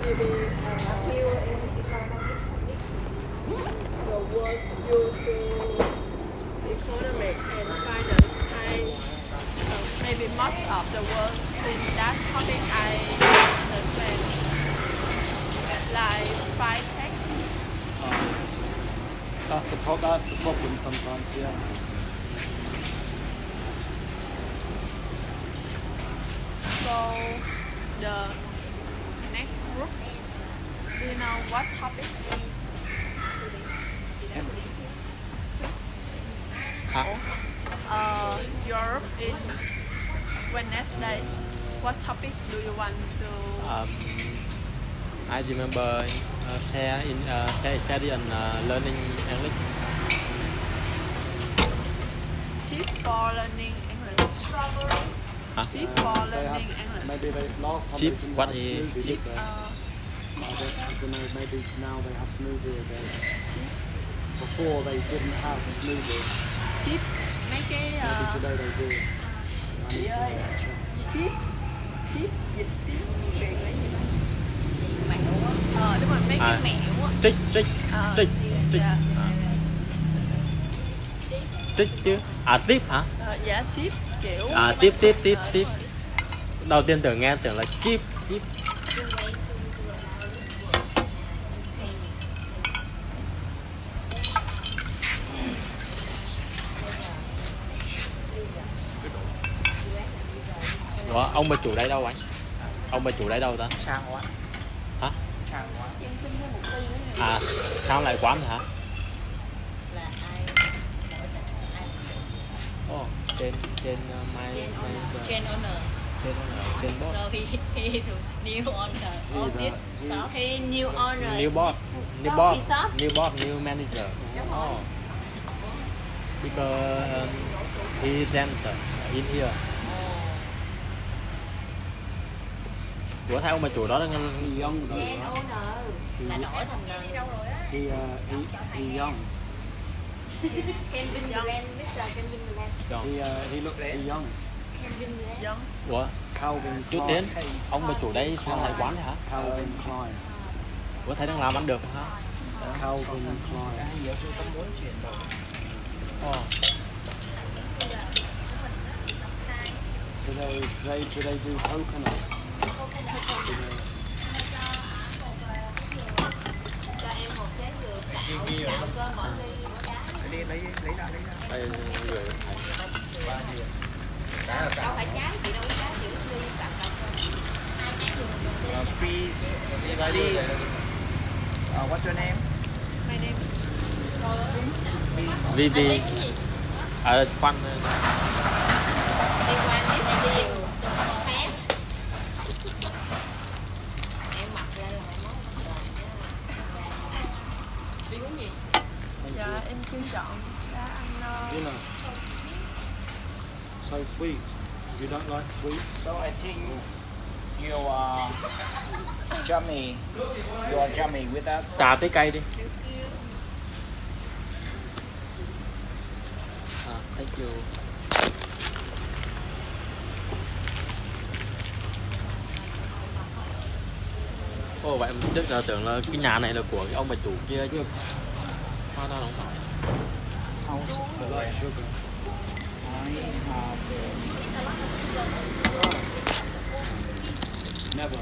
Maybe a few the world due to economic and finance. Maybe most of the world in that topic I understand. Like five tech. That's the problem sometimes, yeah. So the next group, do you know what topic is? Europe in Wednesday. What topic do you want to? I remember share study and learning English. Tip for learning English. Tip for learning English. Maybe last time Chip, they didn't what have is smoothie, Tip. did they? I don't know, maybe now they have smoothie again. Before they didn't have smoothie. Tip mấy cái Maybe today they do. I need to know that, check. tip dịch tiếng Việt là gì ta? Đúng rồi, mấy cái mẹo á. Trích Dạ. trích chứ. Tiếp hả? Dạ tip kiểu. Tiếp. Đầu tiên nghe tưởng là chip. Ủa, ông bà chủ đây đâu anh? Ông bà chủ đây đâu ta? Sang quá. Hả? Sang quá. Sao lại quán hả? Là ai Trên my trên owner. trên boss. So he new owner of this shop. He new owner. New boss. Coffee shop. New manager. Oh. Because he rent in here. Ủa thấy ông bà chủ đó đang He young though, Gen right? owner là đổi thành là He young. Kevin Durant, Mr. Kevin Durant. He looked young. Kevin Durant. Giống. Ủa Calvin trước Klein. đến ông bà chủ đây sang lại quán hả? Calvin Klein. Ủa thấy đang làm ăn được hả? Calvin Klein. Do they do coconut? Cho em một trái dừa cạo cơm bỏ ly bỏ trái. Lấy ra. Đây người Đâu phải trái, chị đâu có trái, chị uống ly cạo cơm. Hai trái dừa. Please. What's your name? My name is Vivi ở khoan Liên quan đến em điều số khác. Em mặc lên là mai mốt mặc rồi. Đi uống gì? dạ em chưa chọn đã ăn Dinner. So sweet. You don't like sweet? So I think you are yummy. You are yummy with us. trà trái cây đi. Thank you. Ồ vậy mình trước giờ tưởng là cái nhà này là của cái ông bà chủ kia chứ. Hóa ra không phải. House I like sugar. Never.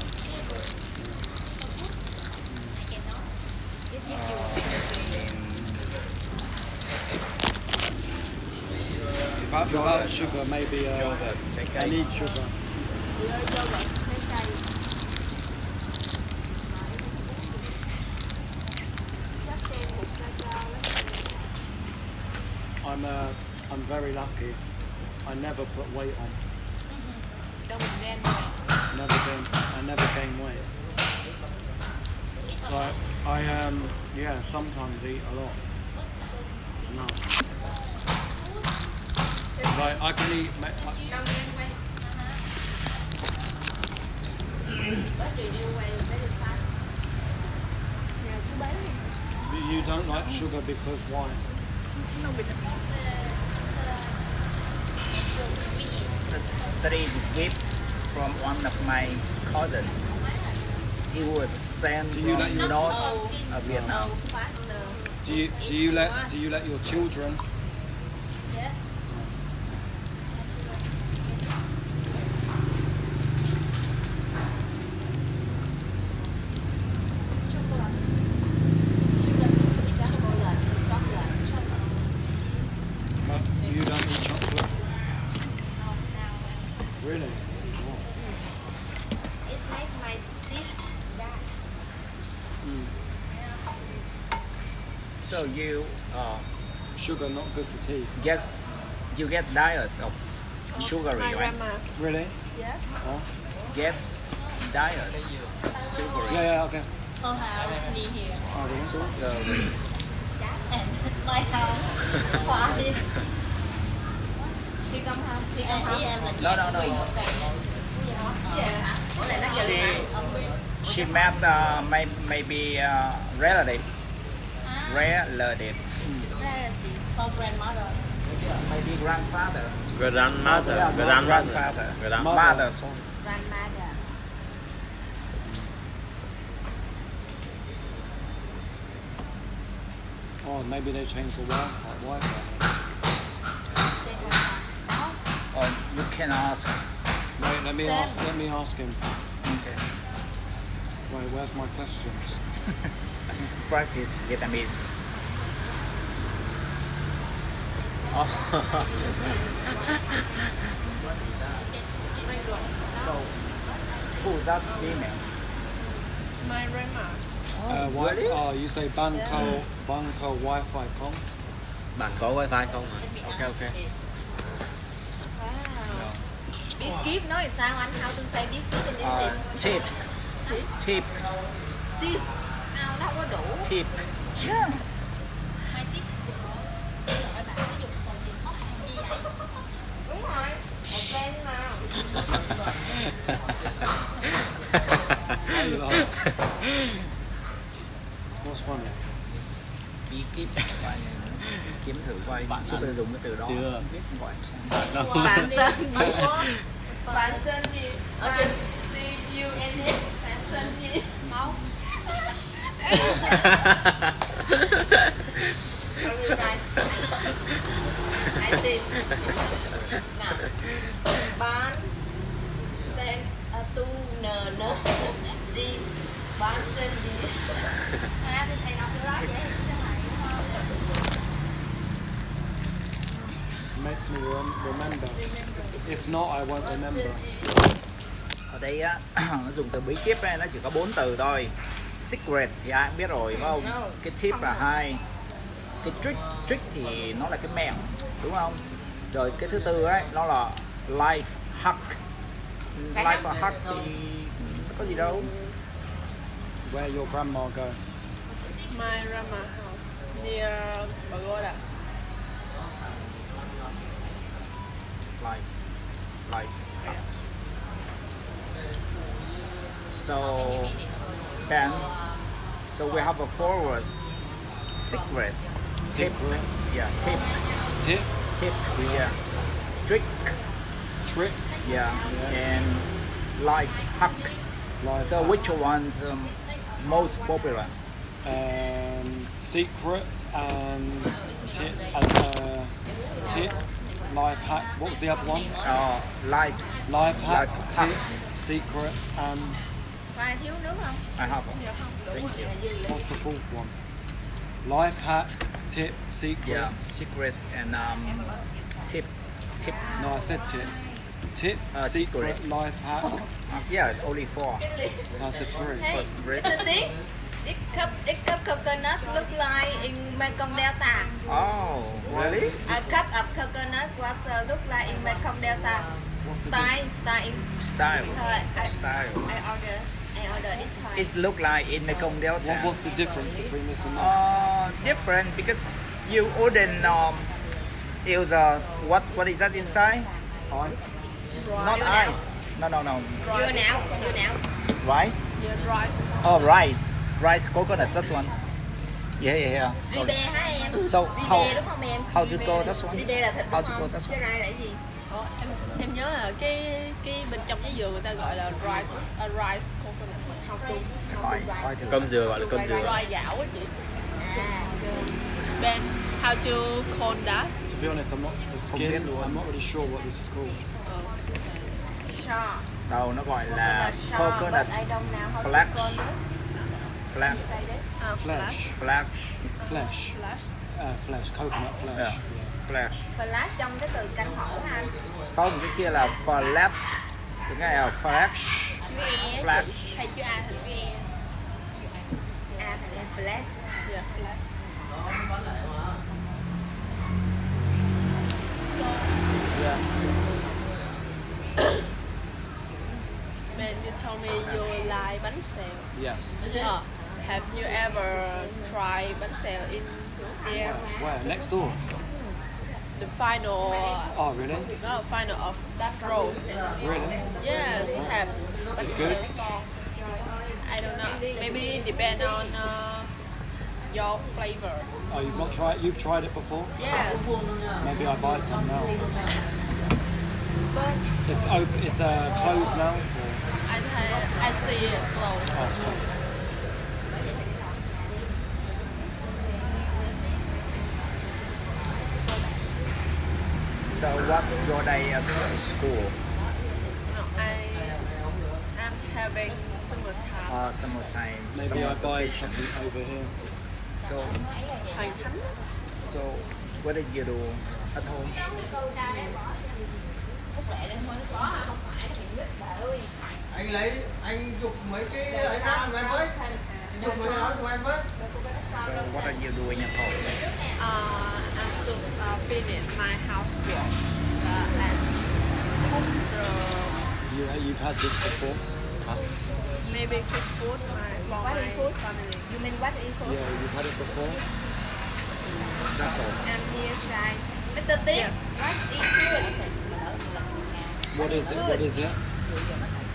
Without sugar, maybe I need sugar. I'm very lucky. I never put weight on. Đâu mình đen rồi. I never gain weight. Like I sometimes eat a lot. No. Like I can eat. renew very fast. Nhà cứ bán đi. But you don't like sugar because why? Nó bị So sweet. That is gift from one of my cousin. He would send Do you from like your- North Vietnam. Faster. Do you let your children? Yes. But you don't eat chocolate. Really? It makes my teeth dark. So you Sugar not good for teeth. get diet of sugary, My right? grandma. Really? Yes. Oh. Get diet sugary. Yeah, okay. Her house near here. Oh, really? Sugary. And my house is fine. Thi công không? Thi công không? Em là No, no, no. Dạ. Ủa lại nó giờ She met maybe relative. Relative. Her grandmother. Maybe grandfather. Grandmother. Yeah, Grandmother. Mother. Sorry. Grandmother. Oh, maybe they changed the Wi-Fi. Or you can ask. Wait, let me ask him. Okay. Wait, where's my questions? Practice Vietnamese. So, oh, that's female. My grandma. Really? Oh, you say Banco Wi-Fi com? Bạn có wifi không hả? Ok ok. Wow. Biết kiếp nói sao anh? How to say biết kiếp in English? Tip. Tip. Tiếp. Nào đâu có đủ. Tip. Hai tiếp. Hỏi bạn có dùng phần gì khóc như vậy? Đúng rồi. Một bên mà. What's funny? Bí kíp. Kiếm thử coi chứ bây giờ dùng cái từ đó. Chưa. Không biết gọi sao. Bạn tên gì? Bạn tên gì? Ở trên CUNS bạn tên gì? Không. Hãy tìm nào bán tên tu n gì bán tên gì thì thầy đọc cái đó vậy Makes me remember. If not, I won't remember. Ở đây á, nó dùng từ bí kíp ấy, nó chỉ có 4 từ thôi. Secret thì ai cũng biết rồi, phải không? Cái tip là 2. Cái trick thì nó là cái mẹo, đúng không? Rồi cái thứ tư ấy, nó là life hack. Life hack thì nó có gì đâu. Where your grandma go? My grandma house near Pagoda. Life hacks. So then, so we have a 4 words. Secret. Secret. Yeah, tip. Tip. Yeah. Trick. Trick. Yeah. And life hack. Life So hack. which one's most popular? Secret and tip. Tip. Life hack. What was the other one? Life. Life hack. Life hack. Tip. Secret and Khoai thiếu nước không? I have. what's the fourth one? Life hack. Tip. Secret. Yeah. Secrets and tip. Tip. No, I said tip. Tip. Secret. Secret. Life hack. Yeah, only 4. I said 3. Hey, Red. it's a thing. This cup coconut look like in Mekong Delta. Oh, really? A cup of coconut was look like in Mekong Delta. What's the Style in Style. I Style. order this kind. It look like in Mekong Delta. What's the difference between this and this? Different because you wouldn't use what is that inside? Ice. Not ice. No. Dưa não. Rice? Yeah, rice. Oh, rice coconut. That's one. Yeah. Đi Sorry. bè hả em? So Đi how bè đúng không em? how to go that one? Đi bè là thịt How đúng to go không? that Cái one? rai là cái gì? Em nhớ là cái bên trong trái dừa người ta gọi là rice coconut. Hỏi thử. Cơm dừa gọi là cơm dừa. Roi gạo á chị. À, Ben, how to call that? To be honest, I'm not the skin. biết luôn. I'm not really sure what this is called. shaw. Đâu nó gọi là Shaw, coconut but I don't know how flash. to call this. flash. Say this. Flesh. Flash. Flesh. Flash. Flesh. Coconut flesh. Yeah. Yeah. Flash. Flash trong cái từ canh hổ ha anh. Không, cái kia là flat. Cái này là flash. Chữ E Flash. chị. Hay chữ A thành chữ E. À thành là flash. Yeah, flash. So, Yeah. Ben, you told me you like bánh xèo. Yes. Have you ever tried bánh xèo in here? Where? Next door. The final, Oh, really? final of that road. Really? Yes, have bánh It's xèo good. store. I don't know. Maybe depend on your flavor. Oh, you've not tried. You've tried it before. Yes. Maybe I buy some now. It's open. It's closed now. I see it close. Oh, it's closed. So what your day at school? No, I'm having summertime. Summertime. Maybe summer I buy vacation. something over here. So Hoành Thánh. so what did you do at home? Anh chụp mấy cái ấy ra của em với. Anh chụp mấy cái đó của em với. So what are you doing at home? I'm just finished my housework and cook You've had this before. maybe cook food for What my is food? family. You mean what is food? Yeah, you've had it before. That's all. I'm here shy. Mr. Tip, Yes. what is food? What is it? What is it?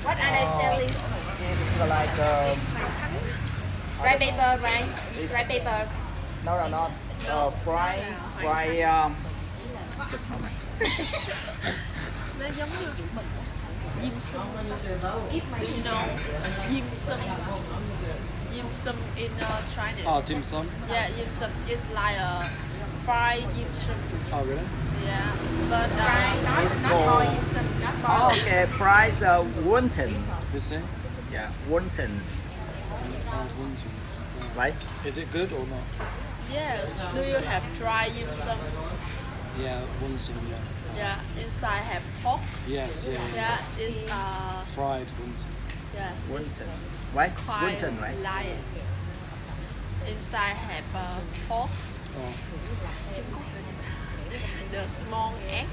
What are they selling? It's like Rice paper, right? Rice paper. no, not fry. Just a moment. Nó giống như dim sum. Do you know dim sum? Dim sum in Chinese. Oh, dim sum. Yeah, dim sum is like a fried dim sum. Oh, really? Yeah, but It's Not called- boiled, not boiled. Oh, okay, fries wontons. This thing? Yeah, wontons. Fried wontons. Right? Is it good or not? yes. Do you have dry dim sum? Yeah, wonton. Yeah. Yeah, inside have pork. Yes. Yeah. Yeah, it's Fried wonton. yeah, it's Wonton. Right? quite Wonton, right? light. Inside have pork, Oh. the small egg,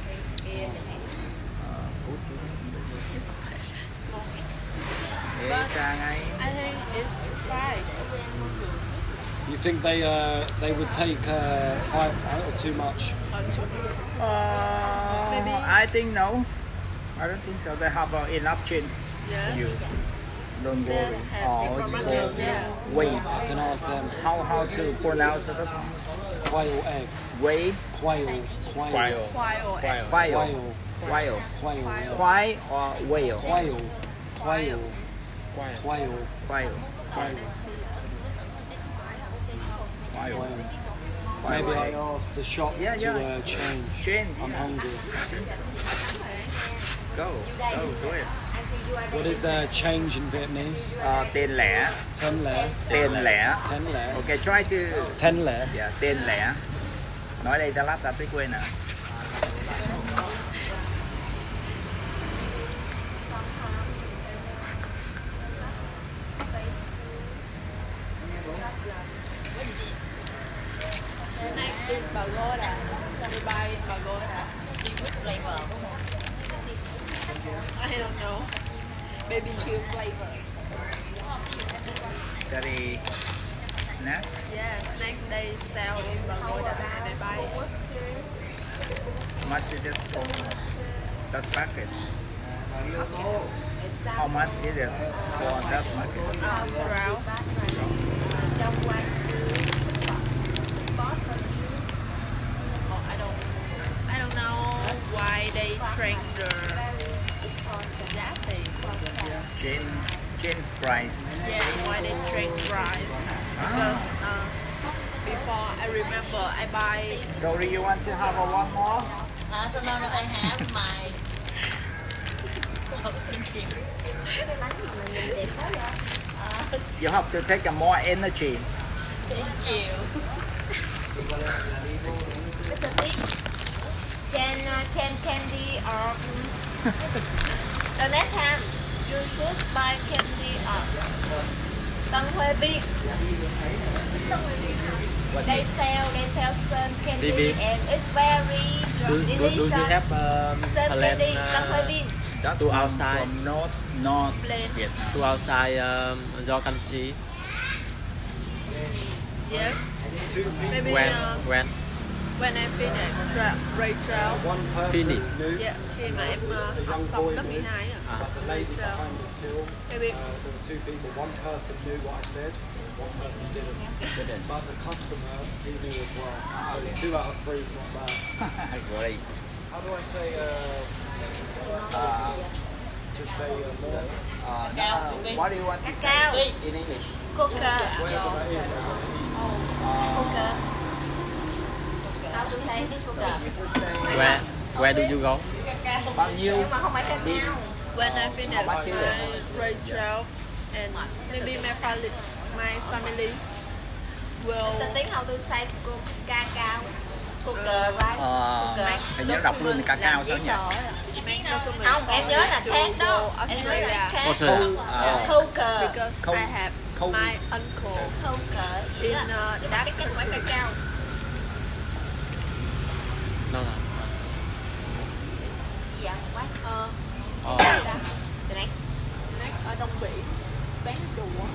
small egg. Để But cha ngay. I think it's fine. You think they would take 5 or too much? Or too Maybe. I think no. I don't think so. They have enough change. yes. You don't worry. Yes, have it's supermarket, called yeah. wait. I can ask them. How to pronounce it? Quail egg. Wait. Quail. Quail. Quail. Quail egg. Quail. Quail. Quail. Quail. Quail or whale? Quail. Quail. Quail. Quail. Quail. Quail. Maybe I ask the shop Yeah, to yeah. change. Change. I'm hungry. Go. Do it. What is change in Vietnamese? Tiền lẻ. 10 lẻ. Tiền lẻ. 10 lẻ. Okay, try to. 10 lẻ. Yeah, tiền lẻ. Nói đây ta lát ta tới quên à. Snack in Pagoda. We buy in Pagoda. Seafood flavor đúng không? I don't know. BBQ flavor. Curry snack. Yeah, snack they sell in Pagoda and I buy it. How much is it for that packet? How much is it for that market? 12. Oh, I don't know why they change that thing. Change price. Yeah, why they change price? Because before I remember I buy. Sorry, you want to have a one more? So now I have my You have to take a more energy. thank you. Mr. Big, Chen candy or the next time you should buy candy or Tân Huê Big. They sell some candy Big. and it's very Do you delicious. have Some plan candy Tân Huê Big. That's To one outside. from North Plain. Vietnam. to outside your country? Yes, Two people. maybe When? when I finish Ray Trail. One person Finish. knew. Yeah, khi mà em A học young xong boy lớp knew. 12 Ah. But the lady Trail. behind the till, Maybe. there was two people. One person knew what I said, one person didn't. But the customer, he knew as well. So 2 out of 3 is not bad. Great. How do I say? Just say more. What do you want to say Cacao. in English? Cooker. Whatever that is, I want to eat. Cooker. How to say cooker? You could say Where do you go? bao nhiêu? Nhưng mà không phải cacao. When I finish much is my Ray Trail and maybe my family will Tên tiếng how to say cacao. Cooker, right? Cooker. Hình như đọc luôn cacao sao nhỉ? Không, em nhớ là thác đó. Em nhớ là thác. Australia. Cooker. because Không. I have Không. my uncle Cooker. in That that cái không phải country. cacao. No. Dạ, quá. Oh. Snack. Snack ở Đông Biển bán đùa.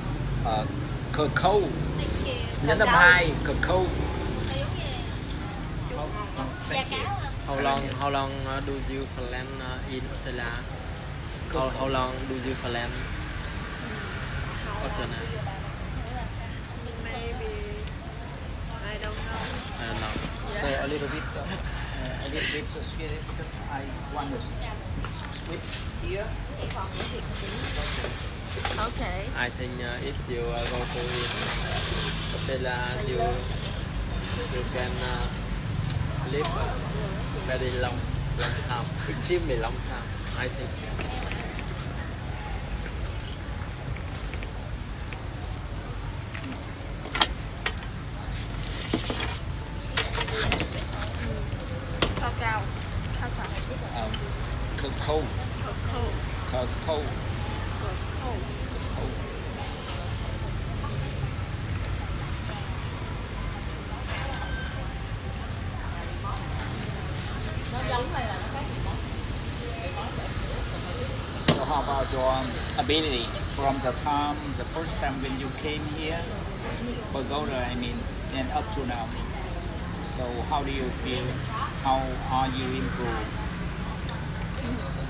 Cacao. Thank you. Nhấn âm 2, cacao. Dạ cáo. How long do you plan in Australia? How long do you plan Australia? Maybe I don't know. I don't know. So a little bit sweet because I want to switch here. Okay. I think if you go to Australia, you can live very long time, extremely long time. I think. Cacao. Cacao. Cacao. Cacao. Nó giống hay là nó khác gì đó? So how about your ability from the time, the first time when you came here, Pagoda, I mean, and up to now? So how do you feel? How are you improved?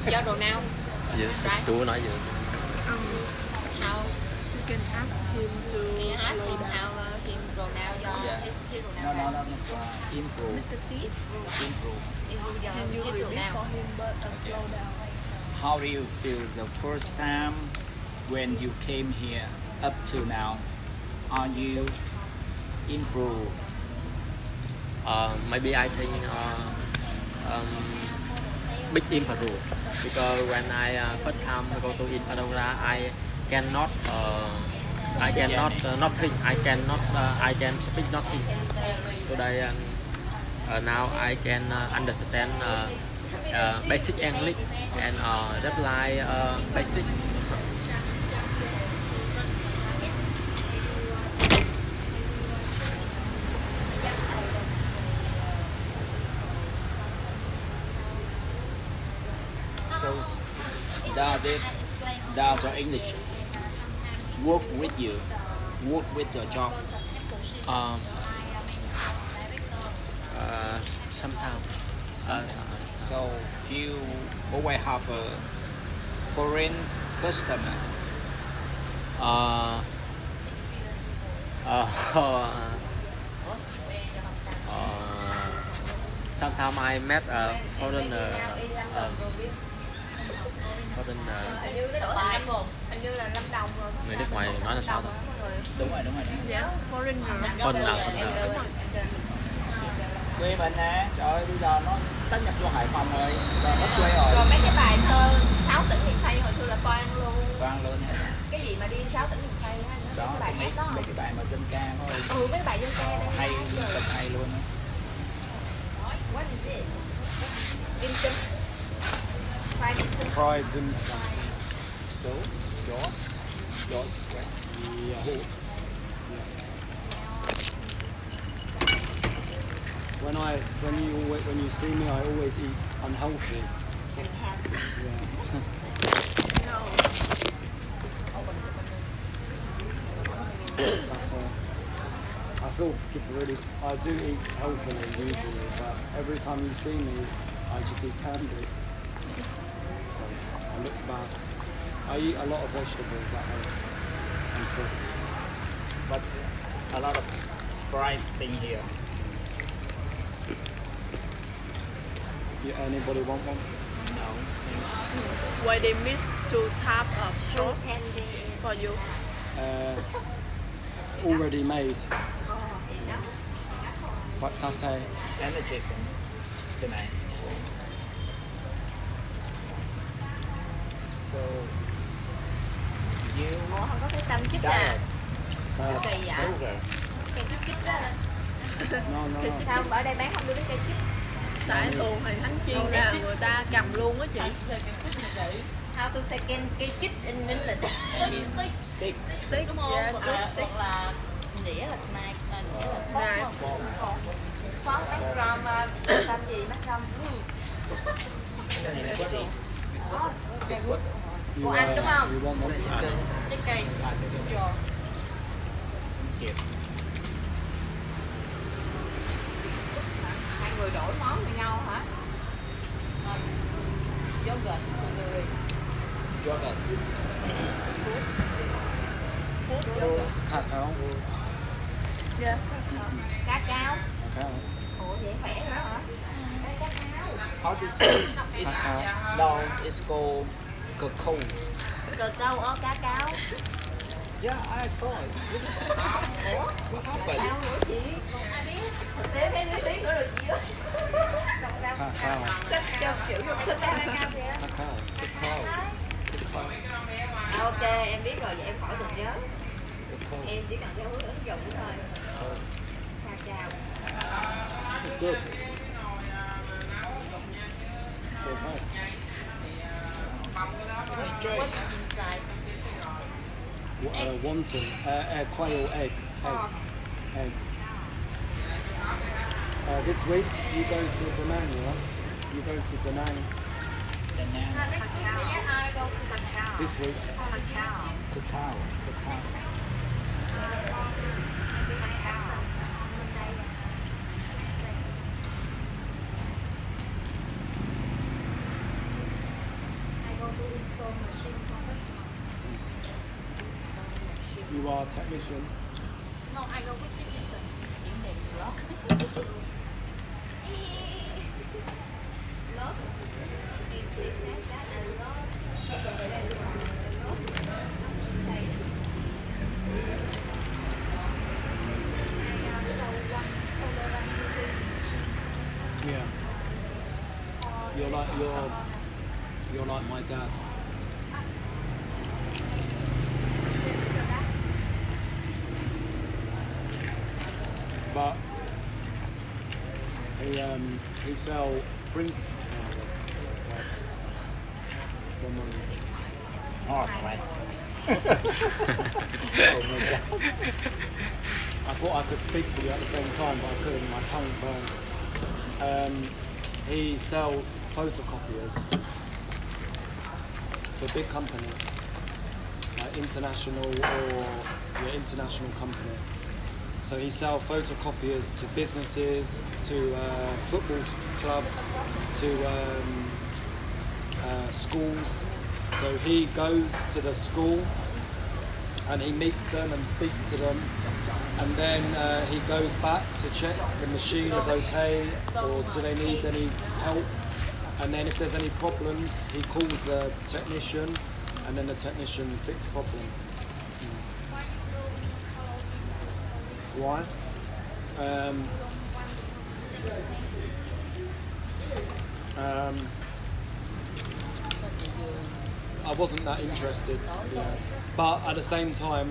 Do đồ nào? Yes. Chú nói gì? How You can ask him to can ask slow him down. how him đồ nào do Yeah. his đồ No, nào? no, no, no. Improve. Little bit. Improve. Can you His đồ repeat nào? for him but slow down? How do you feel the first time when you came here up to now? Are you improved? Maybe I think big improve because when I first time go to Indonesia, I cannot nothing. I can speak nothing. Today now I can understand basic English and reply basic. So does your English work with you? Work with your job? Sometimes. So you always have a foreign customer. Uh, sometimes I met a foreigner. Foreigner. Hình như nó đổi thành Lâm, hình như là Lâm Đồng rồi. Người nước ngoài nói là sao? Đúng rồi. Dạ, foreigner. Foreigner. Quê mình nè, trời ơi bây giờ nó sát nhập vô Hải Phòng rồi, rồi mất quê Rồi rồi. mấy cái bài thơ 6 tỉnh miền Tây hồi xưa là toan luôn. Toàn luôn. Cái gì mà đi 6 tỉnh miền Tây á, nó Đó, cái bài hát đó mấy không? cái bài mà dân ca thôi. Ừ, mấy cái bài dân ca đây. Hay, thật hay luôn á. What is it? Dim sum. Fried dim sum. Fried dim sum. So, yours, right? Yeah. When you see me, I always eat unhealthy. So, yeah. Satire. I feel I do eat healthily usually, but every time you see me, I just eat candy. So it looks bad. I eat a lot of vegetables at home and fruit. But a lot of fries thing here. Anybody want one? No. Why they mix two types of sauce Candy. for you? Already made. It's like satay. And the chicken. Tonight. So, you Ủa không có cái tâm chích à? Uh, Kỳ vậy? sugar. Cây chích đó. no. Sao ở đây bán không đưa cái cây chích? Tại thường thì thánh chiên là người ta cầm luôn á chị. How to second cây chích in English? Stick. Stick, yeah, just stick. là đĩa là knife, đĩa là Knife. phó mắc ram gì mắc ram Cái này là cái gì? của anh đúng không? You want one? Trái cây Kịp. hai người đổi món với nhau hả? Yogurt Yogurt. Cacao. Yeah. cá cao. Cacao. Ủa vậy khỏe nữa hả? Cá cao. How to say? It's no, it's called cacao. Cờ câu ở cá cao. Yeah, I saw it. Ủa? What happened? Sao nữa chị? Không ai biết. Thực tế thấy nước tiếng nữa rồi chị ơi. Cacao. Sách cho kiểu vô sách cá cao kìa. Cacao. Ok, em biết rồi, vậy em khỏi cần nhớ. Em chỉ cần theo hướng ứng dụng thôi. Cacao. Good. So nice. Wonton. Quail egg. Egg. This week you go to Da Nang, yeah? You go to Da Nang this week. Cacao. You are a technician. No, I go with technician. Lot. Yeah. You're like my dad. But he sell print. One more. Oh, right. Oh my god. I thought I could speak to you at the same time, but I couldn't. My tongue burned. He sells photocopiers for big company, like international company. So he sells photocopiers to businesses, to football clubs, to schools. So he goes to the school and he meets them and speaks to them, and then he goes back to check the machine is okay or do they need any help, and then if there's any problems he calls the technician and then the technician fixes the problem. Why? I wasn't that interested, yeah. But at the same time,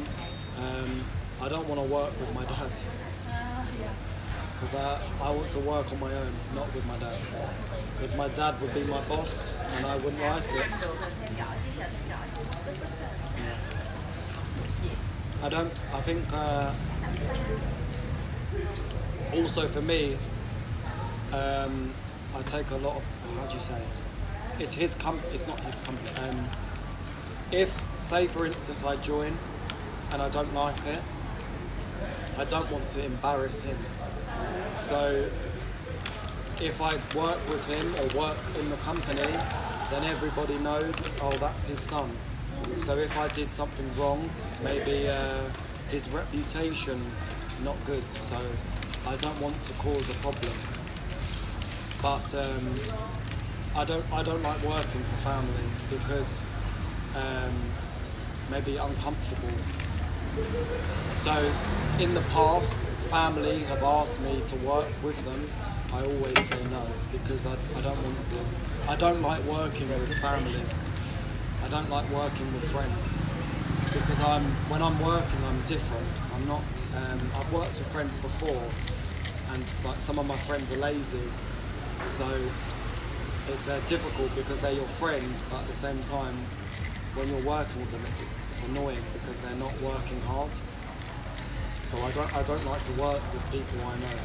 I don't want to work with my dad because I want to work on my own, not with my dad. Because my dad would be my boss and I wouldn't like it. Yeah. I think also for me, I take a lot of, how do you say, it's his company, it's not his company. If, say for instance, I join and I don't like it, I don't want to embarrass him. So if I work with him or work in the company, then everybody knows, oh, that's his son. So if I did something wrong, maybe his reputation is not good. So I don't want to cause a problem. But I don't like working for family because maybe uncomfortable. So in the past, family have asked me to work with them. I always say no because I don't want to. I don't like working with family. I don't like working with friends because when I'm working, I'm different. I'm not. I've worked with friends before, and some of my friends are lazy, so it's difficult because they're your friends, but at the same time, when you're working with them, it's annoying because they're not working hard. So I don't like to work with people I know.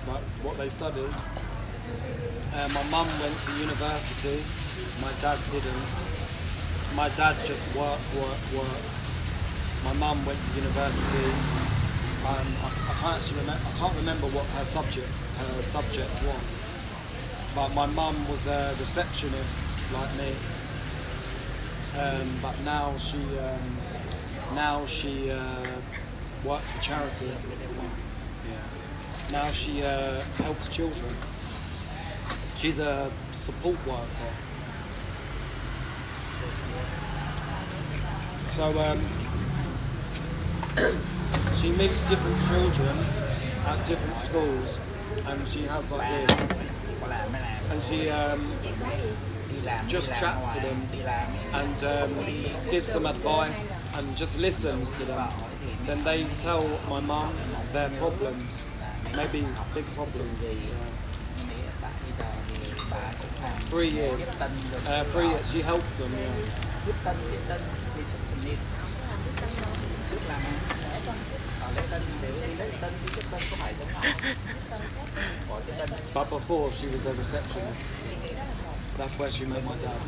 Like what they study. My mum went to university. My dad didn't. My dad just work. My mum went to university. I can't actually remember. I can't remember what her subject was. But my mum was a receptionist like me. But now she works for charity. Yeah. Now she helps children. She's a support worker. So she meets different children at different schools, and she has like this, and she just chats to them and gives them advice and just listens to them. Then they tell my mum their problems, maybe big problems. 3 years. 3 years. She helps them. Yeah. But before she was a receptionist. That's where she met my dad.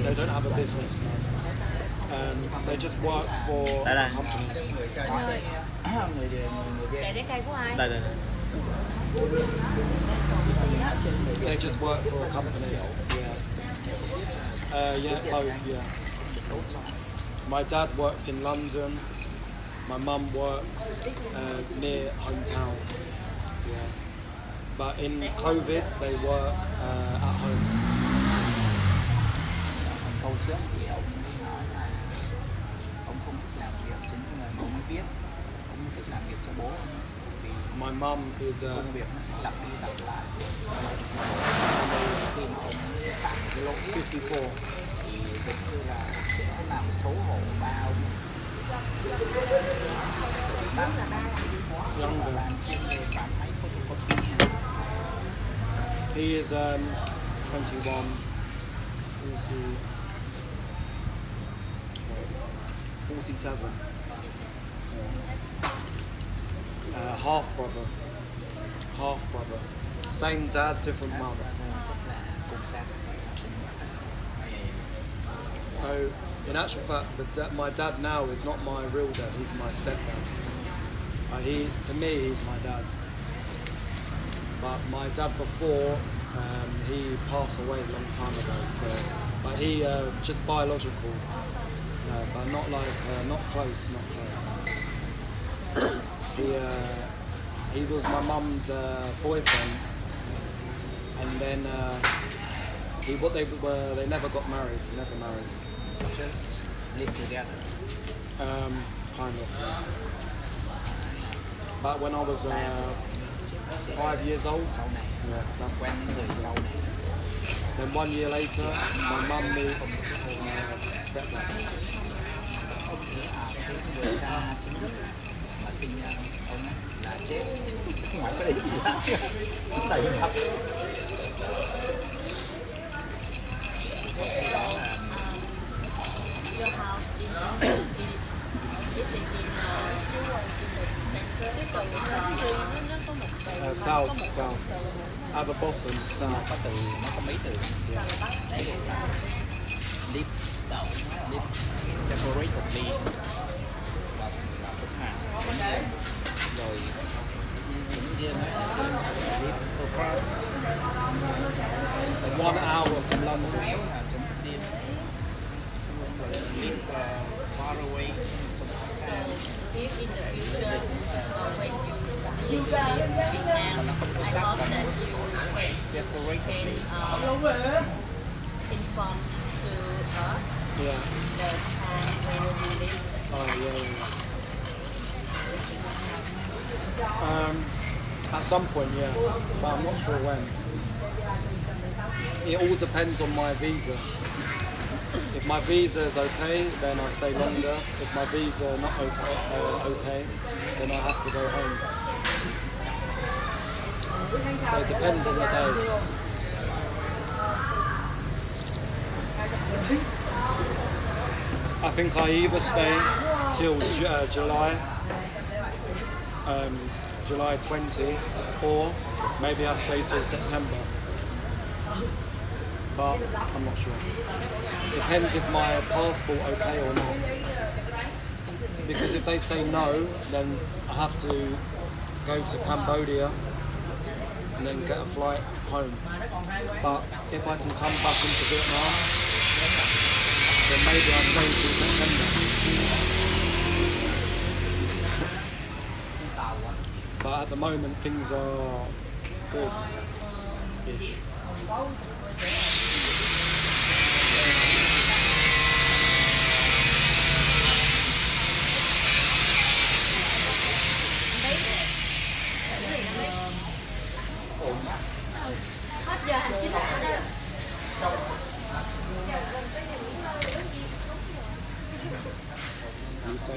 They don't have a business now. They just work for a company. Đây. They just work for a company. Yeah, both. Yeah. My dad works in London. My mum works near hometown. Yeah. But in COVID, they work at home. Câu trước thì ông không thích làm việc chính là ông mới biết ông thích làm việc cho bố vì My mum is công việc nó sẽ lặp đi lặp lại khi mà ông phạm cái lỗi 54. thì giống như là sẽ làm xấu hổ ba ông làm trên nền bản máy photocopy. He is 21. 47. Half brother. Same dad, different mum. Cùng cha. So, in actual fact, my dad now is not my real dad. He's my stepdad. To me, he's my dad. But my dad before, he passed away a long time ago. So, but he just biological, but not like not close. He was my mum's boyfriend, and then they never got married. Never married. Just live together. Kind of. But when I was 5 years old, yeah, that's Quen những người sau này. then 1 year later, my mum moved stepdad. Ông nghĩa cái người cha chính thức mà sinh ra ông ấy là chết, không phải có gì lắm, cũng đầy thật. Your house is in the center. South. At the bottom, south. Nó có mấy từ. Đấy là live separatedly là cũng sống riêng, rồi sống riêng live apart. 1 hour from London. Là sống riêng, live far away, sống xa. If in the future, when you live in Vietnam, I hope that you can inform to us Yeah. the time when you live. Oh yeah. At some point, yeah, but I'm not sure when. It all depends on my visa. If my visa is okay, then I stay longer. If my visa not okay, then I have to go home. So it depends on the day. I think I either stay till July 20, or maybe I stay till September. But I'm not sure. Depends if my passport okay or not. Because if they say no, then I have to go to Cambodia and then get a flight home. But if I can come back into Vietnam, then maybe I'll stay until September. But at the moment things are good-ish. Hết giờ hành chính rồi đó. You say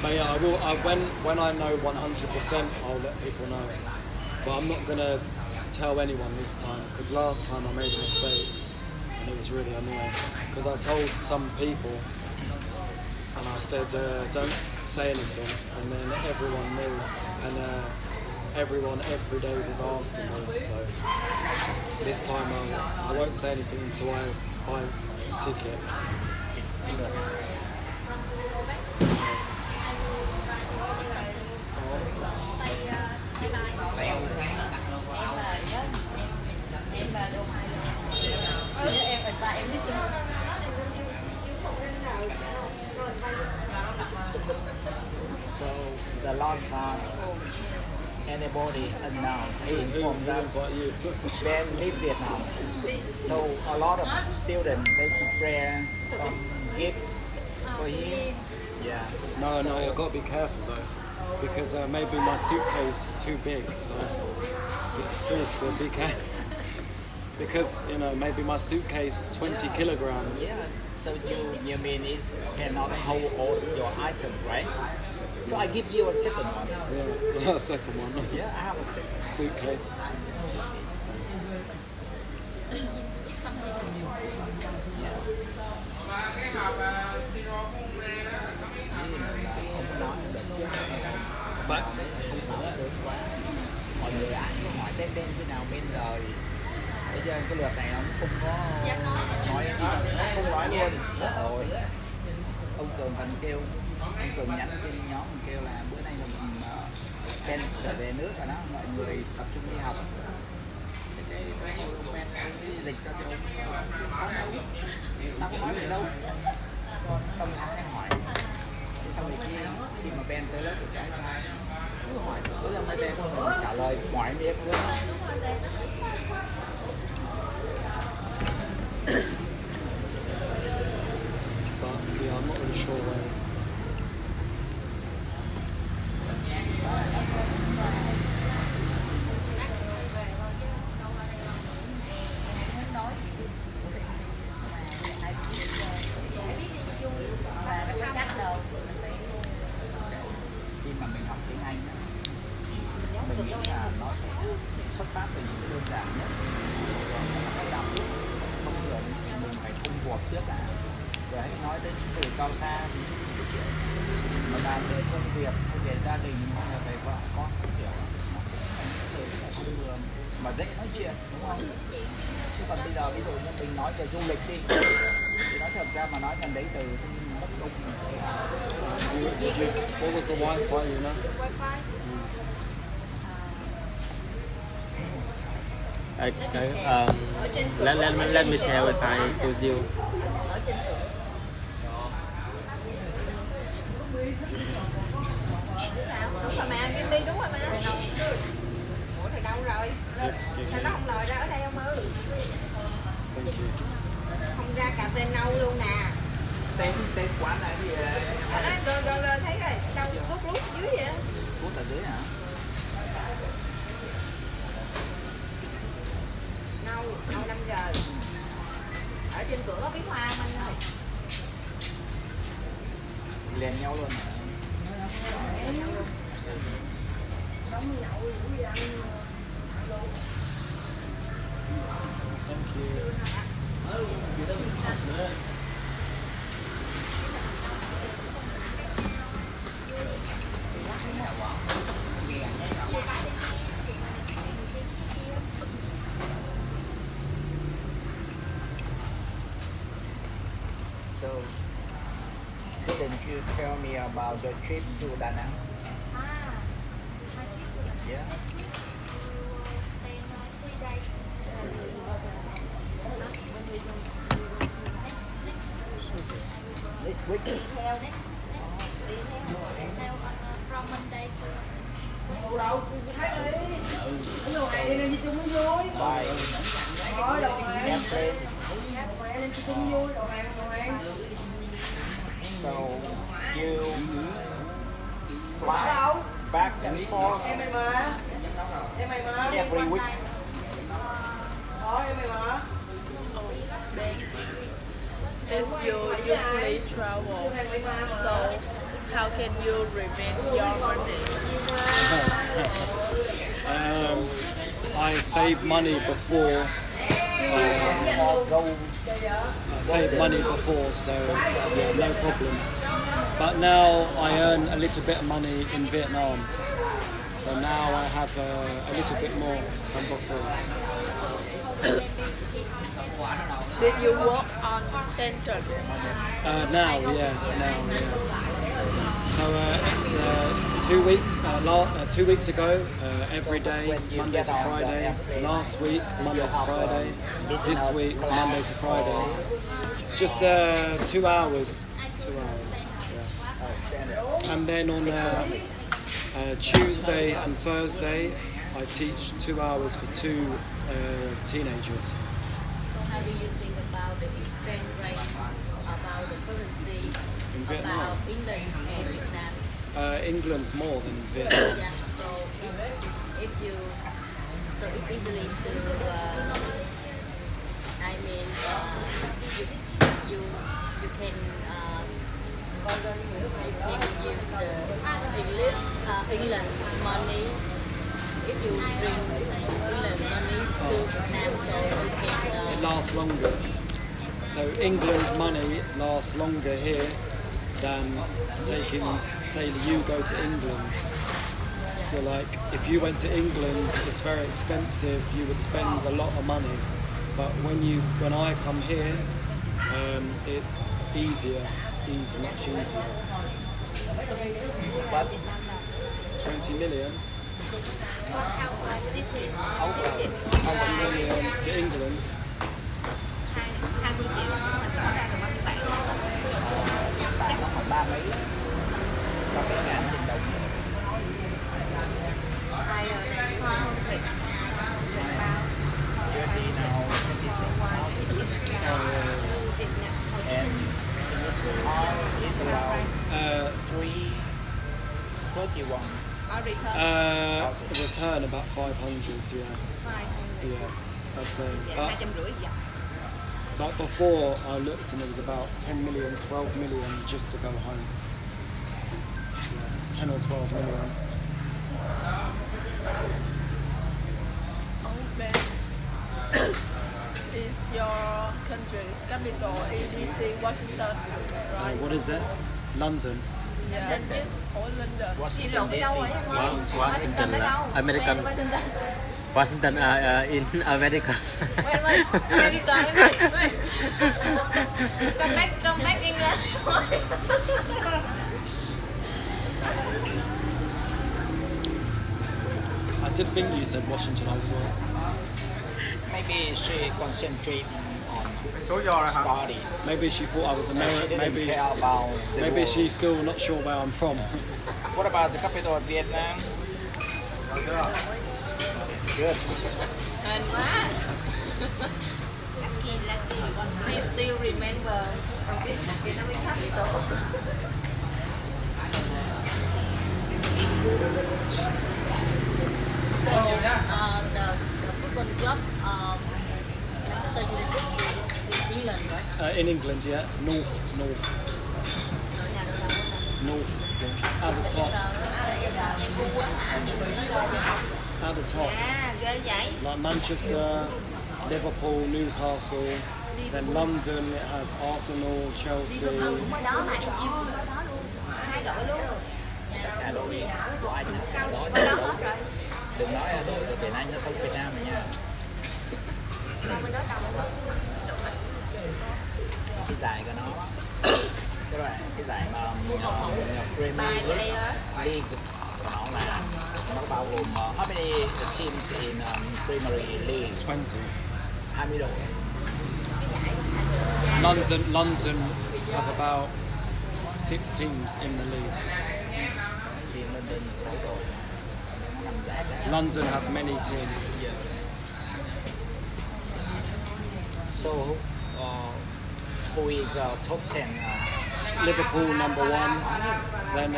but yeah, I will. When I know 100%, I'll let people know. But I'm not gonna tell anyone this time because last time I made a mistake and it was really annoying. Because I told some people and I said don't say anything, and then everyone knew, and everyone every day was asking me. So this time I won't say anything until I buy a ticket. So the last time anybody announced, informed that Ben leave Vietnam. So a lot of students they prepare some gift for him. Yeah. No, I've got to be careful though, because maybe my suitcase is too big. So please be careful, because maybe my suitcase 20 kilograms. Yeah. So you mean it cannot hold all your items, right? So I give you a second one. Yeah, second one. Yeah, I have a second. Suitcase. It's something But Bảo sớm quá. Mọi người ai cũng hỏi tên bên khi nào bên rồi. Bây giờ cái lượt này ông không có nói không nói luôn. Sợ rồi. Ông Cường còn kêu, ông Cường nhắn trên nhóm kêu là bữa nay là mình Ben trở về nước rồi đó, mọi người tập trung đi học. Cái Ben cái dịch ra cho ông có đâu, tao không nói gì đâu. Xong ai hỏi, thế xong rồi khi mà Ben tới lớp thì cái hai cứ hỏi, cứ là mấy Ben không trả lời mỏi miệng luôn. but yeah, I'm not really sure where. Khi mà mình học tiếng Anh á, mình nghĩ là nó sẽ xuất phát từ những cái đơn giản nhất, cách đọc thông thường thì mình phải thông thuộc trước đã, rồi hãy nói đến những từ cao xa thì chúng mình biết chuyện, mà làm về công việc hay về gia đình hay là về vợ con các kiểu nó cũng là những từ rất là thông thường mà dễ nói chuyện, đúng không? Chứ còn bây giờ ví dụ như mình nói về du lịch đi thì nói thật ra mà nói gần đấy từ thì mất công. What was the Wi-Fi, you know? Wi-Fi. Let me share Wi-Fi to you. Đúng rồi mà, Kim đúng rồi mà. Ủa thì đâu rồi? Sao nó không lòi ra ở đây không ư? Thank you. Không ra cà phê nâu luôn nè. Tên quán này thì Rồi, thấy rồi. Đâu tút lút dưới vậy? Cút ở dưới hả? Nâu 5 giờ. Ở trên cửa có biến hoa anh ơi. Liền nhau luôn hả? Thank you. So, didn't you tell me about the trip to Da Nang? Yeah. Next week. From Monday to Đồ đâu, thấy đi. Cái đồ này đi chung mới vui. By Thôi, đồ này. airplane. Đồ này lên chung vui, đồ hàng. So, you fly back and forth Em mày mà. every week. Thôi, em mày mà. If you usually travel, so how can you remain your money? I save money before. I saved money before, so yeah, no problem. But now I earn a little bit of money in Vietnam, so now I have a little bit more than before. Did you work on center? Now. So 2 weeks ago, every day, Monday to Friday. Last week, Monday to Friday. This week, Monday to Friday. Just 2 hours. 2 hours. Yeah. And then on Tuesday and Thursday, I teach 2 hours for 2 teenagers. how do you think about the exchange rate, about the currency, In Vietnam. about England and Vietnam? England's more than Vietnam. Yeah, so if you, so it's easily to, I mean, you can If you use the England money, if you bring England money to Vietnam, so you can It lasts longer. So England's money lasts longer here than taking, say you go to England. So like if you went to England, it's very expensive, you would spend a lot of money. But when I come here, it's much easier. But 20 million, tiết kiệm 20 million to England. 20 triệu mình bỏ ra được bao nhiêu bạc? tại nó khoảng 3 mấy, có cái ngàn trên đồng. Đây rồi, hoa hương Việt, bao USD now 26 now. tiết kiệm cao từ Việt Nam, Hồ Chí And Minh. in this car is around 331. Có return Return about 500, yeah. 500. Yeah, I'd say. Vậy But, 250 vậy. but before I looked and it was about 10 million, 12 million just to go home. Yeah, 10 or 12 million. Ben, is your country's capital DC Washington, right? What is it? London. Yeah. London chứ. Or London. Washington DC is Washington là American. Washington. Washington in America. Wait, America, wait. Come back England. I did think you said Washington as well. Maybe she concentrate on Số giò rồi hả? study. Maybe she thought I was She American. didn't Maybe care about the maybe war. she's still not sure where I'm from. What about the capital of Vietnam? Good. And what? Lucky. She still remember Vietnam capital. So, the football club, Manchester United is in England, right? In England, yeah. North. At the top. Em ngu quá hả? Em nghĩ rồi. At the top. À, ghê vậy. Like Manchester, Liverpool, Newcastle. Then London, it has Arsenal, Chelsea. Cũng ở đó mà em yêu cũng ở đó luôn. Hai đội luôn. Tất cả đội của Anh Sao đó ở đó hết rồi. đừng nói là đội của Việt Anh nó sống Việt Nam rồi nha. Sao bên đó trồng Cái giải của nó cái giải mà Premier League của nó là nó bao gồm how many teams in Premier League? 20. 20 đội. London have about 6 teams in the league. Thì London 6 đội. Nó nằm giải cả. London have many teams. So who is top 10? Liverpool number 1, then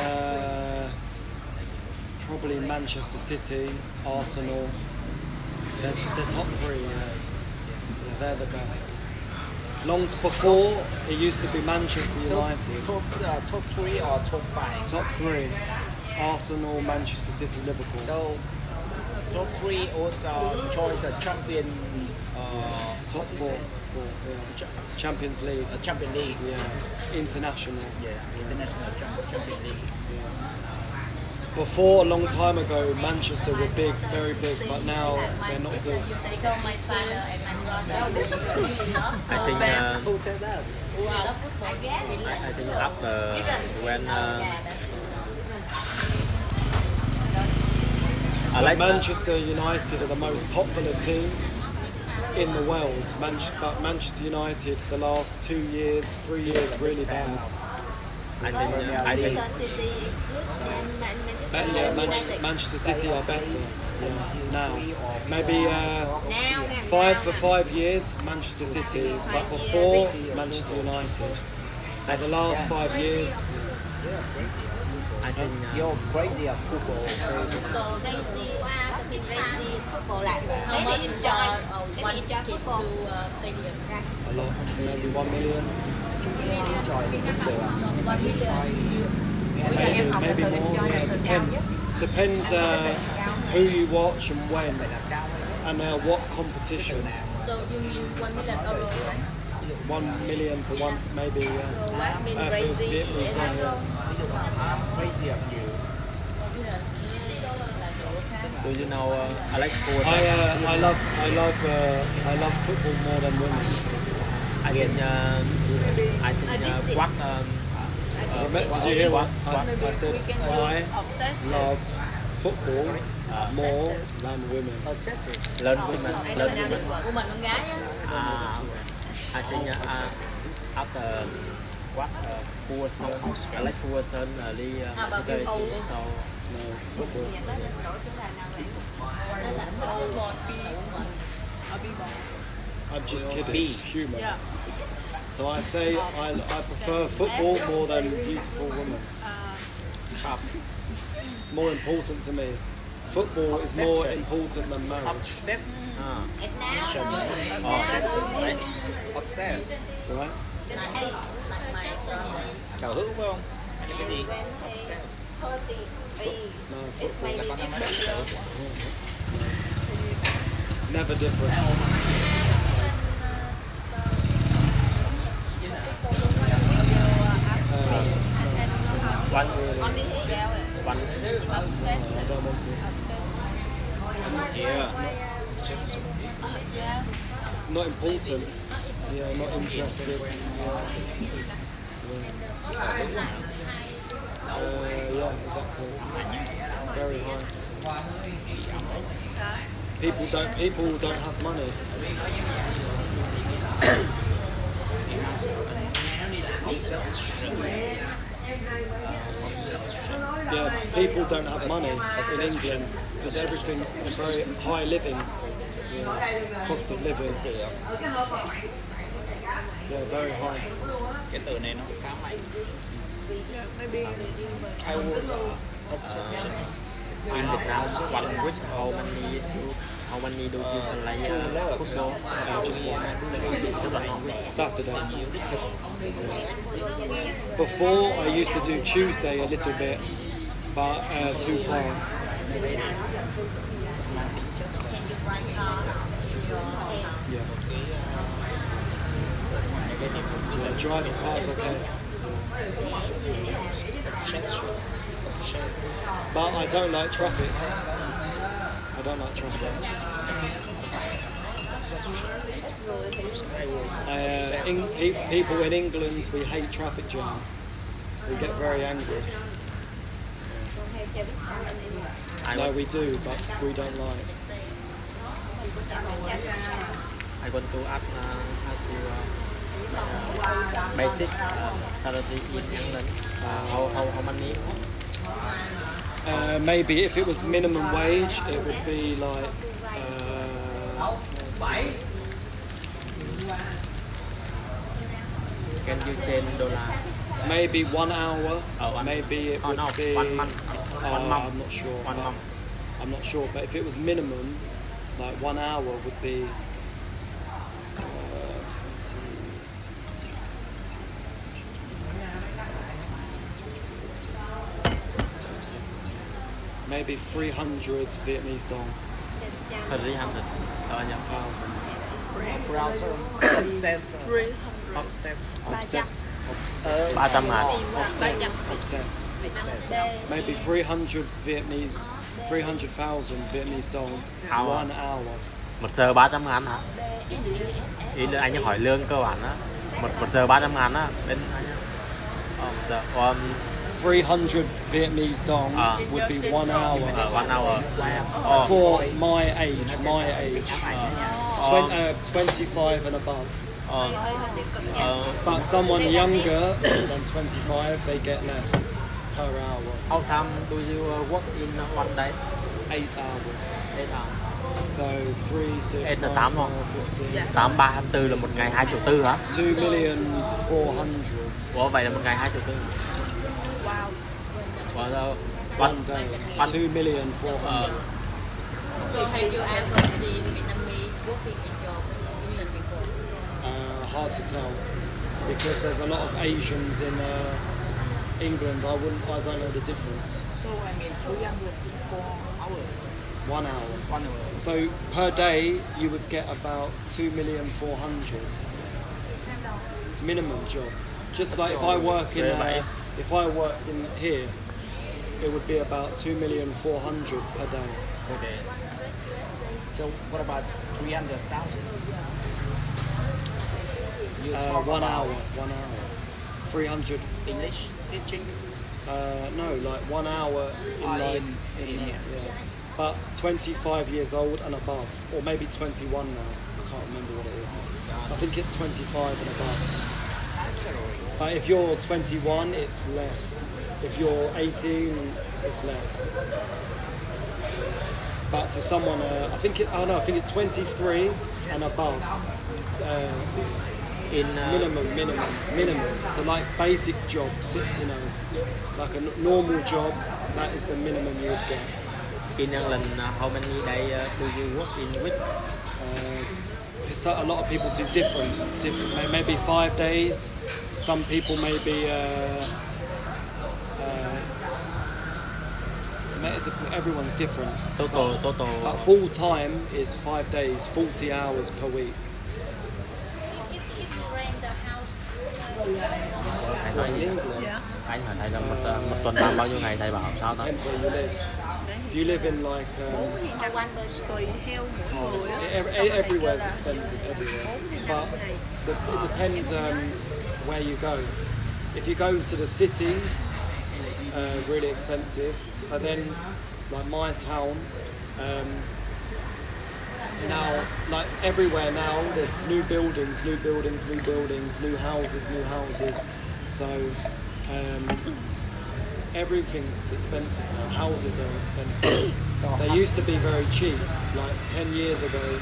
probably Manchester City, Arsenal. They're top 3. Yeah, they're the best. Long before it used to be Manchester United. Top 3 or top 5? Top 3: Arsenal, Manchester City, Liverpool. So top 3 would join the champion. Top 4. Yeah. Champions League. Champion League. Yeah. International. Yeah, international champion league. Before, a long time ago, Manchester were big, very big, but now they're not good. Because my father and my brother really love I think Who said that? Who asked? I think after when I like Manchester United are the most popular team in the world. But Manchester United, the last 2 years, 3 years, really bad. I think City But yeah, Manchester City are better now. Maybe 5 for 5 years, Manchester City, but before Manchester United. But the last 5 years, I think You're crazy at football. So crazy, wow, been crazy football like maybe enjoy football. a lot, maybe 1 million. Enjoy the good được. Maybe more. Yeah, depends who you watch and when, and what competition. So you mean 1 million euro, right? 1 million for one, maybe. So what mean For crazy Vietnamese is down here. I'm crazy of you. Do you know Alex Ford? I love football more than women. Again, I think what Did you hear what I said? We can I go obsessive. love football more than women. Obsessive. lớn women, lớn women. của mình con gái á. I think after what Fullerson, Alex Fullerson early so No, football. I'm just kidding. Humour. Yeah. So I say I prefer football more than beautiful women. It's more important to me. Football is more important than marriage. Obsessed. Ờ. Obsessive, right? Obsessed. Right? Sở hữu phải không? Hay là cái gì? Obsessed. No, football. Là con em nói sở hữu. Never different. one Only here. one Obsessed. I don't want to. Yeah. Yes. Not important. Yeah, not interested. Yeah, exactly. Very high. People don't have money. Yeah, people don't have money in England because everything is very high living, cost of living. Yeah, very high. Cái từ này nó khá mạnh. Yeah, maybe. I was obsessed. in Vietnam one week how many do you play football? Just one. Just one week. Saturday. Before I used to do Tuesday a little bit, but too far. Yeah. Yeah, driving cars okay. But I don't like traffic. I don't like traffic. People in England, we hate traffic jam. We get very angry. No, we do, but we don't like. I want to ask you basic salary in England. How many? Maybe if it was minimum wage, it would be like. Can you change dollar? Maybe 1 hour. Maybe it would no, be 1 month. 1 month. I'm not sure. 1 month. I'm not sure, but if it was minimum, like 1 hour would be. Maybe 300 Vietnamese dong. 300. Yeah. Thousands. Browser. Obsessed. 300. Obsessed. Obsess. 300.000. Obsess. Maybe 300 Vietnamese, 300,000 Vietnamese dong. 1 hour. Một giờ 300.000 hả? Ý là anh ấy hỏi lương cơ bản á. Một giờ 300.000 á. Bên anh ấy. Một giờ. 300 Vietnamese dong would be 1 hour. 1 hour. For my age. 25 and above. But someone younger than 25, they get less per hour. How time do you work in one day? 8 hours. 8 hours. So 3, 6, 9, 12, 8 không? 15. 8, 3, 24 là một ngày 2,4 triệu hả? 2,400,000. Ủa vậy là một ngày 2,4 triệu. Wow. Well, One day. 2,400,000. So have you ever seen Vietnamese working in your England before? Hard to tell. because there's a lot of Asians in England. I don't know the difference. So I mean 304 hours. 1 hour. 1 hour. So per day you would get about 2,400,000 minimum job. Just like if I work in if I worked in here, it would be about 2,400,000 per day. Per day. So what about 300,000? You talk 1 about hour. 1 hour. 300. English teaching. No, like 1 hour In here. Yeah. But 25 years old and above, or maybe 21 now. I can't remember what it is. I think it's 25 and above. High salary. But if you're 21, it's less. If you're 18, it's less. But for someone, I think it's 23 and above. It's in minimum. So like basic jobs, you know, like a normal job, that is the minimum you would get. in England. How many days do you work in week? So a lot of people do different. Maybe 5 days. Some people maybe. Everyone's different. Total. But full time is 5 days, 40 hours per week. If you rent the house, Thầy nói In gì? England, Anh hỏi thầy là một tuần làm bao nhiêu ngày, thầy bảo sao ta? depends where you live. If you live in like one person. Tùy theo mỗi người. everywhere is expensive everywhere, but it depends where you go. If you go to the cities, really expensive. But then, like my town, now like everywhere now, there's new buildings, new houses. So everything's expensive now. Houses are expensive. They used to be very cheap, like 10 years ago,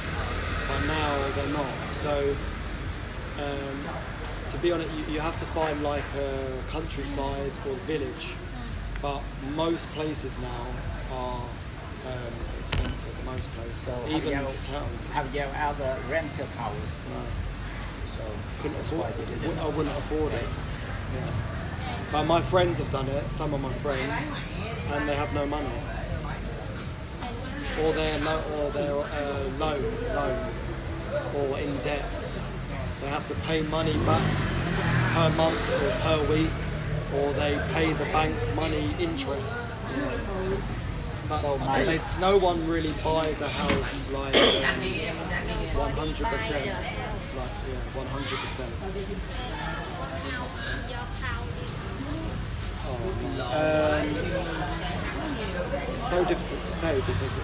but now they're not. So to be honest, you have to find like a countryside or village. But most places now are expensive. Most places, So even have towns. you ever rented house? No. So Couldn't afford why it. you didn't? I wouldn't afford it. Yeah. But my friends have done it. Some of my friends, and they have no money, or they're loan, or in debt. They have to pay money back per month or per week, or they pay the bank money interest. But So no one really buys a house like 100%. Like 100%. It's so difficult to say because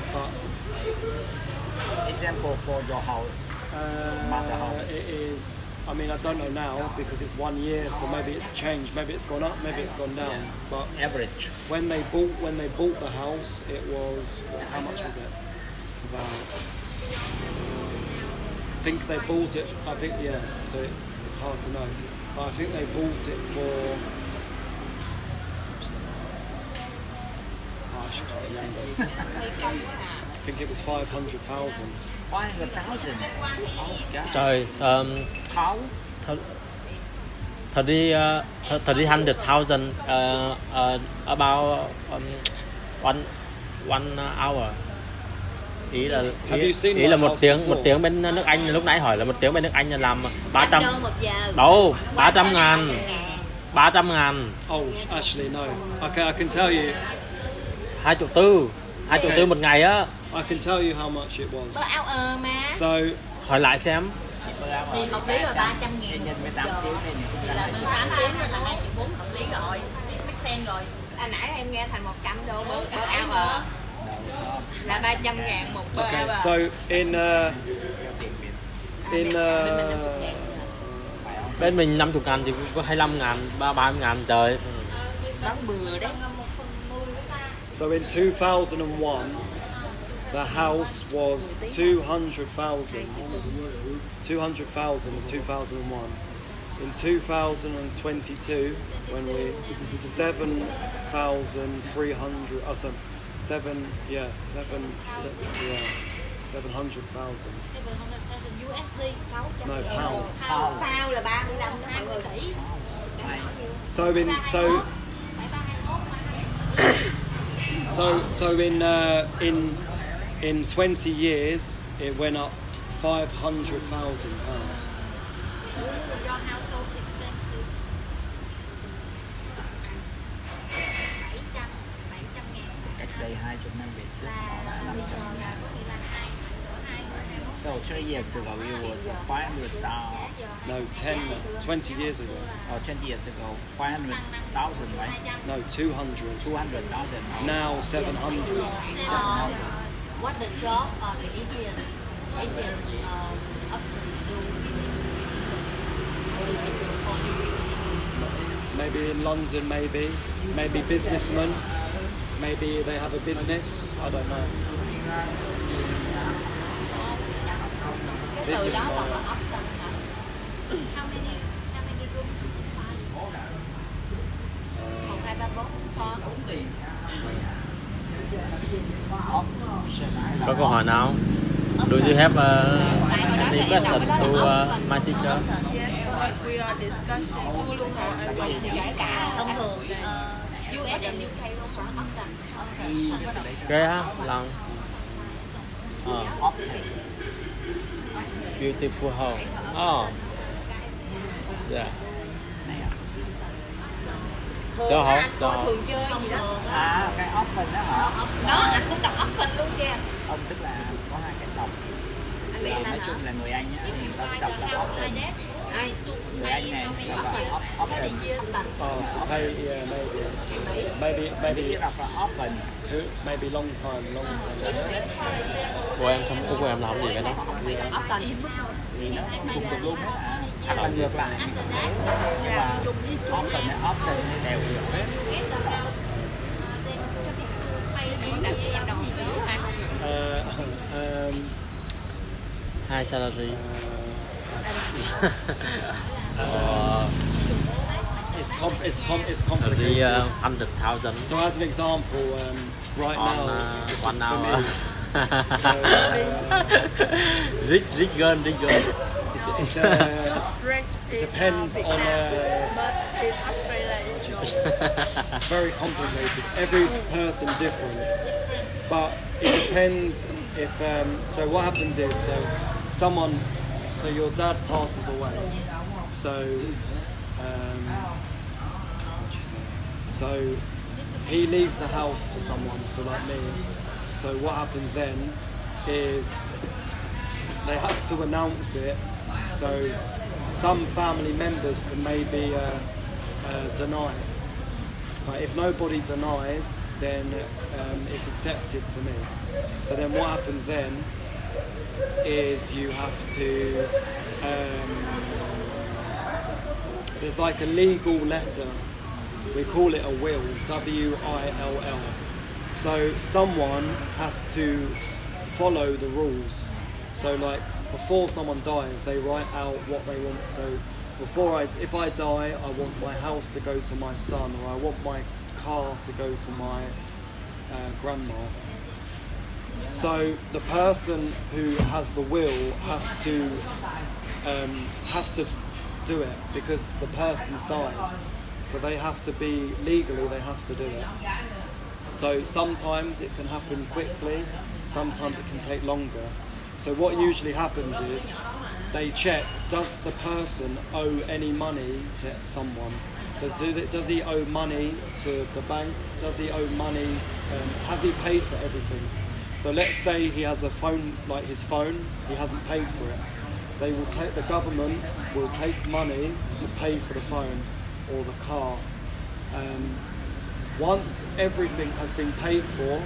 example for your house. Mother house. it is. I mean, I don't know now because it's 1 year, so maybe it's changed. Maybe it's gone up, maybe it's gone down. But Average. when they bought the house, it was how much was it? About. I think they bought it. I think So it's hard to know, but I think they bought it for. I can't remember. I think it was 500,000. 500,000. Oh God. Trời, How? 300,000 about one hour. Ý là một tiếng bên nước Anh, lúc nãy hỏi là một tiếng bên nước Anh là làm 300. $1 giờ. Đâu, 300.000. 300.000. Oh, actually no. Okay, I can tell you. 24 một ngày á. I can tell you how much it was. Có hour mà. So Hỏi lại xem. Thì hợp lý rồi 300.000 nhân 18 tiếng thì thì là 18 tiếng là 2,4 triệu hợp lý rồi. Mắc sen rồi. Nãy em nghe thành 100 đô per hour. Là 300.000 một per okay, hour. so in Bên mình 50.000 thì có 25.000, 30.000 trời. Bán bừa đấy. So in 2001, the house was 200,000 in 2001. In 2022, when we 7,300. Oh, so 7. Yeah, 7. Yeah, 700,000. 700,000 USD 600 No, euro. pounds. Pound là 35 đó mọi người. Tỷ. So in 20 years it went up 500,000 pounds. Your household expensive. 700 ngàn. Cách đây 20 năm về trước nó đã 500 ngàn. So 20 years ago it was 500,000. No, 20 years ago. Or 20 years ago 500,000, right? No, 200. 200,000. Now 700. What the job the Asian often do for living in England? Maybe in London, maybe businessmen. Maybe they have a business. I don't know. This is Từ đó là my. có option hả? How many rooms inside? 1, 2, 3, 4, 4. Có câu hỏi nào không? Do you have any question to my teacher? Yes, but we are discussing. So I want to Kể cả thông thường US and UK luôn hả? Option. Cái á, lần. Beautiful home. Oh. Yeah. Thường Sao hả? anh coi thường chơi gì đó. Cái option đó hả? Đó, anh cũng đọc option luôn kìa. Tức là có hai cái đọc. Anh biết Nói anh hả? chung là người Anh á thì người ta đọc là option. Ai? Người Anh này đọc là option. Oh, to pay, yeah, maybe Biết đọc là option. maybe long time. Của em xong của em làm gì cái đó? Option. Thì nó cùng cực luôn á. Option ngược lại. Nhưng mà option này option đều được hết. Em đồng ý hả? High salary. It's complicated. The 100,000 So as an example, right on now, 1 just for hour. me, so, Rich girl. it depends on. But in Australia, it's just It's very complicated. Every person different, but it depends if. So what happens is, so your dad passes away. So, what do you say? So he leaves the house to someone. So like me. So what happens then is they have to announce it. So some family members can maybe deny it. But if nobody denies, then it's accepted to me. So then what happens then is you have to, there's like a legal letter, we call it a will, W-I-L-L. So someone has to follow the rules. So like before someone dies, they write out what they want. So if I die, I want my house to go to my son, or I want my car to go to my grandma. So the person who has the will has to do it because the person's died. So they have to be legally, they have to do it. So sometimes it can happen quickly, sometimes it can take longer. So what usually happens is they check, does the person owe any money to someone? So does he owe money to the bank? Does he owe money? Has he paid for everything? So let's say he has a phone, like his phone, he hasn't paid for it. The government will take money to pay for the phone or the car. Once everything has been paid for,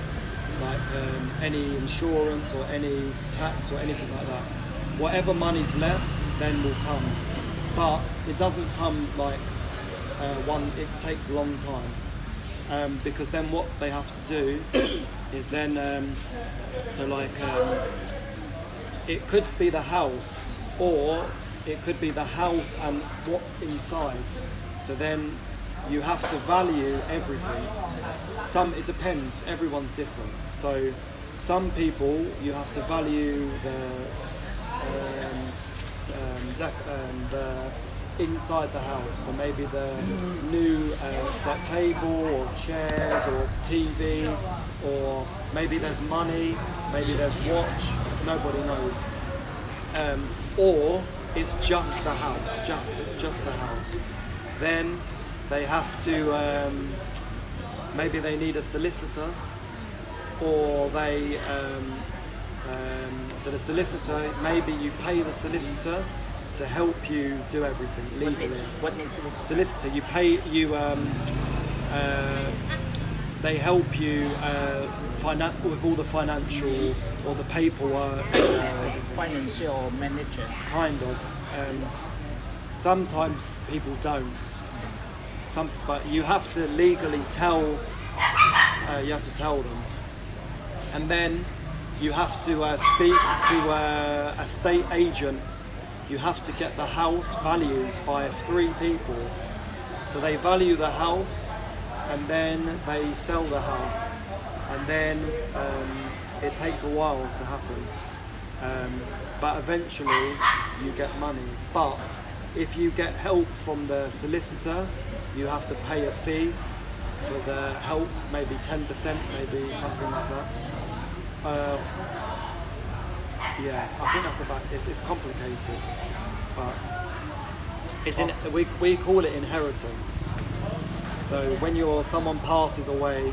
like any insurance or any tax or anything like that, whatever money's left then will come. But it doesn't come like it takes a long time. Because then what they have to do is then, it could be the house, or it could be the house and what's inside. So then you have to value everything. It depends, everyone's different. So some people you have to value the inside the house, so maybe the new like table or chairs or TV, or maybe there's money, maybe there's watch, nobody knows, or it's just the house, just the house. Then they have to maybe they need a solicitor, or they so the solicitor, maybe you pay the solicitor to help you do everything legally. What means solicitor? Solicitor, you pay they help you with all the financial or the paperwork. Financial manager. Kind of. Sometimes people don't. But you have to legally tell. You have to tell them, and then you have to speak to estate agents. You have to get the house valued by 3 people. So they value the house, and then they sell the house, and then it takes a while to happen. But eventually you get money. But if you get help from the solicitor, you have to pay a fee for the help, maybe 10%, maybe something like that. Yeah, I think that's about. It's complicated, but we call it inheritance. So when someone passes away,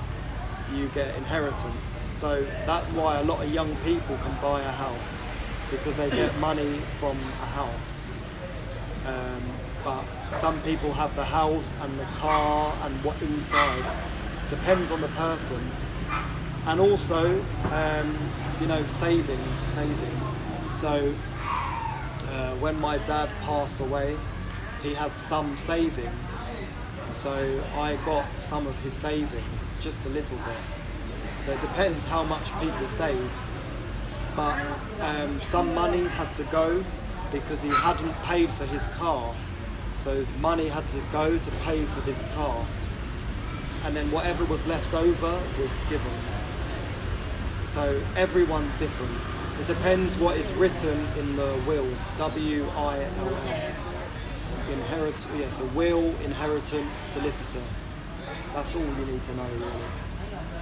you get inheritance. So that's why a lot of young people can buy a house, because they get money from a house. But some people have the house and the car and what inside. Depends on the person. And also, savings. So when my dad passed away, he had some savings. So I got some of his savings, just a little bit. So it depends how much people save. But some money had to go because he hadn't paid for his car. So money had to go to pay for this car. And then whatever was left over was given. So everyone's different. It depends what is written in the will. W-I-L-L. So will, inheritance, solicitor. That's all you need to know,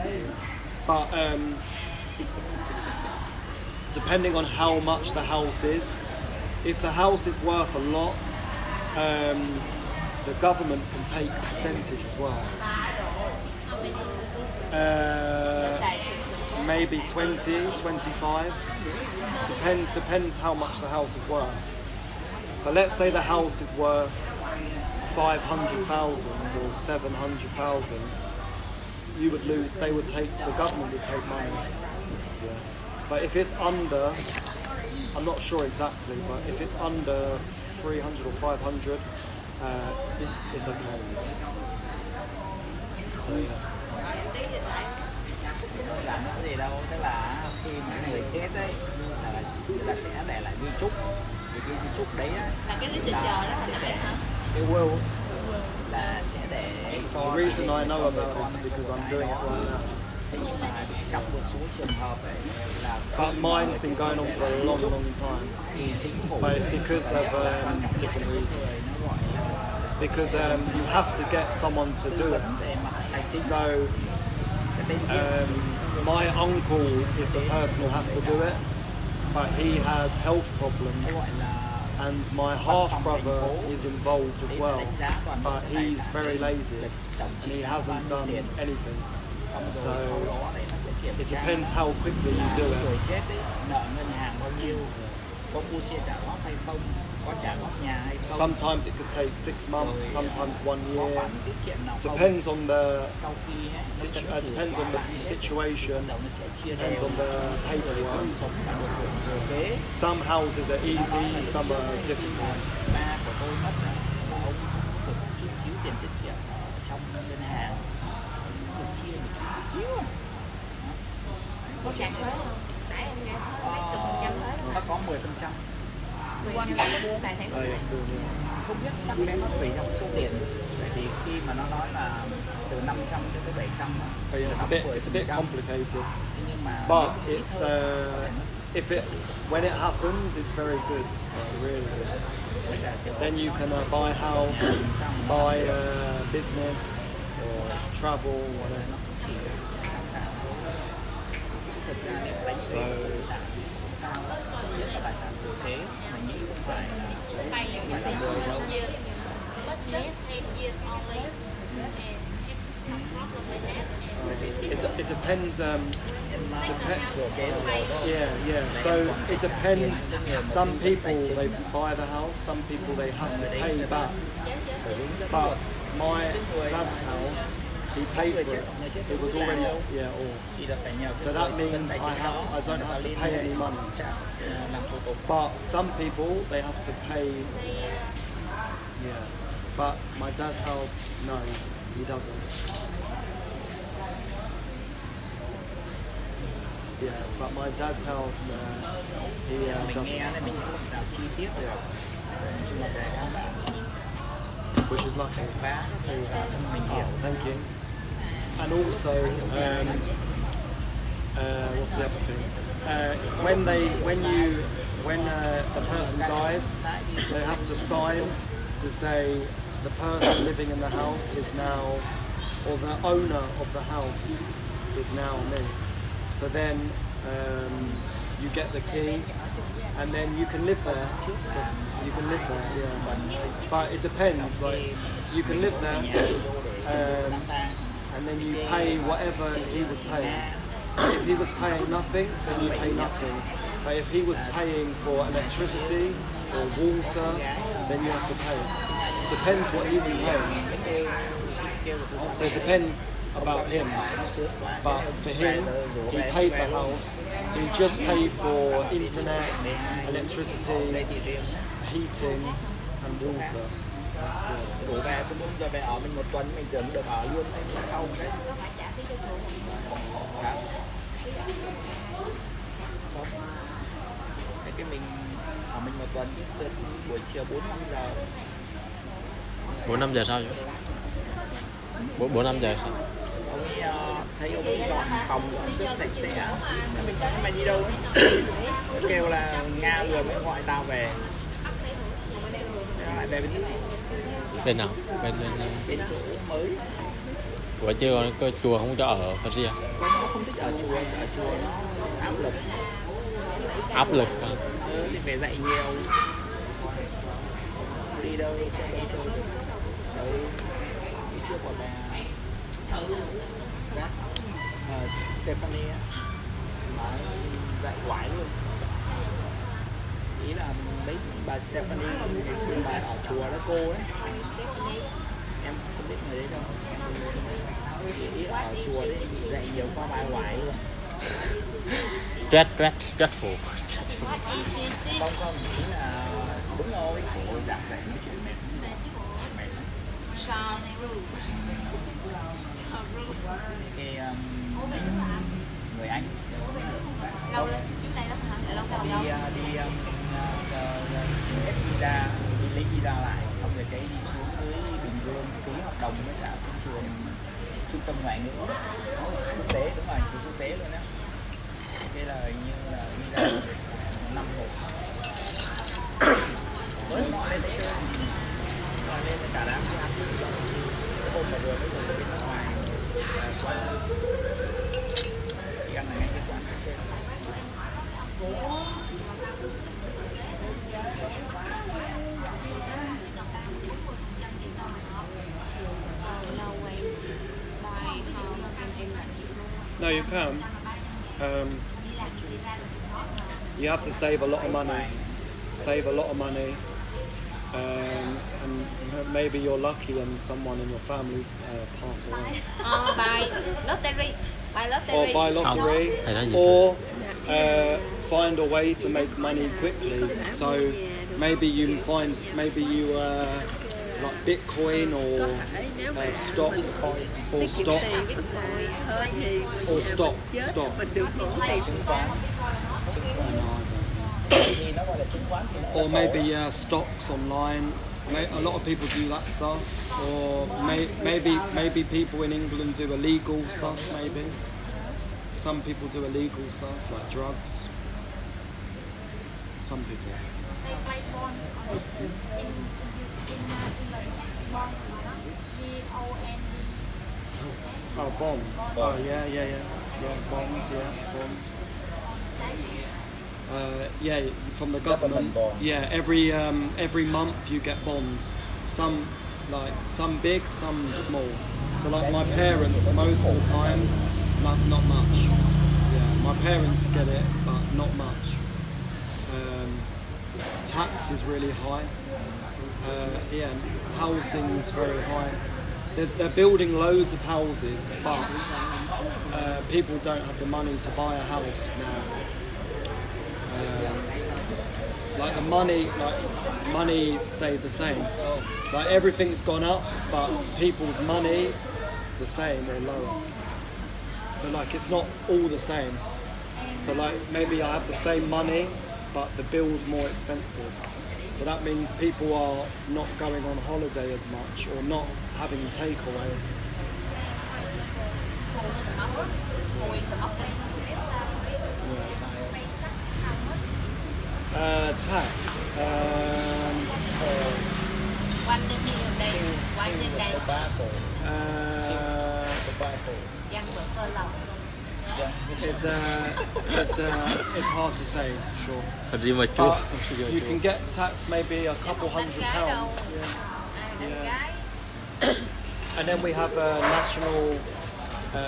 really. But depending on how much the house is, if the house is worth a lot, the government can take a percentage as well. Maybe 20, 25. Depends how much the house is worth. But let's say the house is worth 500,000 or 700,000. You would lose. The government would take money. Yeah. But if it's under, I'm not sure exactly, but if it's under 300 or 500, it's okay. So yeah. Là nó gì đâu, tức là khi mà người chết ấy là sẽ để lại di chúc, thì cái di chúc đấy á, là cái lý trình chờ đó sẽ hồi để nãy hả? cái will là sẽ để cho. The reason I know about it is because I'm doing it right now. Thế nhưng mà trong một số trường hợp ấy là But mine's been going on for a long time. thì chính phủ, But it's because of different reasons. Because you have to get someone to do it. So my uncle is the person who has to do it, but he had health problems, and my half brother is involved as well, but he's very lazy and he hasn't done anything. So it depends how quickly you do người it. chết ấy, nợ ngân hàng bao nhiêu, có mua chia trả góp hay không, có trả góp nhà hay không. Sometimes it could take 6 months, sometimes 1 Có year. khoản tiết kiệm nào không? Depends on the Sau khi ấy, nó tận chủ depends on lại the ấy, situation. bắt đầu nó sẽ chia Depends đều on the rồi paperwork. sống và được hưởng thừa kế. Some houses are easy, some are difficult. Ba của tôi mất là ông được chút xíu tiền tiết kiệm ở trong ngân hàng, được chia một chút xíu. Có trả thuế không? Nãy em nghe thuế mấy chục phần trăm thuế đúng Nó không? có 10%. Quan là mua tài sản của Oh, mình. yes, Không biết, chắc bé nó tùy theo số tiền. Vậy thì khi mà nó nói là từ 500 cho tới 700 á, But yeah, it's a bit complicated. nhưng mà But it's when it happens, it's very good, really good. Then you can buy a house, buy a business, or travel, whatever. thực ra nếu đánh So- thuế tài sản cao nhất là tài sản thừa thế mình nghĩ không phải là phải là 10 đâu. But just 10 years only. And some problem with that. It depends. Thừa kế là rồi thôi. Yeah. So it depends. Some people they buy the house. Some people they have to pay back. Phải hướng dẫn But luật. my dad's house, he paid for it. It was already all. Thì là phải nhờ So that means I don't have to pay any money. làm thủ tục. But some people they have to pay. Yeah. But my dad's house, no, he doesn't. Yeah, but my dad's house, he Mình doesn't. nghe nên mình sẽ không làm chi tiết được. Nhưng mà về căn bản thì mình sẽ Which is lucky. vá từ ra xong mình hiểu. Oh, thank you. And also, what's the other thing? When the person dies, they have to sign to say the person living in the house is now, or the owner of the house is now me. So then you get the key, and then you can live there. You can live there, yeah. But it depends. Like you can live there, and then you pay whatever he was paying. If he was paying nothing, then you pay nothing. But if he was paying for electricity or water, then you have to pay. It depends what he was paying. So it depends about him. But for him, he paid the house. He just paid for internet, electricity, heating, and water. That's it. Đổ về tôi muốn về ở mình một tuần mình tưởng được ở luôn đấy là sau đấy. Có phải trả phí cho chùa không? Dạ. Không. Thế cái mình ở mình một tuần từ buổi chiều 4-5 giờ. 4-5 giờ sao chứ? 4-5 giờ sao? Ông ấy thấy ông ấy dọn phòng dọn rất sạch sẽ. Mình nói mày đi đâu ấy? Kêu là Nga vừa mới gọi tao về. Lại về bên Bên nào? bên chỗ mới. Ủa chứ có chùa không cho ở Phật gì à? Nó không thích ở chùa nó áp lực. Áp lực à? Thì phải dạy nhiều. Đi đâu chơi đâu chơi được. Đấy, đi trước còn là Stephanie á, nói dạy quái luôn. Ý là đấy bà Stephanie ngày xưa bà ở chùa đó cô ấy. Em không biết người đấy đâu. Ý ở chùa đấy dạy nhiều qua bài quái luôn. Stressful. Không không, ý là đúng rồi, cô giảng dạy nói chuyện mệt. Mệt lắm. Cái người Anh Lâu lên, trước đây lắm hả? Là lâu đi lâu. ép visa, đi lấy visa lại xong rồi cái đi xuống dưới Bình Dương ký hợp đồng với cả cái trường trung tâm ngoại ngữ quốc tế, đúng rồi, trường quốc tế luôn á. Cái là như là visa được 5 một mới họ lên đấy chơi, họ lên với cả đám đi ăn cái hôm mà vừa mới về bên nước ngoài qua đi ăn ở ngay cái quán trên. No, you can. You have to save a lot of money. Save a lot of money. And maybe you're lucky and someone in your family pass away. By lottery. Or buy lottery. Hay nói gì Or find a way to make money quickly. So maybe you like Bitcoin or stock or stock or stock. Chứng khoán thì nó gọi là chứng khoán thì nó Or maybe stocks online A lot of people do that stuff, or maybe people in England do illegal stuff. Maybe some people do illegal stuff like drugs. Some people. They play bonds on in bonds, BOND. Oh, bombs. Oh, yeah, bombs. Yeah, bombs. Yeah, from the government. bond. Yeah, every month you get bonds. Some big, some small. So like my parents, most of the time, not much. Yeah, my parents get it, but not much. Tax is really high. Yeah, housing is very high. They're building loads of houses, but people don't have the money to buy a house now. Like the money stayed the same. Like everything's gone up, but people's money the same or lower. So like it's not all the same. So like maybe I have the same money, but the bill's more expensive. So that means people are not going on holiday as much or not having takeaway. Tax. Quanh lên đây, quanh lên đây. Dân vợ phơ lòng. It's hard to say, sure. Gì mà chua. But you can get taxed maybe a couple £100. Yeah. And then we have national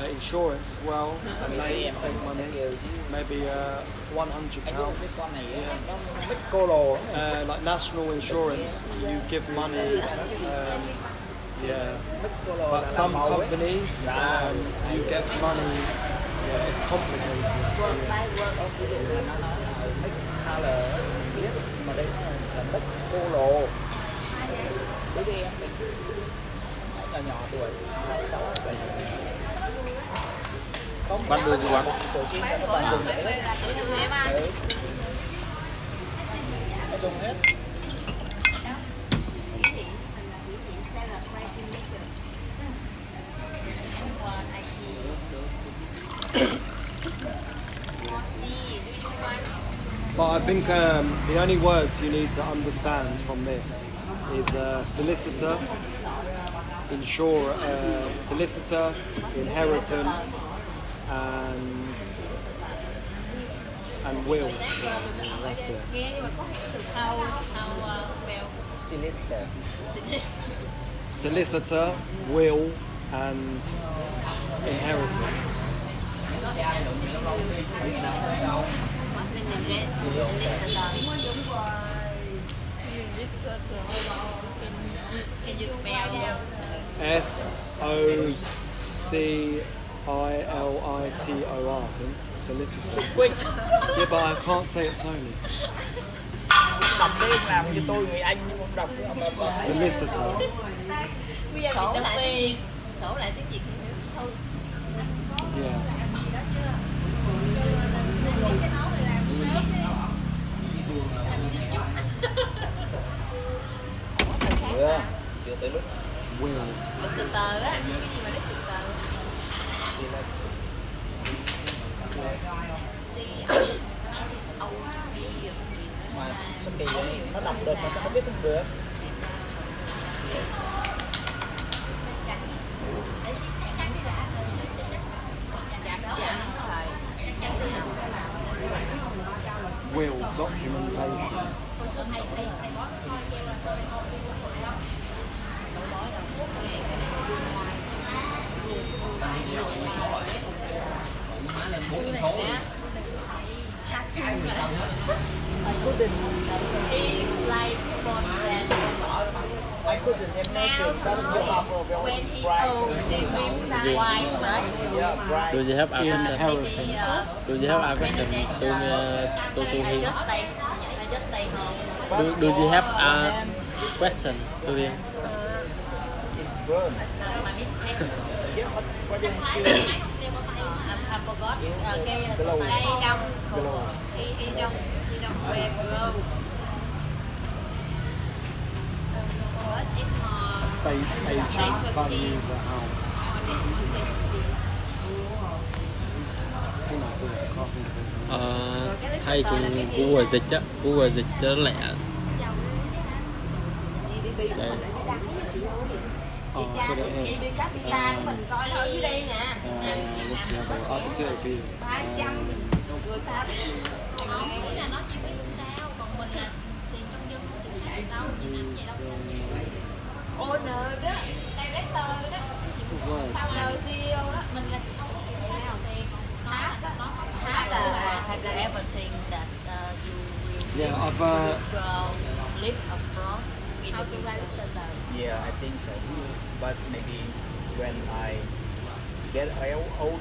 insurance as well, and they take money, maybe £100. Like national insurance, you give money. Yeah, but some companies you get money. Yeah, it's complicated. Quán đưa gì quán? Mấy bữa là tụi tôi em ăn. But I think the only words you need to understand from this is solicitor, solicitor, inheritance, and will. Yeah, that's it. Solicitor, will, and inheritance. Can you spell? SOCILITOR, I think. Solicitor. Yeah, but I can't say it slowly. Đọc đi, làm như tôi người Anh nhưng không đọc. Solicitor. Sổ lại tiếng Việt. Sổ lại tiếng Việt thì nếu thôi. Yes. Chưa tới lúc. Will. Lít từ tờ á, cái gì mà lít từ tờ? Mà sao kỳ vậy? Nó đọc được mà sao nó biết không được? Will documentation. I couldn't imagine that When he owns his wife, right? Yeah, right. Do you have a question? Inheritance. Do you have a question to him? I just stay home. Do you have a question to him? It's burn. My mistake. Yeah, but why didn't you? I forgot. Glow. Đây đông. Glow. He don't wear gloves. state agent value the house. I think that's it. I can't think of it. Hay dùng Google dịch á, Google dịch cho lẹ. Đây. Oh, I got it here. Mình coi thử dưới đây nè. What's the other one? I can do it for you. 300 người ta nghĩ là nó chi phí cũng cao, còn mình là tiền trong dân không chịu xài đâu, nhìn ảnh vậy đâu có sao chịu. Owner đó, director đó, What's the word? founder CEO đó, mình là không có chịu xài đâu tiền. Has everything that you will Yeah, I've live abroad in the future. Yeah, I think so. But maybe when I get old,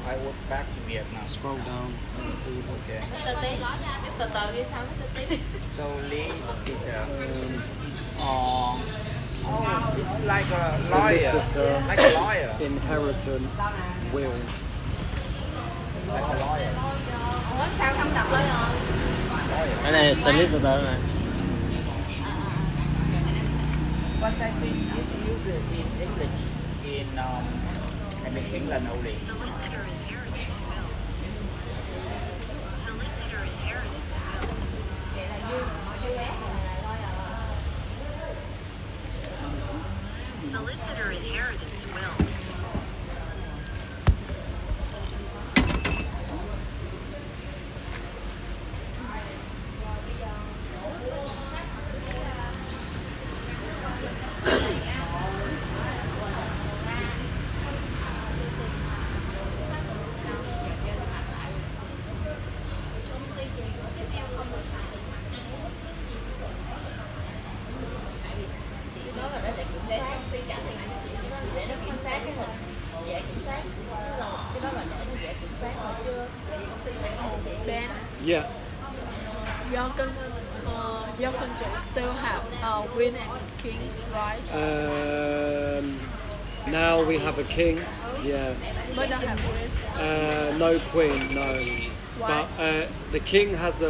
I would back to Vietnam. scroll down. Okay. Từ từ nói ra, từ từ đi sau nó từ từ. Solicitor. Oh, it's like a lawyer. Solicitor. Like a lawyer. Inheritance will. Like a lawyer. Ủa sao không đọc lên rồi? Cái này solicitor này. But I think it's used in English in England only. Solicitor inheritance will. Solicitor inheritance will. Vậy là US là lawyer. Solicitor inheritance will. Ben, Yeah. your country still have queen and king, right? Now we have a king. Yeah. But don't have queen. No queen. No. Why? But the king has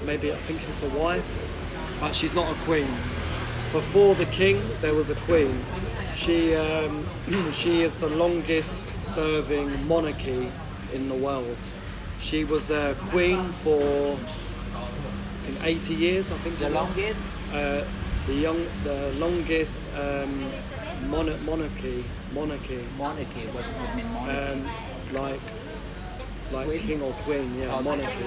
maybe I think it's a wife, but she's not a queen. Before the king, there was a queen. She she is the longest serving monarchy in the world. She was a queen for I think 80 years. I think The it was. longest? The longest monarchy. Monarchy. What mean monarchy? Like king or queen, yeah, monarchy.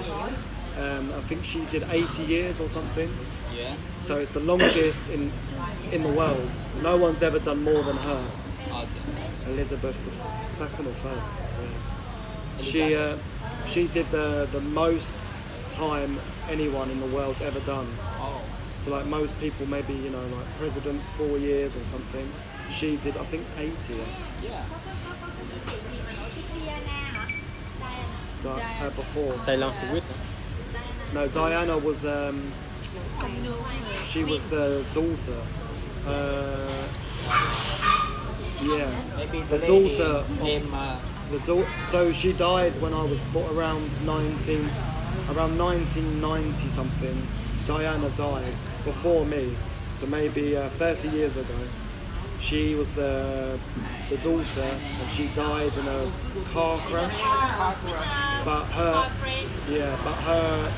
I think she did 80 years or something. Yeah. So it's the longest in the world. No one's ever done more than her. Okay. Elizabeth II or third. Yeah. She did the most time anyone in the world's ever done. Oh. So like most people, maybe like presidents 4 years or something. She did I think 80. Yeah. Before. Taylor Swift. No, Diana was she was the daughter. Yeah, Maybe the lady daughter of name so she died when I was around 1990 something. Diana died before me, so maybe 30 years ago. She was the daughter, and she died in a car crash. But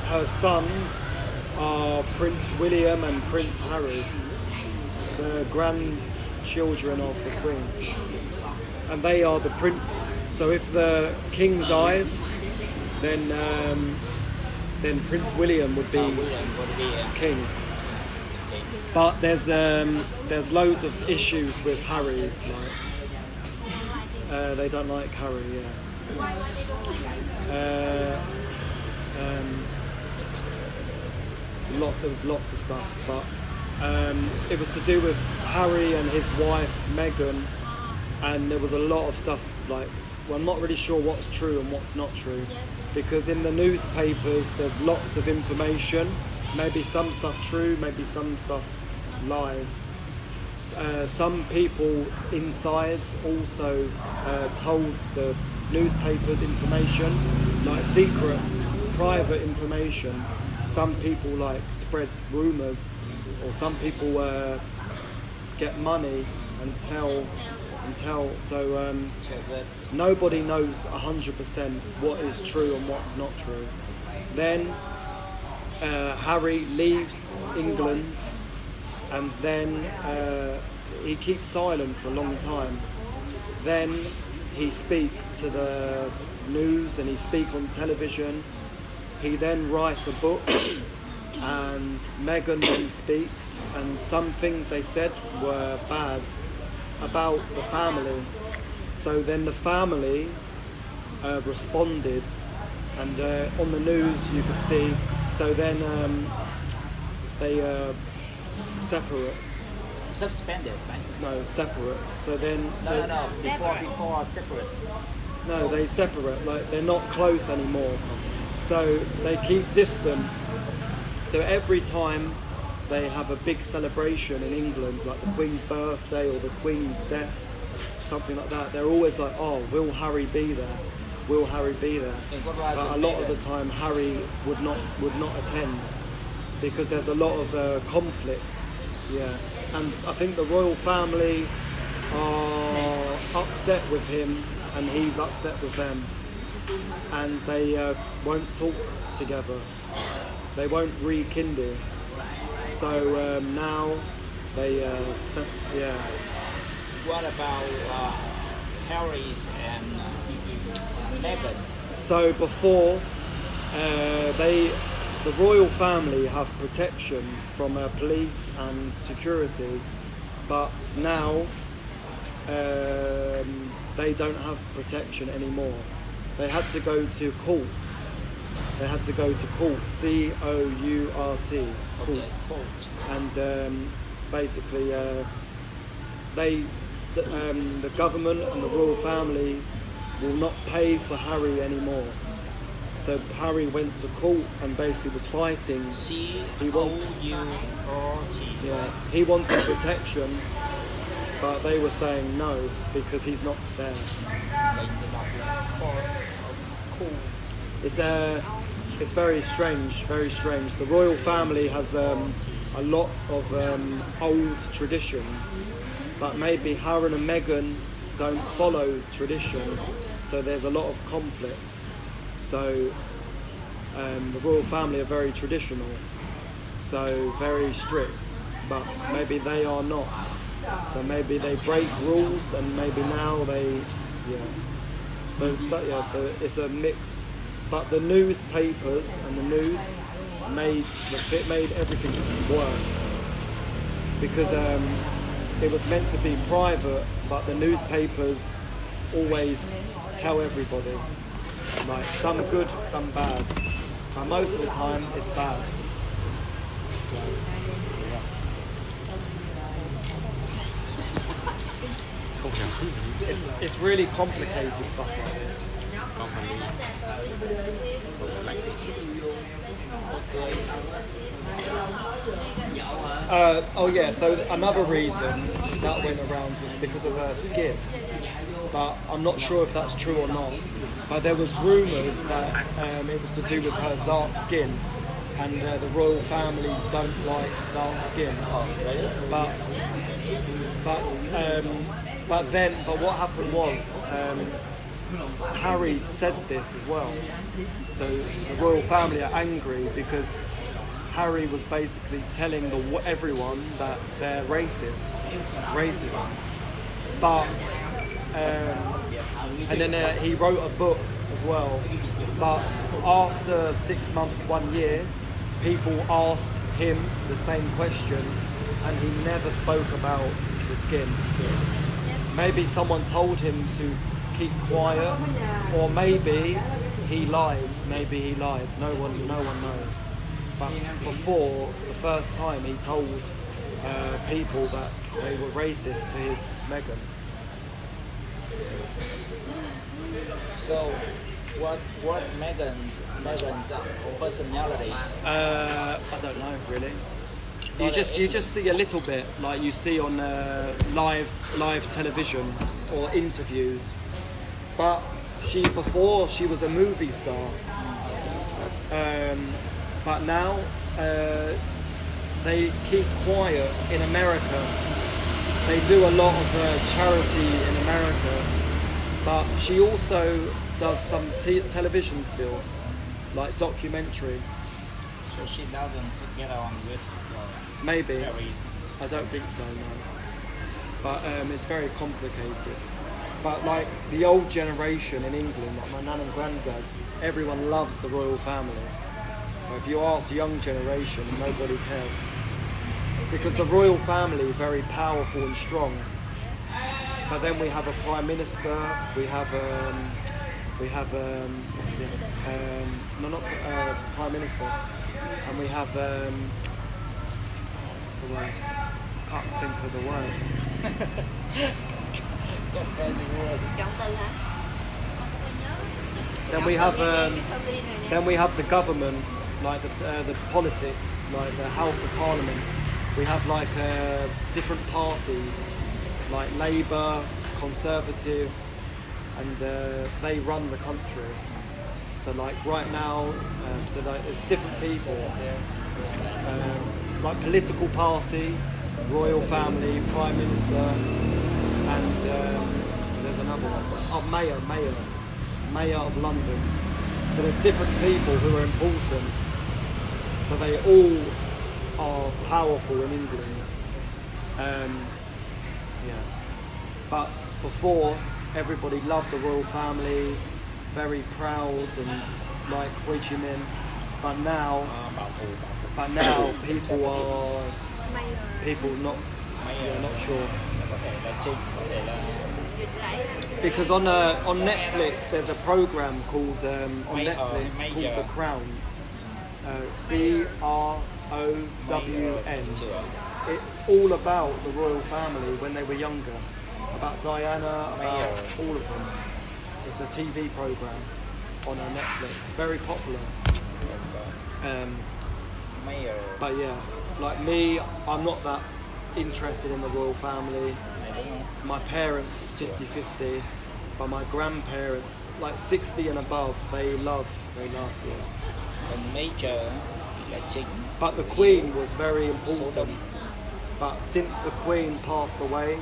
her sons are Prince William and Prince Harry, the grandchildren of the Queen, and they are the prince. So if the king dies, then Prince William would be king. But there's loads of issues with Harry. Like, they don't like Harry. Yeah. There was lots of stuff, but it was to do with Harry and his wife Meghan, and there was a lot of stuff like. Well, I'm not really sure what's true and what's not true, because in the newspapers there's lots of information. Maybe some stuff true, maybe some stuff lies. Some people inside also told the newspapers information, like secrets, private information. Some people like spread rumours, or some people get money and tell. So So that nobody knows 100% what is true and what's not true. Then Harry leaves England, and then he keeps silent for a long time. Then he speaks to the news and he speaks on television. He then writes a book, and Meghan then speaks, and some things they said were bad about the family. So then the family responded, and on the news you could see. So then they separate. suspended, right? No, separate. So then. No. Before separate. No, they separate. Like they're not close anymore. So they keep distant. So every time they have a big celebration in England, like the Queen's birthday or the Queen's death, something like that, they're always like, "Oh, will Harry be there? Will Harry be there?" And what about But a lot of the time, Harry would not attend because there's a lot of conflict. Yeah, and I think the royal family are upset with him, and he's upset with them, and they won't talk together. They won't rekindle. So now they, yeah. What about Harry's and Meghan? So before, the royal family have protection from police and security, but now they don't have protection anymore. They had to go to court. They had to go to court, C-O-U-R-T, court. And basically, the government and the royal family will not pay for Harry anymore. So Harry went to court and basically was fighting. C-O-U-R-T. Yeah, he wanted protection, but they were saying no because he's not there. It's very strange, very strange. The royal family has a lot of old traditions, but maybe Harry and Meghan don't follow tradition, so there's a lot of conflict. So the royal family are very traditional, so very strict, but maybe they are not. So maybe they break rules, and maybe now they, So so it's a mix. But the newspapers and the news made everything worse because it was meant to be private, but the newspapers always tell everybody, like some good, some bad, but most of the time it's bad. So it's really complicated stuff like this. So another reason that went around was because of her skin, but I'm not sure if that's true or not. But there was rumours that it was to do with her dark skin, and the royal family don't like dark skin. But what happened was Harry said this as well. So the royal family are angry because Harry was basically telling everyone that they're racism. But and then he wrote a book as well. But after 6 months, 1 year, people asked him the same question, and he never spoke about the skin. Maybe someone told him to keep quiet, or maybe he lied. No one knows. But before, the first time, he told people that they were racist to his Meghan. So, what was Meghan's personality? I don't know really. You just see a little bit, like you see on live television or interviews. But before she was a movie star. But now they keep quiet in America. they do a lot of charity in America, but she also does some television still, like documentary. So she doesn't get on with Maybe. Paris. I don't think so, no. But it's very complicated. But like the old generation in England, like my nan and granddad, everyone loves the royal family. But if you ask young generation, nobody cares. Because the royal family is very powerful and strong. But then we have a prime minister, we have what's the no, not prime minister, and we have what's the word? Can't think of the word. Chọn từ hả? Then we have the government, like the politics, like the House of Parliament. We have like different parties, like Labour, Conservative, and they run the country. So like right now, so like there's different people, like political party, royal family, prime minister, and there's another one. Oh, mayor of London. So there's different people who are important. So they all are powerful in England. Yeah. But before, everybody loved the royal family, very proud and like Ho Chi Minh. But now people not sure. Có thể là Trinh, có thể là Because on Netflix there's a program called on Netflix called The Crown. CROWN. It's all about the royal family when they were younger, about Diana, about all of them. It's a TV program on Netflix, very popular. Mayor. But yeah, like me, I'm not that interested in the royal family. My parents 50-50, but my grandparents like 60 and above, they love yeah. Còn Major thì là Chính. But the Queen was very Số important. đông. But since the Queen passed away,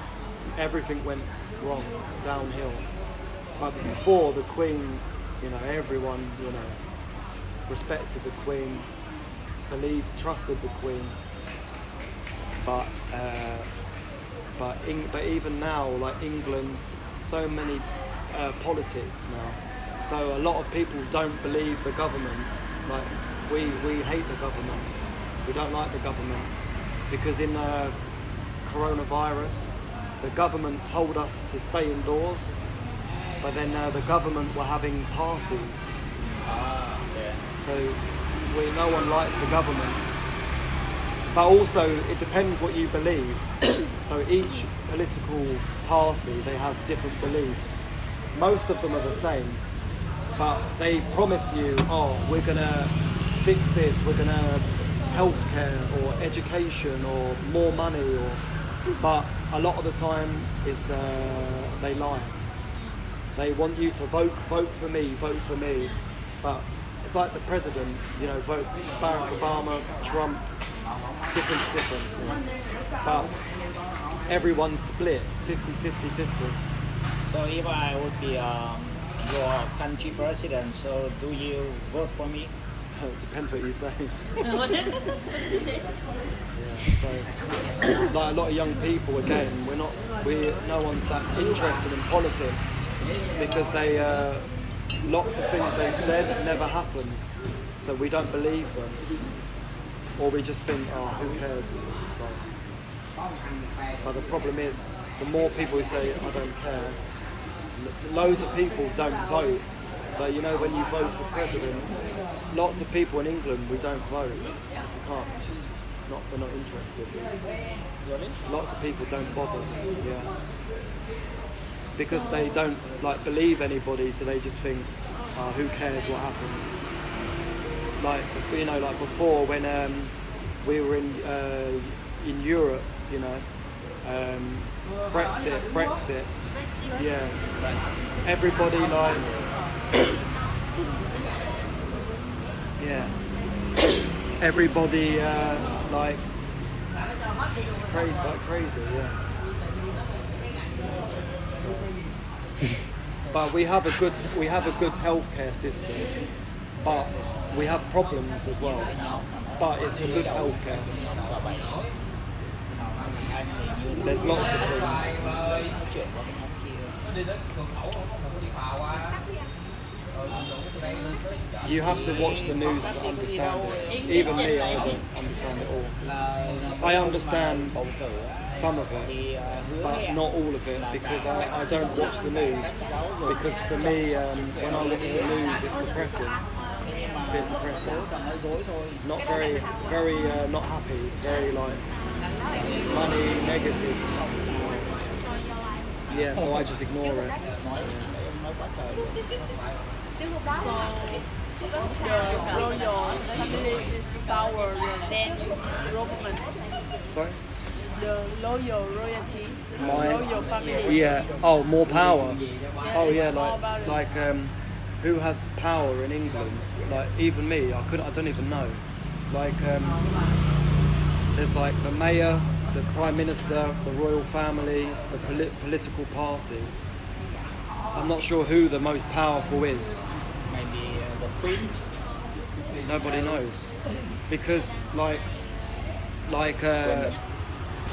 everything went wrong, downhill. But before the Queen, everyone, respected the Queen, trusted the Queen. But even now, like England's so many politics now. So a lot of people don't believe the government. Like we hate the government. We don't like the government because in coronavirus, the government told us to stay indoors, but then the government were having parties. Yeah. So no one likes the government. But also, it depends what you believe. So each political party, they have different beliefs. Most of them are the same, but they promise you, we're gonna fix this, we're gonna healthcare or education or more money, but a lot of the time it's they lie. They want you to vote for me, but it's like the president, vote Barack Obama, Trump, different. But everyone's split, 50-50. So if I would be your country president, so do you vote for me? It depends what you say. Yeah, so like a lot of young people, again, no one's that interested in politics because they lots of things they've said never happen, so we don't believe them, or we just think, who cares? But the problem is, the more people who say I don't care, loads of people don't vote. But when you vote for president, lots of people in England, we don't vote because we can't. We're not interested. Really? Lots of people don't bother. Yeah. Because they don't believe anybody, so they just think, who cares what happens? Like before when we were in Europe, Brexit. Yeah. Everybody yeah. Everybody it's crazy, yeah. So, but we have a good healthcare system, but we have problems as well. But it's a good healthcare. There's lots of things. You have to watch the news to understand it. Even me, I don't understand it all. I understand some of it, but not all of it, because I don't watch the news. Because for me, when I watch the news, it's depressing. It's a bit depressing. Not very, not happy. It's very like money, negative. Yeah, so I just ignore it. So the royal family is the power, then government. Sorry? The royalty, Mine. royal family. Yeah. Oh, more power. Oh it's yeah, more about it. like who has the power in England? Like even me, I don't even know. Like there's like the mayor, the prime minister, the royal family, the political party. I'm not sure who the most powerful is. Maybe the Queen. Nobody knows, because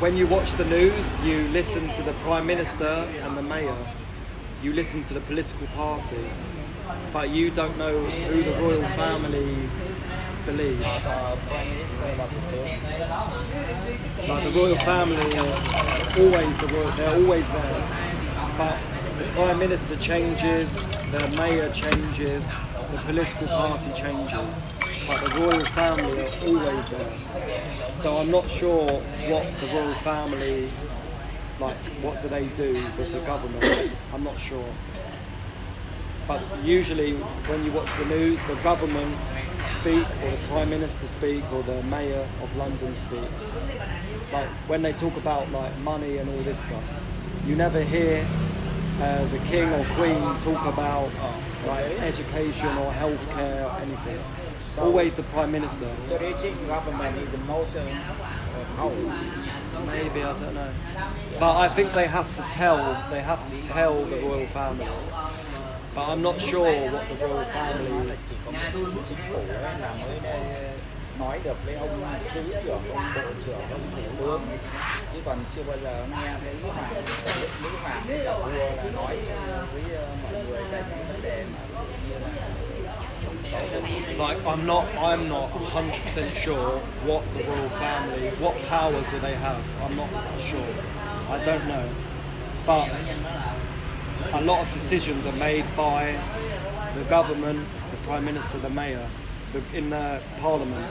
when you watch the news, you listen to the prime minister and the mayor. You listen to the political party, but you don't know who the royal family believe. Like the royal family, they're always there. But the prime minister changes, the mayor changes, the political party changes, but the royal family are always there. So I'm not sure what the royal family, like what do they do with the government, I'm not sure. But usually when you watch the news, the government speak, or the prime minister speak, or the mayor of London speaks. Like when they talk about like money and all this stuff, you never hear the king or queen talk about like education or healthcare or anything. Always the prime minister. So do you think government is the most powerful? Maybe, I don't know. But I think they have to tell the royal family. But I'm not sure what the royal family. Chỉ có chính phủ là mới nói được với ông thứ trưởng, ông bộ trưởng, ông thủ tướng, chứ còn chưa bao giờ nghe thấy Mỹ Hoàng với cả vua là nói với mọi người tránh những vấn đề mà như là Like I'm not 100% sure what the royal family, what power do they have? I'm not sure. I don't know. But a lot of decisions are made by the government, the prime minister, the mayor, in the parliament,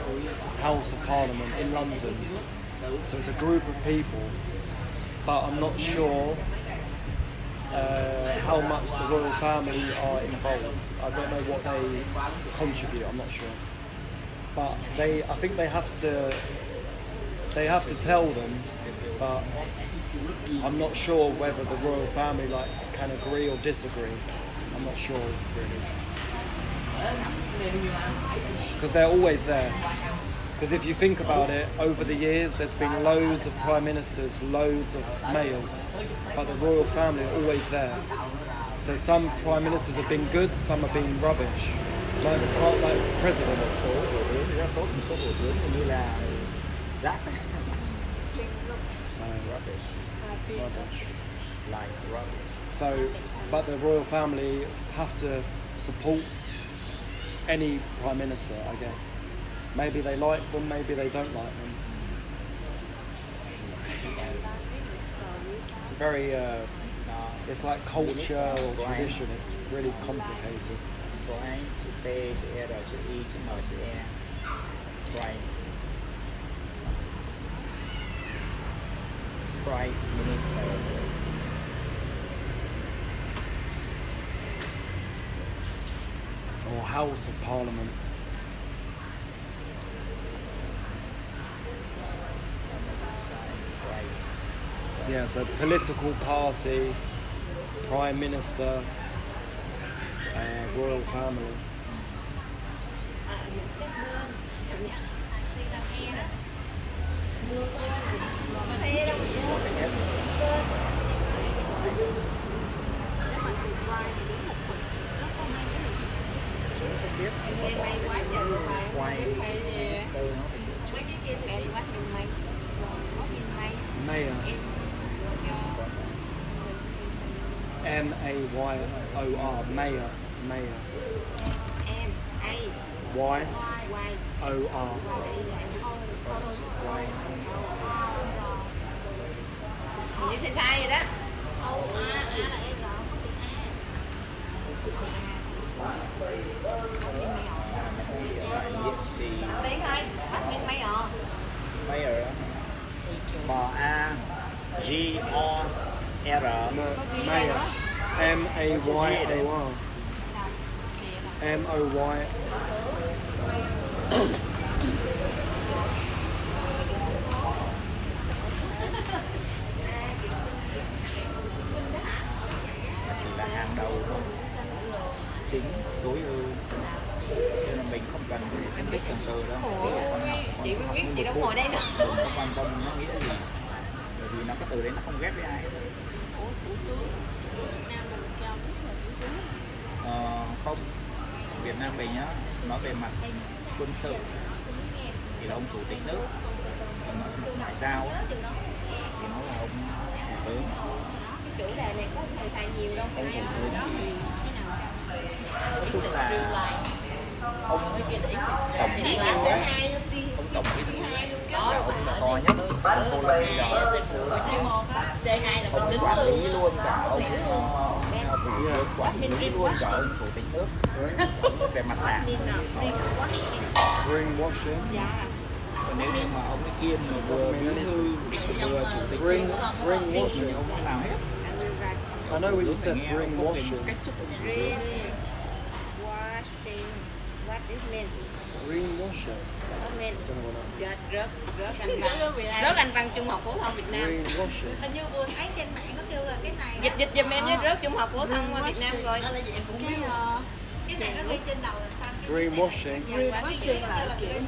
House of Parliament in London. So it's a group of people, but I'm not sure how much the royal family are involved. I don't know what they contribute. I'm not sure, but I think they have to tell them, but I'm not sure whether the royal family like can agree or disagree. I'm not sure really, because they're always there. Because if you think about it, over the years there's been loads of prime ministers, loads of mayors, but the royal family are always there. So some prime ministers have been good, some have been rubbish. Like the presidents. số thủ tướng rất tốt, một số thủ tướng như là rác. So Rubbish. Like rubbish. So, but the royal family have to support any prime minister, I guess. Maybe they like them, maybe they don't like them. It's very, it's like culture or tradition. It's really complicated. Số A, chữ T, chữ R, chữ I, chữ M, chữ E. Prime. Prime Minister. Or House of Parliament. Yeah, so political party, prime minister, royal family. Mayor. M-A-Y-O-R. Mayor. Mayor. em A Y-O-R. Y hình như sai sai vậy đó. Tí thôi, bắt miếng mấy rồi. Mayor á. M-A-G-O-R. Mayor. M-A-Y-O-R. M-O-Y. Chỉ là hàng đầu thôi, chính tối ưu, cho nên mình không cần phải phân tích từng từ đâu. Ôi, chị mới biết chị đâu ngồi đây nữa. Đừng có quan tâm nó nghĩa gì, bởi vì nó cái từ đấy nó không ghép với ai hết. Không, Việt Nam mình nhá, nói về mặt quân sự thì là ông chủ tịch nước, còn nói về mặt ngoại giao á, thì nó là ông thủ tướng. Cái chủ đề này có xài nhiều đâu phải không? Nói chung là ông tổng bí thư ấy, ông tổng bí thư là ông là to nhất, ông là bây giờ ông quản lý luôn cả ông thủ tướng, quản lý luôn cả ông chủ tịch nước về mặt đảng. Greenwashing. Còn nếu như mà ông ấy kiêm vừa bí thư vừa chủ tịch nước thì ông không làm hết. I know what you said, Nghe ông có quyền greenwashing. cách chức ông thủ tướng. Washing, what it means? Greenwashing. What mean? Don't know what Rớt anh văn. Rớt anh văn trung học phổ thông Việt that. Nam. Greenwashing. Hình như vừa thấy trên mạng nó kêu là cái này. Dịch giùm em nhé, rớt trung học phổ thông qua Việt Nam rồi. Cái này nó ghi trên đầu là sao? Greenwashing.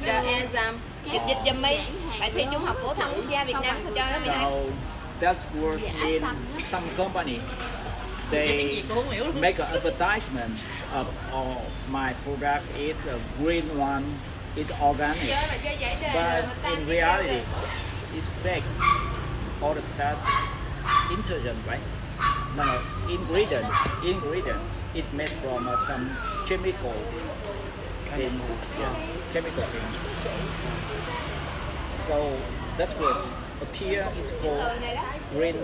The exam. Dịch giùm đi. Bài thi trung học phổ thông quốc gia Việt Nam sao cho nó 12. So that works in some company. They make an advertisement of my product is a green one, is organic, Chơi mà chơi giải đề but rồi, ta in chỉ reality, it's fake. All of that's intelligent, right? No, ingredient is made from some chemical things, yeah, chemical things. So that's what appear is called này đó. green,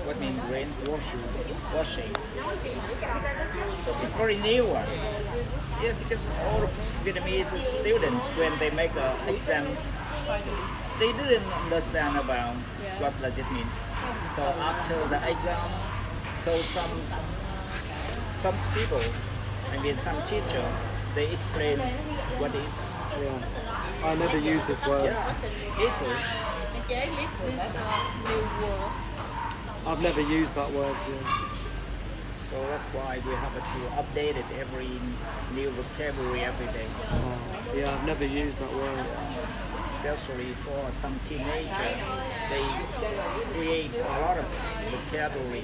what mean green washing. It's very new one. Yeah, because all Vietnamese students when they make an exam, they didn't understand about what does it mean. So after the exam, so some people, I mean some teacher, they explain what is. Yeah. I never use this word. Yeah, it's New words. I've never used that word. Yeah. So that's why we have to update it every new vocabulary every day, Yeah, I've never used that word. especially for some teenagers. They create a lot of vocabulary.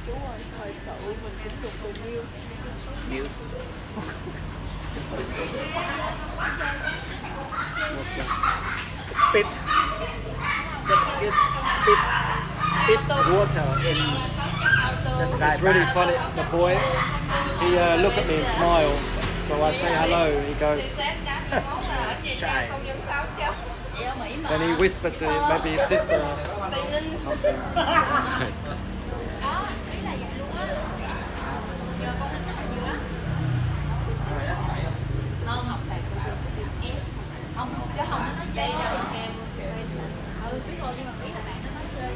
Chú ơi, thời sự mình cũng thuộc từ news. News. What's that? Spit. It's spit water in. That's a guy. It's really funny. The boy, he look at me and smile. So I say hello. He goes. Shy. Then he whispered to maybe his sister or something. Chứ không nó nói đây đâu em. Biết rồi nhưng mà biết là bạn nó nói chơi.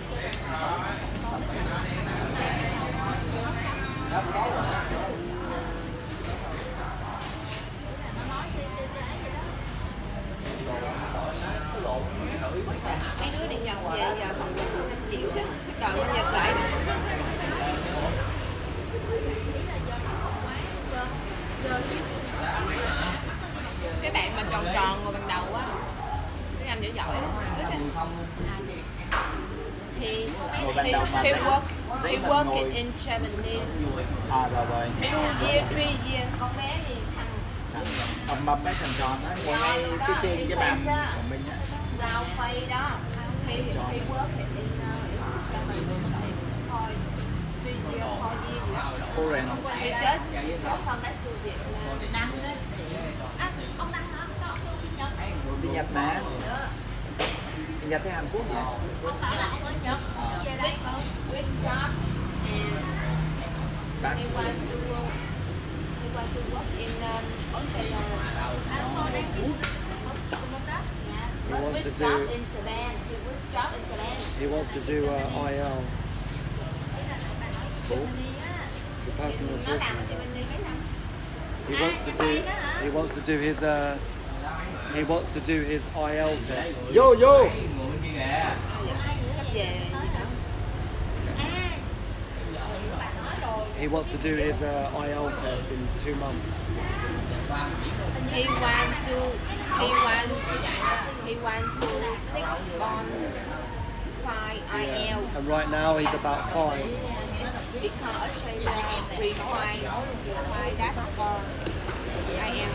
Mấy đứa đi Nhật về giờ còn 5 triệu đó. Đòi qua Nhật lại đó. Cái bạn mà tròn tròn ngồi ban đầu á, tiếng Anh dữ giỏi đó. He work ngồi. in Japanese Rồi. 3 years. Con bé gì thằng Mập cái tròn tròn đó, ngồi ngay phía trên cái bàn của mình á. rau phay đó. He work in government for 3 years, 4 years. Korean. He just come back to Việt Nam. Ông Đăng hả? Sao ông đi Nhật? Đi Nhật mà. Đi Nhật hay Hàn Quốc vậy? Ông bảo là ông ở Nhật, xong về đây không? With job and Back. he want to work in Australia. À đúng rồi, đang đi tụi mình đó. Yeah. He But wants with to job do- in Japan. He with job in Japan. He wants to do IL, Ý là bà nói gì cho mình đi á. the personal Nó làm ở treatment. Japan đi mấy năm. He wants to do. He wants to do his. He wants to do his IL test. Vô vô. Sắp về. À, bà nói rồi. He wants to do his IL test in 2 months. He want to sick on 5 IL And right now he's about 5. because Australia require that for IL.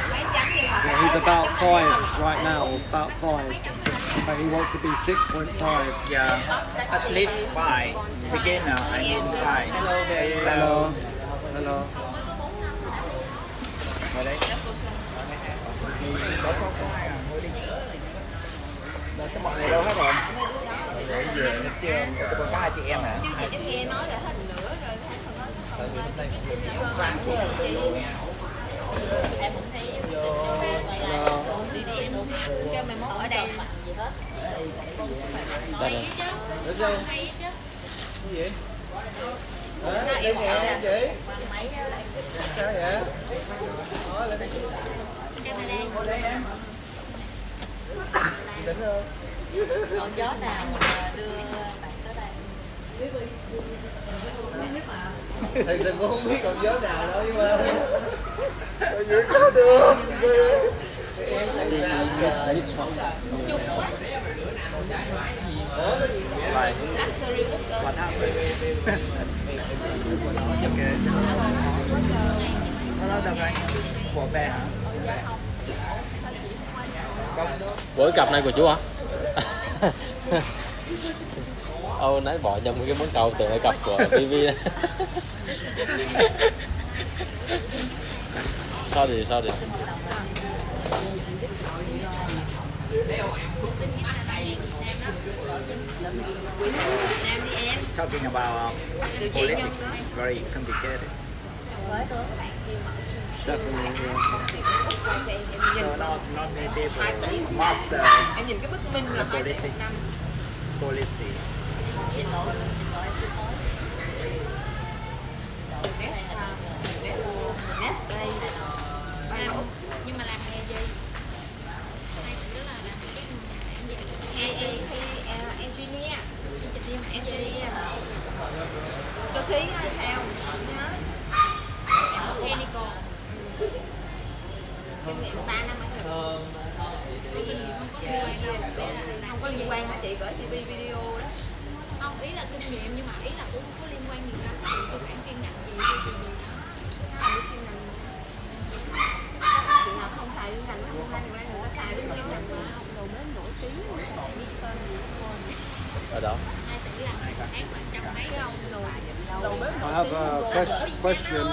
Mấy chấm gì mà Yeah, he's about 5 right now, about 5. But he wants to be 6.5. Yeah, at least 5. Beginner, I mean 5. Hello, Hello. Hello. Vào đây. Có ai à? Ngồi đi. Là cái bọn này đâu hết rồi? Để về hết chưa? Còn có 2 chị em hả? chưa gì cho nghe nói là hết nửa rồi thấy còn nói nó còn chị em cũng thấy đi đi em cho mày mốt ở đây Đây nè. Được chưa? Hay chứ. Cái gì? nó Hả? yêu Nghe cầu em chị? Sao vậy? Đó, lên đây. Ngồi đây em. Tỉnh không? Còn gió nào mà đưa bạn tới đây? Thật sự cũng không biết còn gió nào đâu nhưng mà vẫn có được. Em thấy là Lại. luxury worker Và thăm. Ok. Nó nói đâu anh? Bộ bè hả? Với cặp này của chú hả? Ô nãy bỏ nhầm cái món cầu từ cái cặp của TV. Sorry. Nam đi em Talking about được chị politics nhân đó is very complicated. Definitely, yeah. So not many people 2 tỷ master em nhìn cái bức minh là the 2 tỷ một politics năm policy. Nestle Nhưng mà làm nghề gì? Hay tức là làm cái mảng gì? engineer Engineer. cơ khí hay sao nhớ Mechanical. kinh nghiệm 3 năm ở trường không có liên quan hả chị gửi CV video đó Không, ý là kinh nghiệm nhưng mà ý là cũng không có liên quan nhiều lắm. Tôi bản chuyên ngành gì tôi gì. trường hợp không xài liên ngành không hay người ta xài liên ngành mà đầu bếp nổi tiếng biết tên gì Ở đó. 2 tỷ làm tháng mà trăm mấy ông đầu bếp I have a question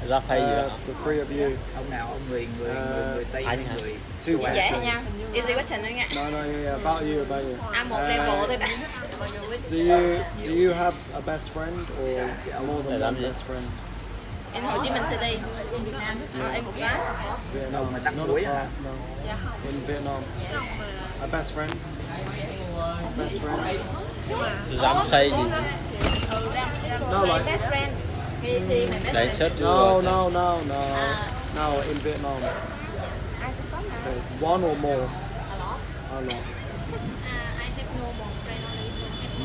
Ra phay gì đó. the three of you. Ông nào ông người Tây Anh hay hả? người Two dễ nha questions. easy question thôi nha No, yeah, about you. một level thôi đã Do you have a best friend or more than one best friend? in Hồ Chí Minh City Việt Nam em một class Vietnam, mà chắc not cuối a hả? class, no. In Vietnam. A best friend? Best friend? Dám say gì? No, like best friend Để search no, Google. no, in Vietnam. Okay, one or more? A lot. I have no more friend only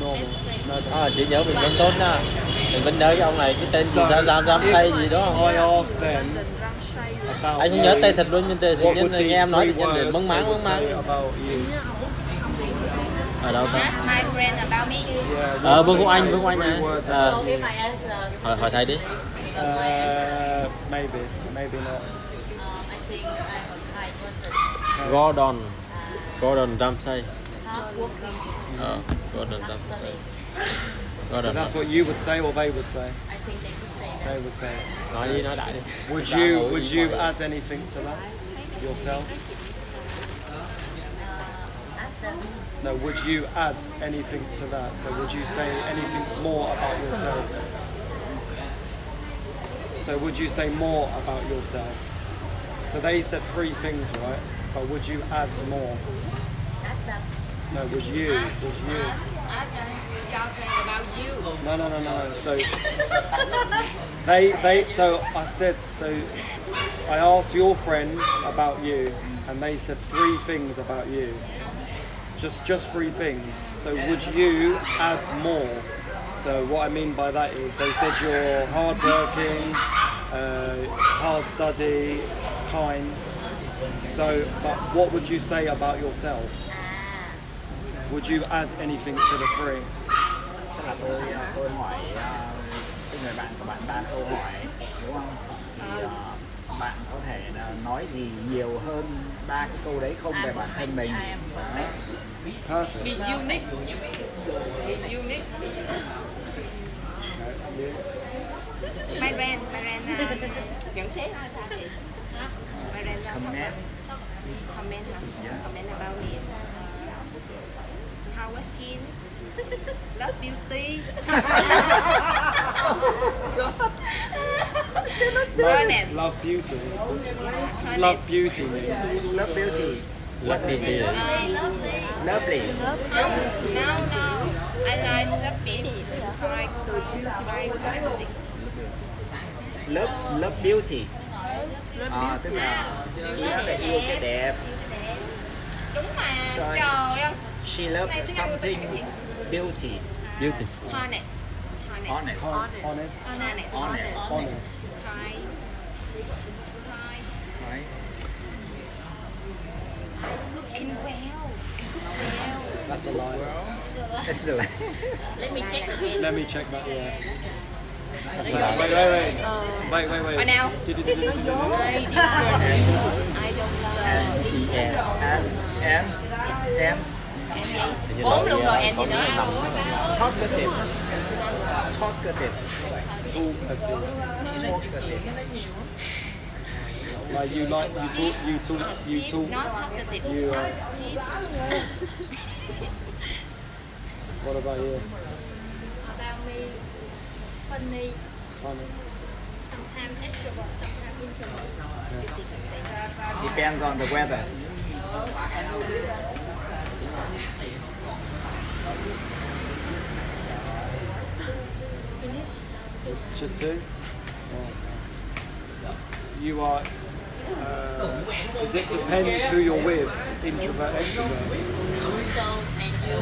Normal. best friend. No best À, chị nhớ mình Vinh tốt nha. Mình Vinh nhớ cái ông này cái tên gì sao dám say gì đó không? I asked them about Anh không nhớ you, tên thật luôn nhưng tự what nhiên would be nghe em nói three thì nhân words định mắng they mắng would say mắng. about you? Ở đâu ta? ask my friend about me Yeah, Vương what Quốc would Anh, they Vương Quốc say Anh three hả? words Ờ, about you? hỏi thầy đi. Maybe not. think I'm a kind person. Gordon Ramsay. Hardworking. Gordon Ramsay. Study. So Gordon that's Ramsay. what you would say or they would say? I think they would say that. They would say it. Nói đi nói lại đi. Would you add anything to that yourself? Ask them. No, would you add anything to that? So would you say anything more about yourself? So would you say more about yourself? So they said 3 things, right? But would you add more? Ask them. No, would you? Y'all saying about you. No. So so I said, so I asked your friends about you and they said 3 things about you. Just 3 things. So would you add more? So what I mean by that is they said you're hardworking, hard study, kind. So, but what would you say about yourself? Would you add anything to the 3? Tức là tôi hỏi cái người bạn của bạn 3 câu hỏi đúng không? Thì bạn có thể là nói gì nhiều hơn 3 cái câu đấy không về bản thân mình? Đó. Perfect. Be unique. Be unique. My brand nhận xét nói sao chị? My brand Comment. comment comment about me. Hardworking. Love beauty. Honest. Love beauty. Just love beauty, man. Love beauty. Love beauty. Lovely. Lovely. No. I like love beauty. Very plastic. Love beauty. Tức là rất là yêu cái đẹp. Đúng mà. Sorry. Trời ơi. She loves something beauty. Beautiful. Honest. Honest. Honest. Honest. Honest. Kind. Right. Cooking well. That's a lie. It's like Let me check again. Let me check that. Yeah. That's a lie. Wait. Or now. Did- I don't love. and And gì? 4 luôn rồi, and gì nữa? talkative. Talkative. Like you talk. Not talkative. You. She What about you? about me. Funny. Funny. Sometimes extrovert, sometimes introvert. Depends on the weather. Finish. It's just 2. You are. Does it depend who you're with? Introvert, extrovert. So, and you.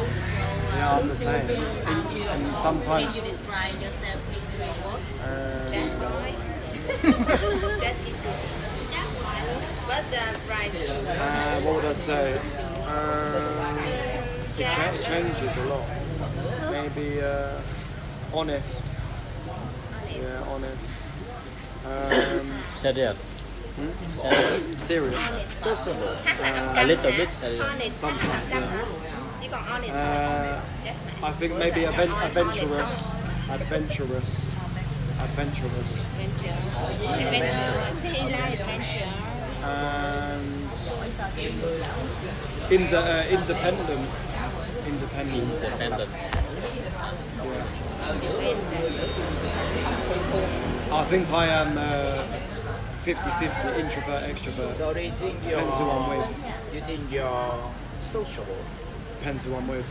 Yeah, I'm the same. And sometimes. Can you describe yourself in 3 words? Uh, That is good. But right. what would I say? It changes a lot. Maybe honest. Yeah, honest. Serious. Serious. Sociable. A little bit serious. Honest. Sometimes, yeah. Chỉ còn honest. I think maybe adventurous. Adventurous. Adventure. He like adventure. And independent. Independent. Independent. I think I am 50-50 introvert, extrovert. So do you think Depends who I'm with. You think you're sociable Depends who I'm with.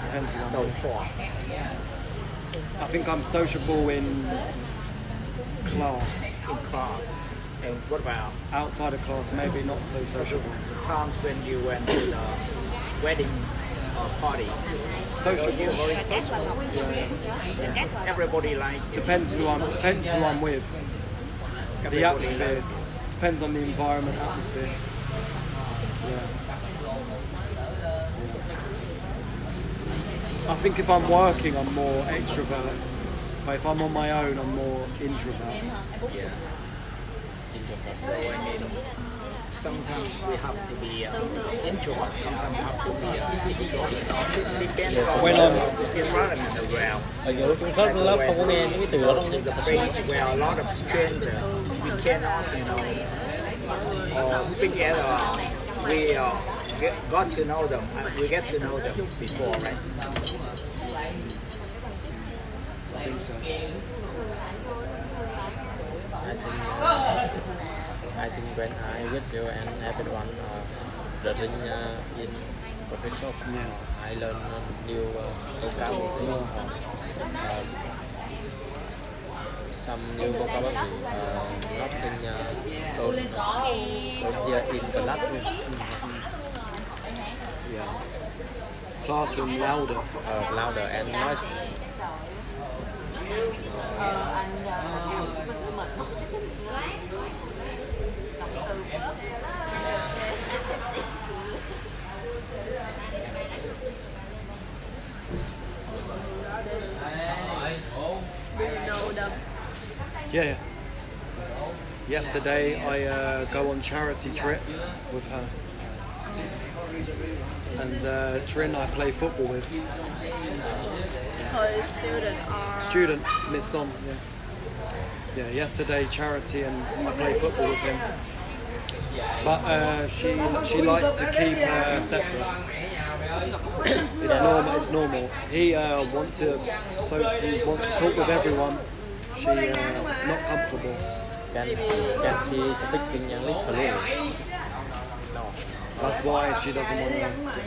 Depends who I'm so with. far? I think I'm sociable in class. In class. And what about Outside of class, maybe not so sociable. the times when you went to the wedding party? So you're very sociable. Everybody like you. Depends who I'm with. The Everybody atmosphere. like Depends on the environment, atmosphere. Yeah. I think if I'm working, I'm more extrovert. But if I'm on my own, I'm more introvert. Yeah. trường hợp. So I mean, sometimes we have to be introvert, sometimes we have to be extrovert. Depends on When the environment around. Ở những trung cấp lớp không có nghe những cái từ đó đâu. To the place where a lot of strangers, we cannot, speak at all. We got to know them. We get to know them before, right? I think so. I think when I with you and everyone drinking in coffee shop, I learn new vocabulary. Some new vocabulary, nothing don't hear in the classroom. Yeah. Classroom louder. Louder and noisy. Do you know them? Yeah. Yesterday I go on charity trip with her. And Trin I play football with. Her student or Student, Miss Son, yeah. Yesterday charity and I play football with him. But she likes to keep separate. It's normal. He wants to talk with everyone. She not comfortable. Can she speak in English fluently? No. That's why she doesn't want to.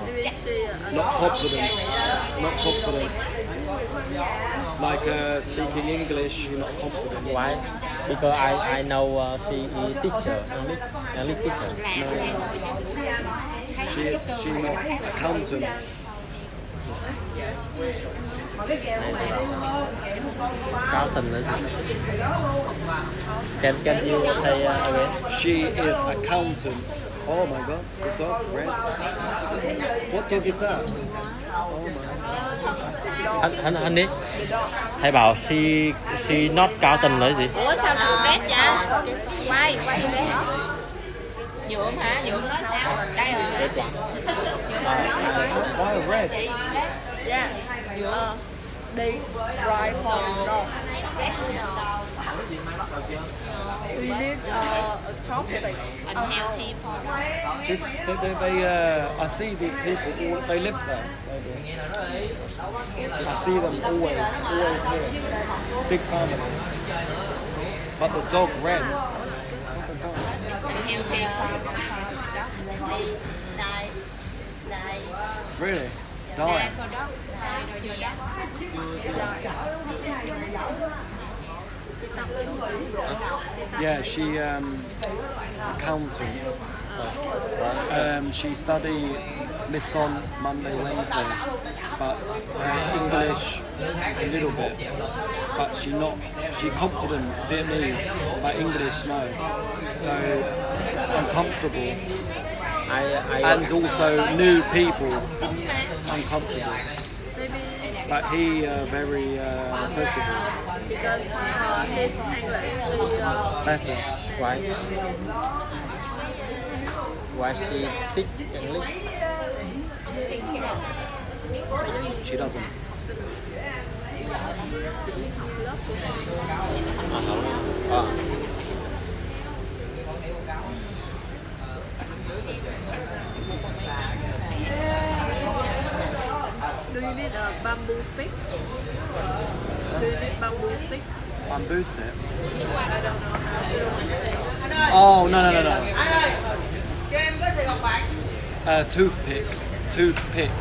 maybe she Not confident. Not confident. Like speaking English, you're not confident. Why? Because I know she is teacher, English teacher. She not accountant. Cao tình là gì? Can you say again? She is accountant. Oh my god, the dog, red. What dog is that? Oh my. Anh đi. Thầy bảo she not cao tình là gì? Ủa sao được red vậy? Quay red hả? Nhuộm hả? Nhuộm nói sao? Đây rồi. Why red? yeah. They drive from north. We need a chopstick. Unhealthy for I see these people. They live there. I see them always here. Big family. But the dog red. unhealthy for Really? Die. for dog. Yeah, she accountant. She study Lisson Monday, Wednesday, but English a little bit. But she confident Vietnamese, but English no. So uncomfortable. And also new people uncomfortable. But he very sociable. Because his English Better. Why she teach English? She doesn't. Do you need a bamboo stick? Do you need bamboo stick? Bamboo stick. I don't know how to. Oh no. Toothpick. Toothpick.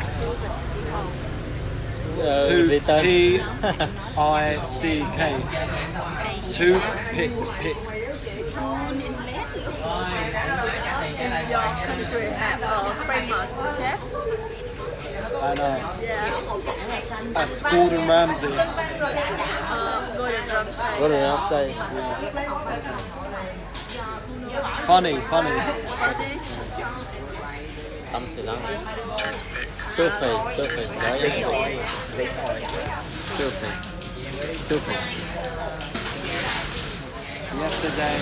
P-I-C-K. Toothpick. Pick. In your country have a famous chef? I know. Yeah. That's Gordon Ramsay. Gordon Ramsay. Gordon Ramsay. Funny. Funny. Tâm sự lắm. Toothpick. Toothpick. Yes. yesterday,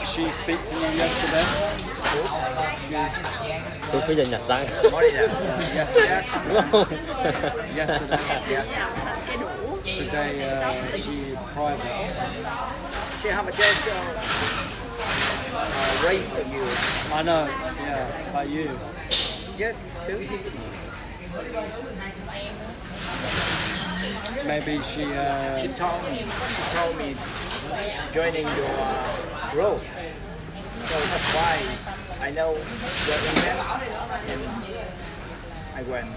she speak to you yesterday? Tôi phải giờ nhặt răng. Yesterday. Yesterday. làm thành cái đũa. Today, she private. She have a just raise you. I know, yeah, like you. Yeah, too. Maybe she, She told me joining your group. So that's why I know your event and I went.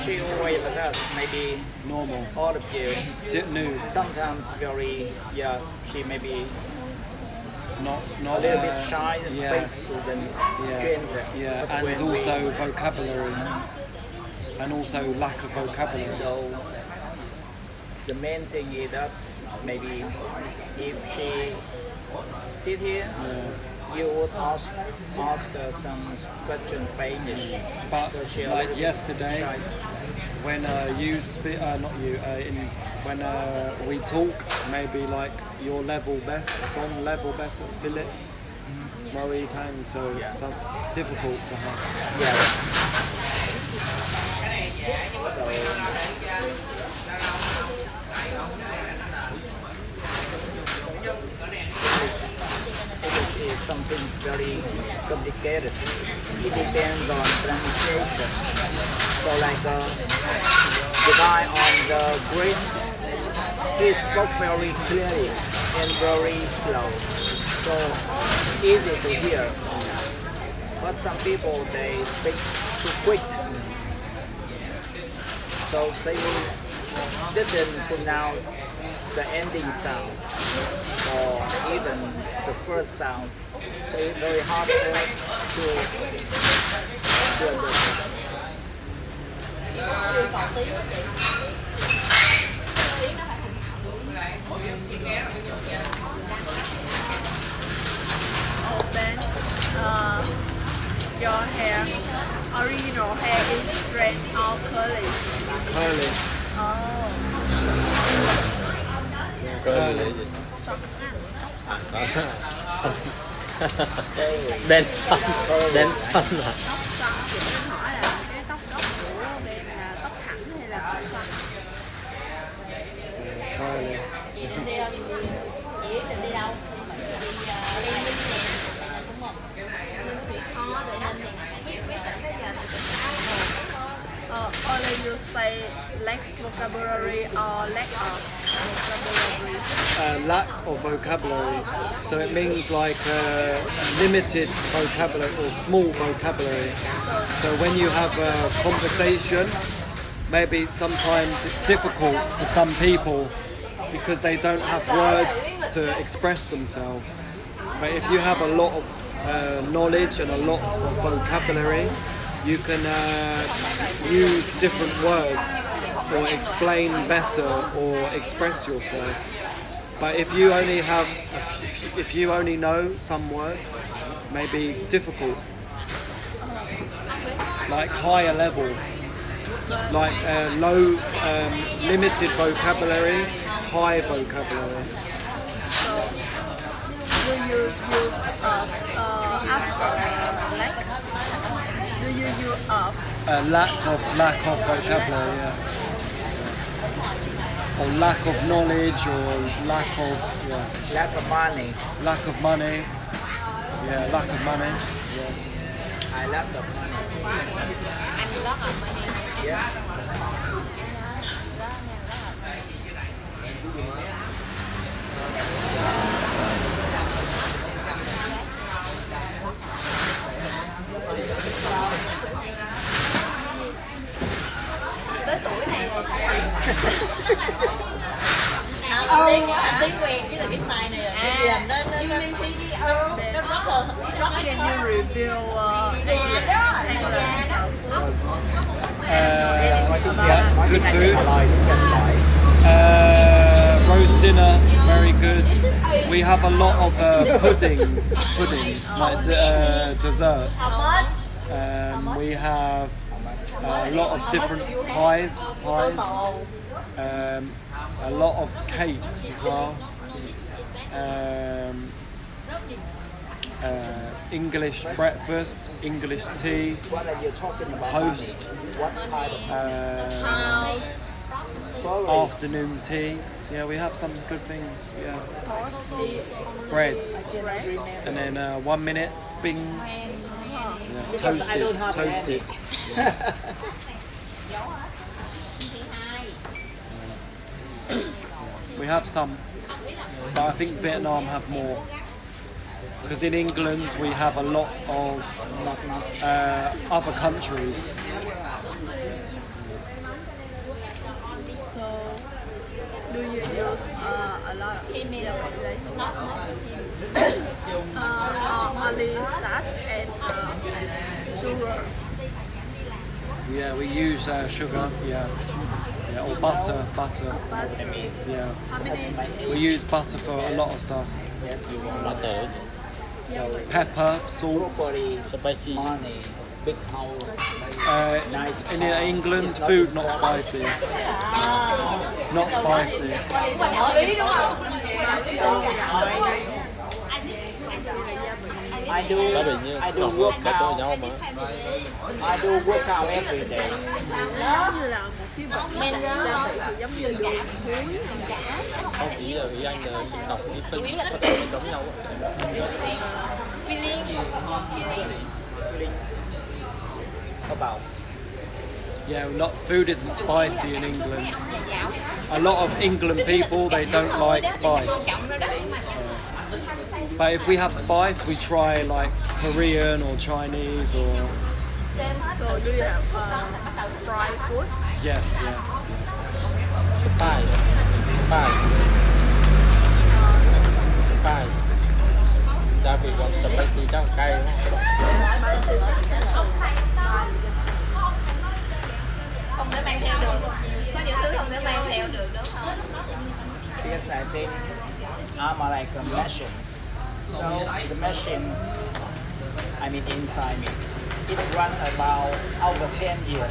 She always like that, maybe normal, all of you. new, Sometimes very, yeah, she maybe not a little bit shy and yeah. face to the stranger. Yeah, But and when also vocabulary, and also lack of vocabulary. So the main thing is that maybe if she sit here, you would ask her some questions by English. But so she a like little bit yesterday, shy. when you speak, not you, when we talk, maybe like your level better, song level better, feel it, slowy tang, so some difficult for her. Yeah. So English is something very complicated. It depends on pronunciation. So like the guy on the green, he spoke very clearly and very slow. So easy to hear. But some people they speak too quick. So they didn't pronounce the ending sound or even the first sound. So it's very hard for us to understand. Oh, Ben, your hair, original hair is straight or curly? Curly. Oh, Curly. xoăn á, tóc xoăn. Đen xanh. Đen xanh à? Tóc xoăn, chị muốn hỏi là cái tóc gốc của Ben là tóc thẳng hay là tóc xoăn? Curly. Only you say lack vocabulary or lack of vocabulary? Lack of vocabulary, so it means like limited vocabulary or small vocabulary. So when you have a conversation, maybe sometimes it's difficult for some people because they don't have words to express themselves. But if you have a lot of knowledge and a lot of vocabulary, you can use different words or explain better or express yourself. But if you only have, if you only know some words, maybe difficult. Like higher level, like low, limited vocabulary, high vocabulary. Do you use after lack? Do you use Lack of vocabulary, yeah. Or lack of knowledge, or lack of Lack of money. lack of money. Yeah, lack of money. Yeah. I lack of money. Anh đó hợp với đi. Yeah. Tới tuổi này rồi tiếng quen chứ là cái tay này làm nó Can you review Good food. Roast dinner, very good. We have a lot of puddings, like desserts. We have a lot of different pies, a lot of cakes as well. English breakfast, English tea, What are you talking about? toast, What kind of porridge? afternoon tea. Yeah, we have some good things. Yeah, Toast, tea, bread, bread. and then 1 minute, bing. Yeah, toasted. We have some, but I think Vietnam have more. Because in England we have a lot of other countries. So, do you use a lot of only salt and sugar? Yeah, we use sugar. Yeah, or butter. Butter. Yeah, How many? we use butter for a lot of stuff. Butter, Pepper, salt. Broccoli, spicy. money, big house. Nice In car. England, It's not food a not problem. spicy. Not spicy. I do workout. I do workout every day. Nó như là một cái vật giống như đường muối, chả. Không, ý là ý anh là đọc cái phân giống nhau. About Yeah, not food isn't spicy in England. A lot of England people they don't like spice. But if we have spice, we try like Korean or Chinese or So do you have fried food? yes, yeah. Spice. Gia vị còn spicy chắc là cay đúng không? Không thể mang theo được, có những thứ không thể mang theo được đúng không? because I think I'm like a machine. So the machines, I mean inside me, it run about over 10 years.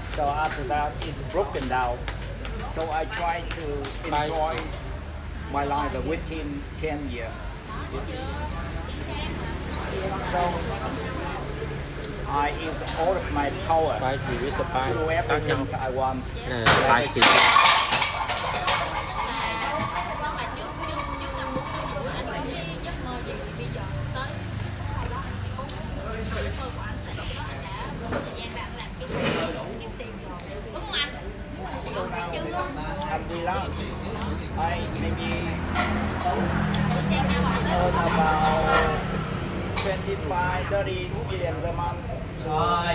So after that, it's broken down. So I try to enjoy my life within 10 years. You see? So I use all of my power Spicy với spice to do khác nhau. everything I want. Này là spicy. Mà trước năm 40 anh có cái giấc mơ gì thì bây giờ tới sau đó anh sẽ cố gắng giấc mơ của anh tại lúc đó anh đã một thời gian bạn làm cái kiếm tiền rồi đúng không anh? I'm relaxed. I maybe Trang nào mà tới earn about 25, 30 million a month to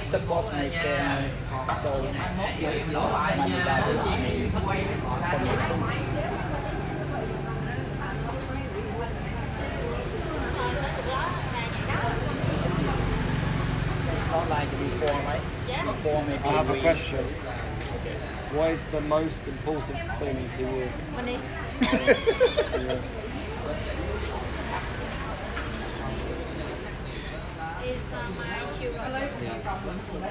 support myself. So money doesn't mean it's not like before, right? Yes. Before maybe I have a we- question. What is the most important thing to you? Money. Yeah. Is my children.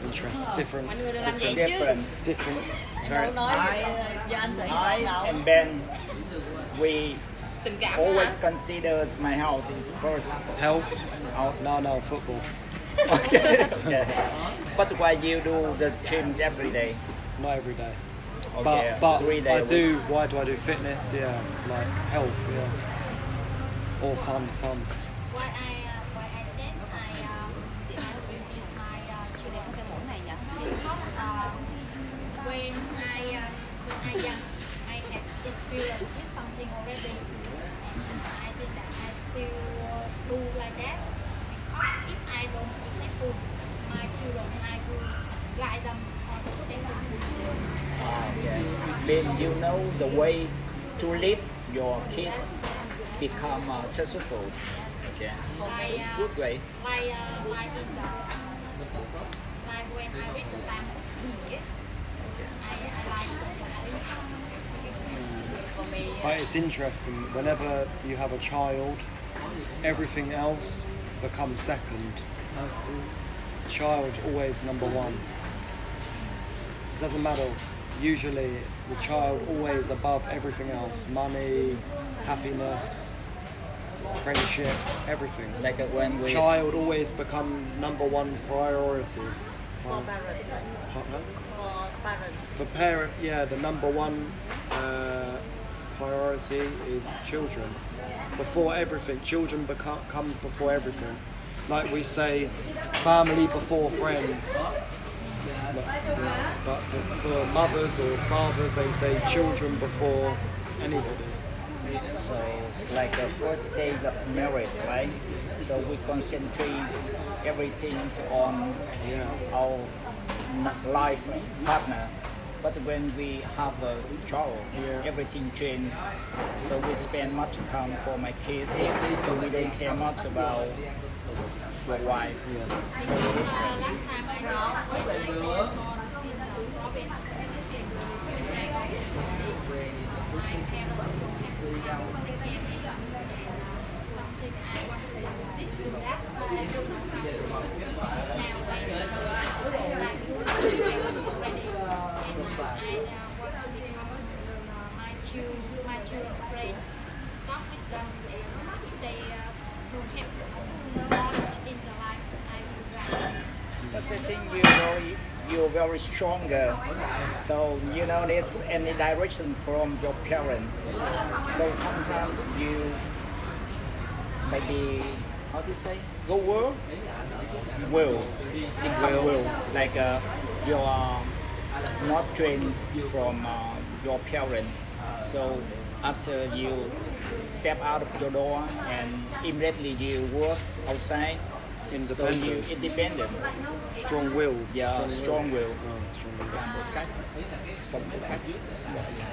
Interesting. Different. Mọi người đừng làm vậy chứ. different. Different. Very. Do anh sẽ I and Ben, we tình cảm always hả? consider my health is first. Health? No, football. Okay. But why you do the gyms every day? Not every day. Okay, But 3 I days. do. Why do I do fitness? Yeah, like health. Yeah. Or fun. Why I said is my children cái mũ này nhỉ? Because when I young, I had experience with something already, and I think that I still do like that. Because if I don't successful, my children I will guide them for successful. Okay. Then you know the way to lead your kids become successful. Okay. Like Good way. like in the like when I read the Tam I like But it's interesting. Whenever you have a child, everything else becomes second. Child always number one. It doesn't matter. Usually the child always above everything else. Money, happiness, friendship, everything. Like when we Child always become number one priority. For parents. For parents. For parent, yeah, the number one priority is children. Before everything, children comes before everything. Like we say, family before friends. But for mothers or fathers, they say children before anybody. So like the first days of marriage, right? So we concentrate everything on our life partner. But when we have a child, everything changes. So we spend much time for my kids. So we don't care much about the wife. Last time I know when I was born in the province, my parents don't have time to take care of me. Something I want to do. This will last, but I don't know how to do. Now when I like to already, and I want to become my children's friend. Talk with them, and if they don't have knowledge in the life, I would rather. But I think you know you're very stronger, so you know it's any direction from your parent. So sometimes you maybe how do you say go will like you are not trained from your parent. So after you step out of your door and immediately you work outside. So you independent, Strong-willed. yeah, strong will. Strong-willed. Là một cách sống một cách gọi là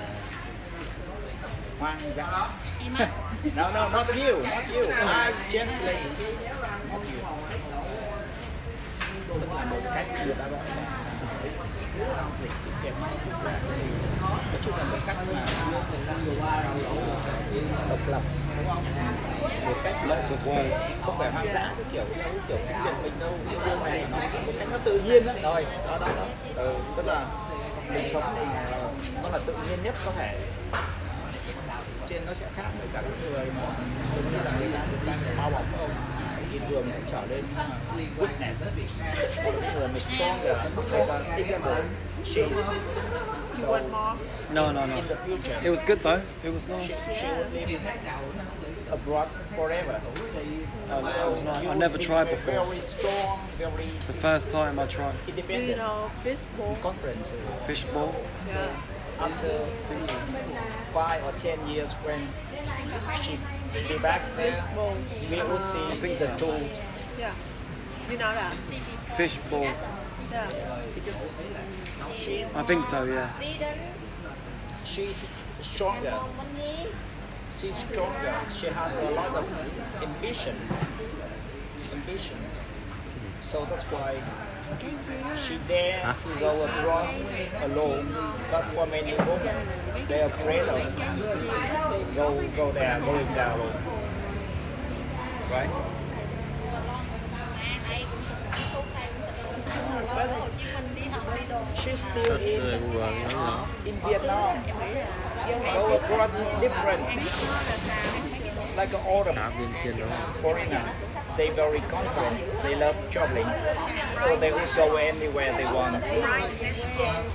hoang dã. Em á, No, not you, not you. I translate. Not you. Tức là một cách người ta gọi là nói chung là một cách mà độc lập, một cách Lots of words. không phải hoang dã kiểu tiếng Việt mình đâu, nhưng mà nó một cách nó tự nhiên đó, rồi đó. Tức là mình sống thì nó là tự nhiên nhất có thể, trên nó sẽ khác với cả những người mà giống như là người ta đang bao bọc ông thì thường cũng trở lên witness, những người mà stronger, example, she's You want more? No. in the future. It was good though. It was nice. She will live abroad forever. It was nice. I never tried before. Very strong, very The first time I tried Do you independent. know fishbowl? Confident. fishbowl. Yeah. After I think so. 5 or 10 years when she be back, Fishbowl. we will see think the so. truth. Yeah. You know that? Fishbowl. Yeah. Because she's I think so. Yeah. she's stronger. She's stronger. She has a lot of ambition. So that's why she dare to go abroad alone. But for many women, they are afraid of go there, going there alone. Right? She's still in Vietnam. Go abroad is different. Like all the foreigners, they very confident. They love traveling, so they will go anywhere they want. Fried fish balls.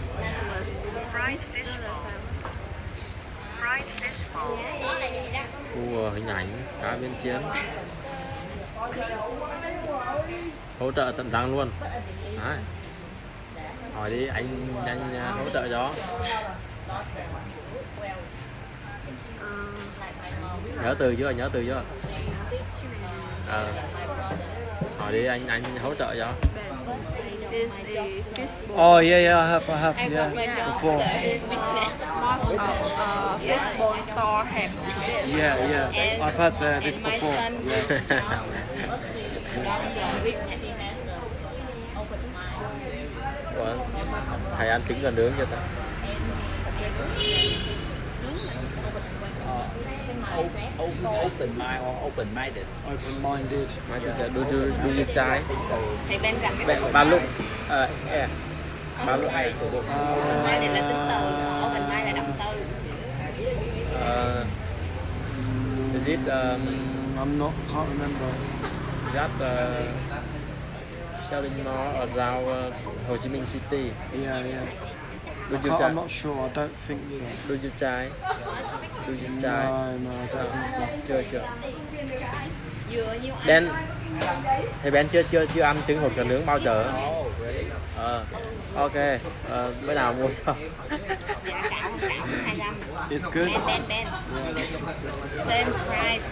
Fried fish balls. Khu hình ảnh cá viên chiên, hỗ trợ tận răng luôn. Đấy. Hỏi đi, anh hỗ trợ cho. Nhớ từ chưa? Hỏi đi, anh hỗ trợ cho. Is the fishbowl. Oh yeah, I have, yeah, before. Most of fishbowl store have this. Yeah. I've had this before. Yeah. Ủa, thầy ăn trứng gà nướng cho ta. Open mind or open minded. Open-minded. Mai teacher, do you try? Thì bên cạnh cái Ba lúc. Yeah. Ba lúc hay sử dụng. minded là tính từ, open mind là động từ. Is it Can't remember. just selling more around Ho Chi Minh City? Yeah, yeah. Do you try? I'm not sure. I don't think so. Do you try? Do you try? No, I don't think so. Chưa. Dừa như anh. Ben, thầy Ben chưa ăn trứng hột gà nướng bao giờ? Oh, really? Ok, bữa nào mua cho. Dạ cạo 25. It's good. Ben. Same price.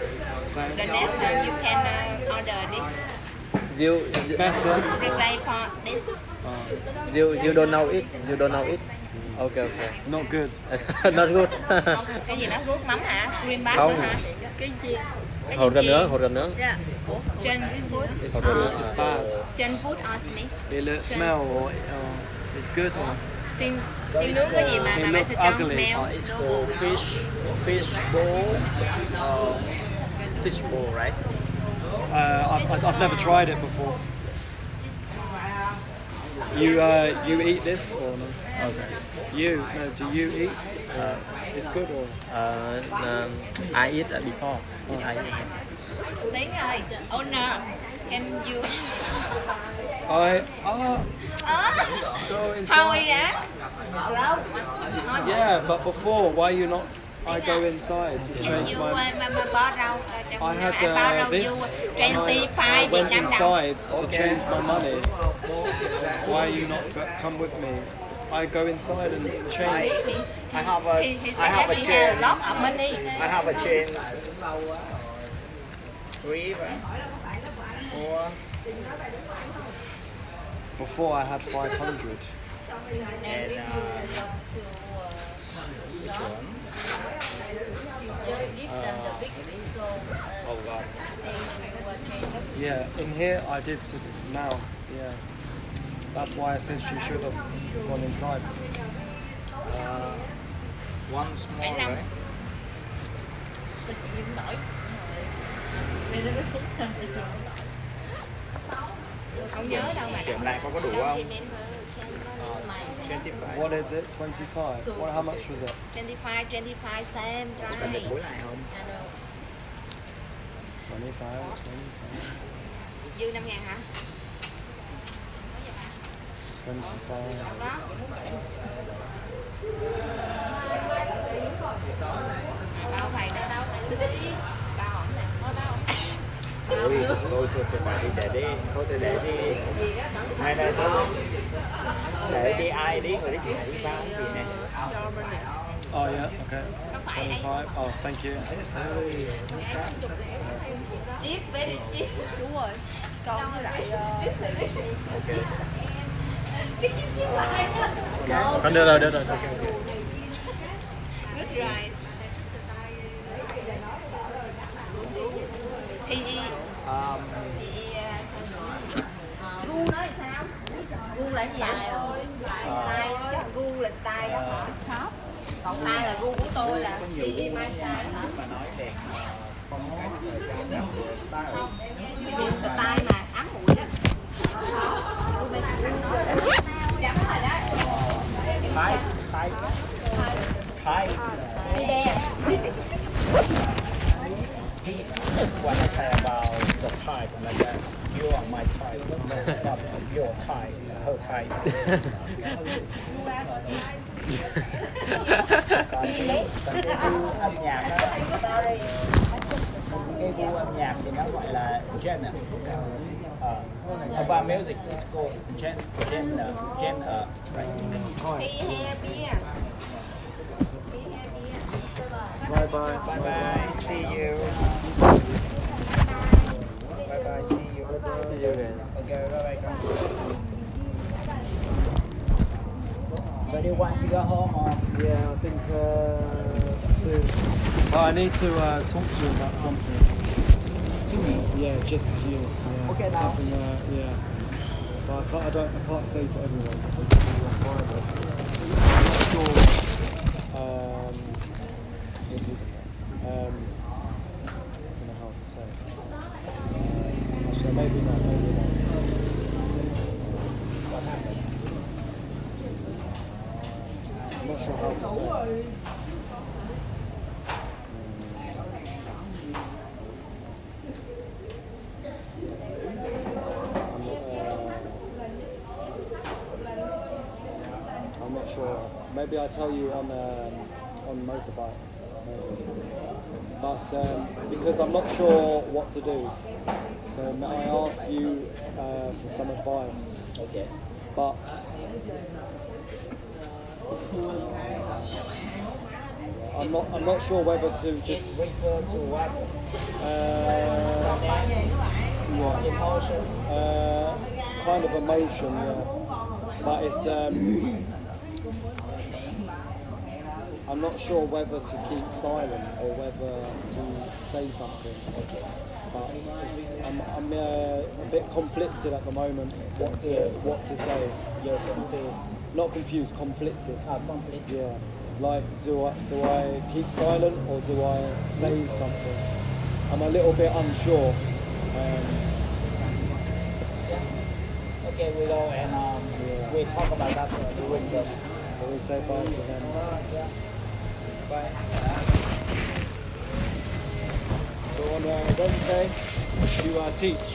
Same. The next time you can order this. It's better. Reply for this. You don't know it. You don't know it. Okay. Not good. Not good. Cái gì nó guốc mắm hả? Shrimp bát Không. nữa hả? Cái gì? Hột gà nướng. Dạ. Trên food. It's bad. Trên food or snake. Will it smell or it's good or? Xiên nướng cái gì mà It mày looks sẽ cho ugly. smell. It's called fish bowl. Fish bowl, right? I've never tried it before. You eat this or no? Okay. Do you eat? It's good or? I eat before. I eat. Tiếng ơi, owner, can you? Go inside. Thôi á. Yeah, but before, why you not? I go inside to change You my. mà bỏ rau. I had Bỏ rau this. you and 25 I Việt went Nam đồng. inside to change my money. Why you not come with me? I go inside and change. I have a He I have a said he change. had a lot of money. I have a change. 3, 4. Before I had 500. And which one? Oh god. Yeah, in here I did to now. Yeah, that's why I said she should have gone inside. One small, right? Không nhớ đâu mà. Kiểm lại có đủ không? 25. What is it? 25. How much was it? 25 same. Cần được bối lại không? 25. Dư 5.000 hả? 25. Không có. Bao phải đâu đâu. Bao ổn nè. Có bao. Thôi đi để đi. Thôi thì để đi. Này thôi. Để đi ai đi người đi chứ đi bao gì nè. Oh yeah. Okay. 25. Oh, thank you. Cheap, very cheap. Đúng rồi. Còn với lại Con đưa rồi. Good rồi. Thì gu đó thì sao? Gu là gì? Style, chắc gu là style đó hả? Top. Còn style là gu của tôi là my style hả? Mà nói về phong cách style. Không, style mà ám mũi đó. Thái. Đi đen. What I say about the type, like that, you are my type, not your type, her type. Còn cái gu âm nhạc đó, cái gu âm nhạc thì nó gọi là genre. About music, it's called genre. Right? Bye bye. Bye bye. See you. Bye bye. See you. See you again. Okay. Bye bye. So do you want to go home or? Yeah, I think soon. But I need to talk to you about something. Yeah, just you. Yeah, Okay, now. something. Yeah. But I can't say to everyone. It's private. I'm not sure. think, isn't it? I don't know how to say. Actually, maybe not. What happened? I'm not sure how to say. I'm not sure. Maybe I tell you on motorbike. Maybe. But because I'm not sure what to do, so may I ask you for some advice? Okay. But I'm not sure whether to just Refer to what? yeah, Emotion. kind of emotion, yeah. But it's I'm not sure whether to keep silent or whether to say something. But I'm a bit conflicted at the moment. What to say? You're confused. Not confused, conflicted. Conflict. Yeah. Like, do I keep silent or do I say something? I'm a little bit unsure. Okay, we go and we talk about that during the. But we say bye to them. Yeah. Bye. So on Wednesday, you teach.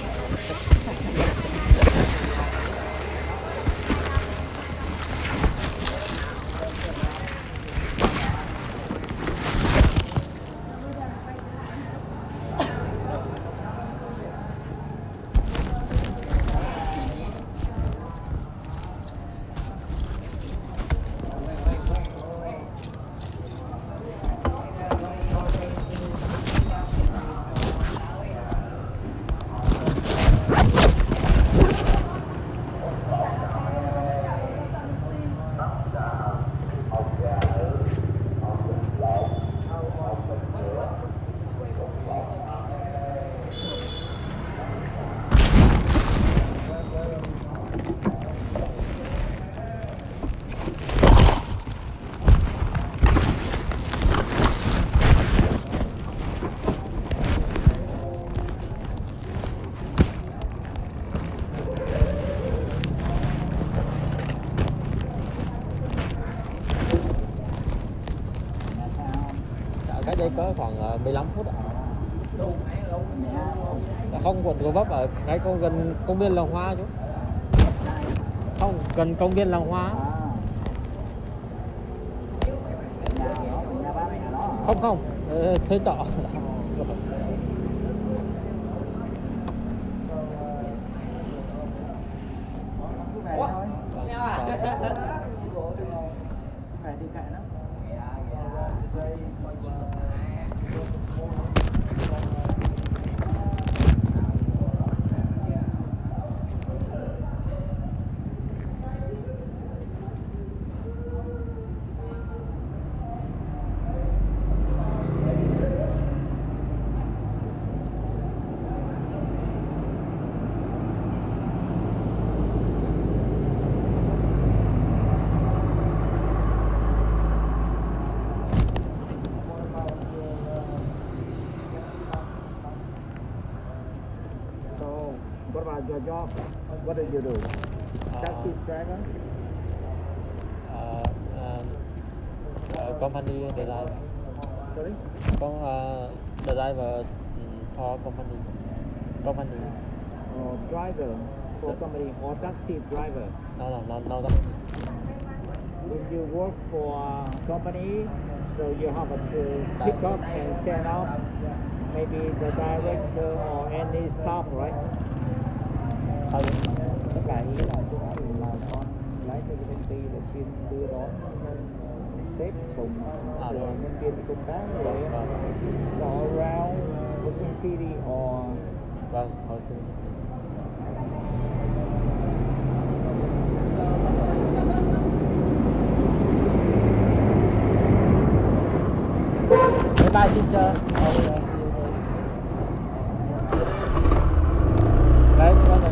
Cách đây có khoảng 15 phút ạ. Không, quận Gò Vấp ở cái gần công viên Làng Hoa chú. Không, gần công viên Làng Hoa. Không, thuê trọ. What about your job? What do you do? Taxi driver? Company driver. Sorry? Driver for company. Driver for company or taxi driver? No taxi. When you work for a company, so you have to pick up and send out maybe the director or any staff, right? Tất cả ý là chỗ đó thì là con lái xe của công ty là chuyên đưa đón sếp cùng rồi nhân viên đi công tác rồi so around Brooklyn City or Vâng, ở trên bye teacher. Đấy, con này.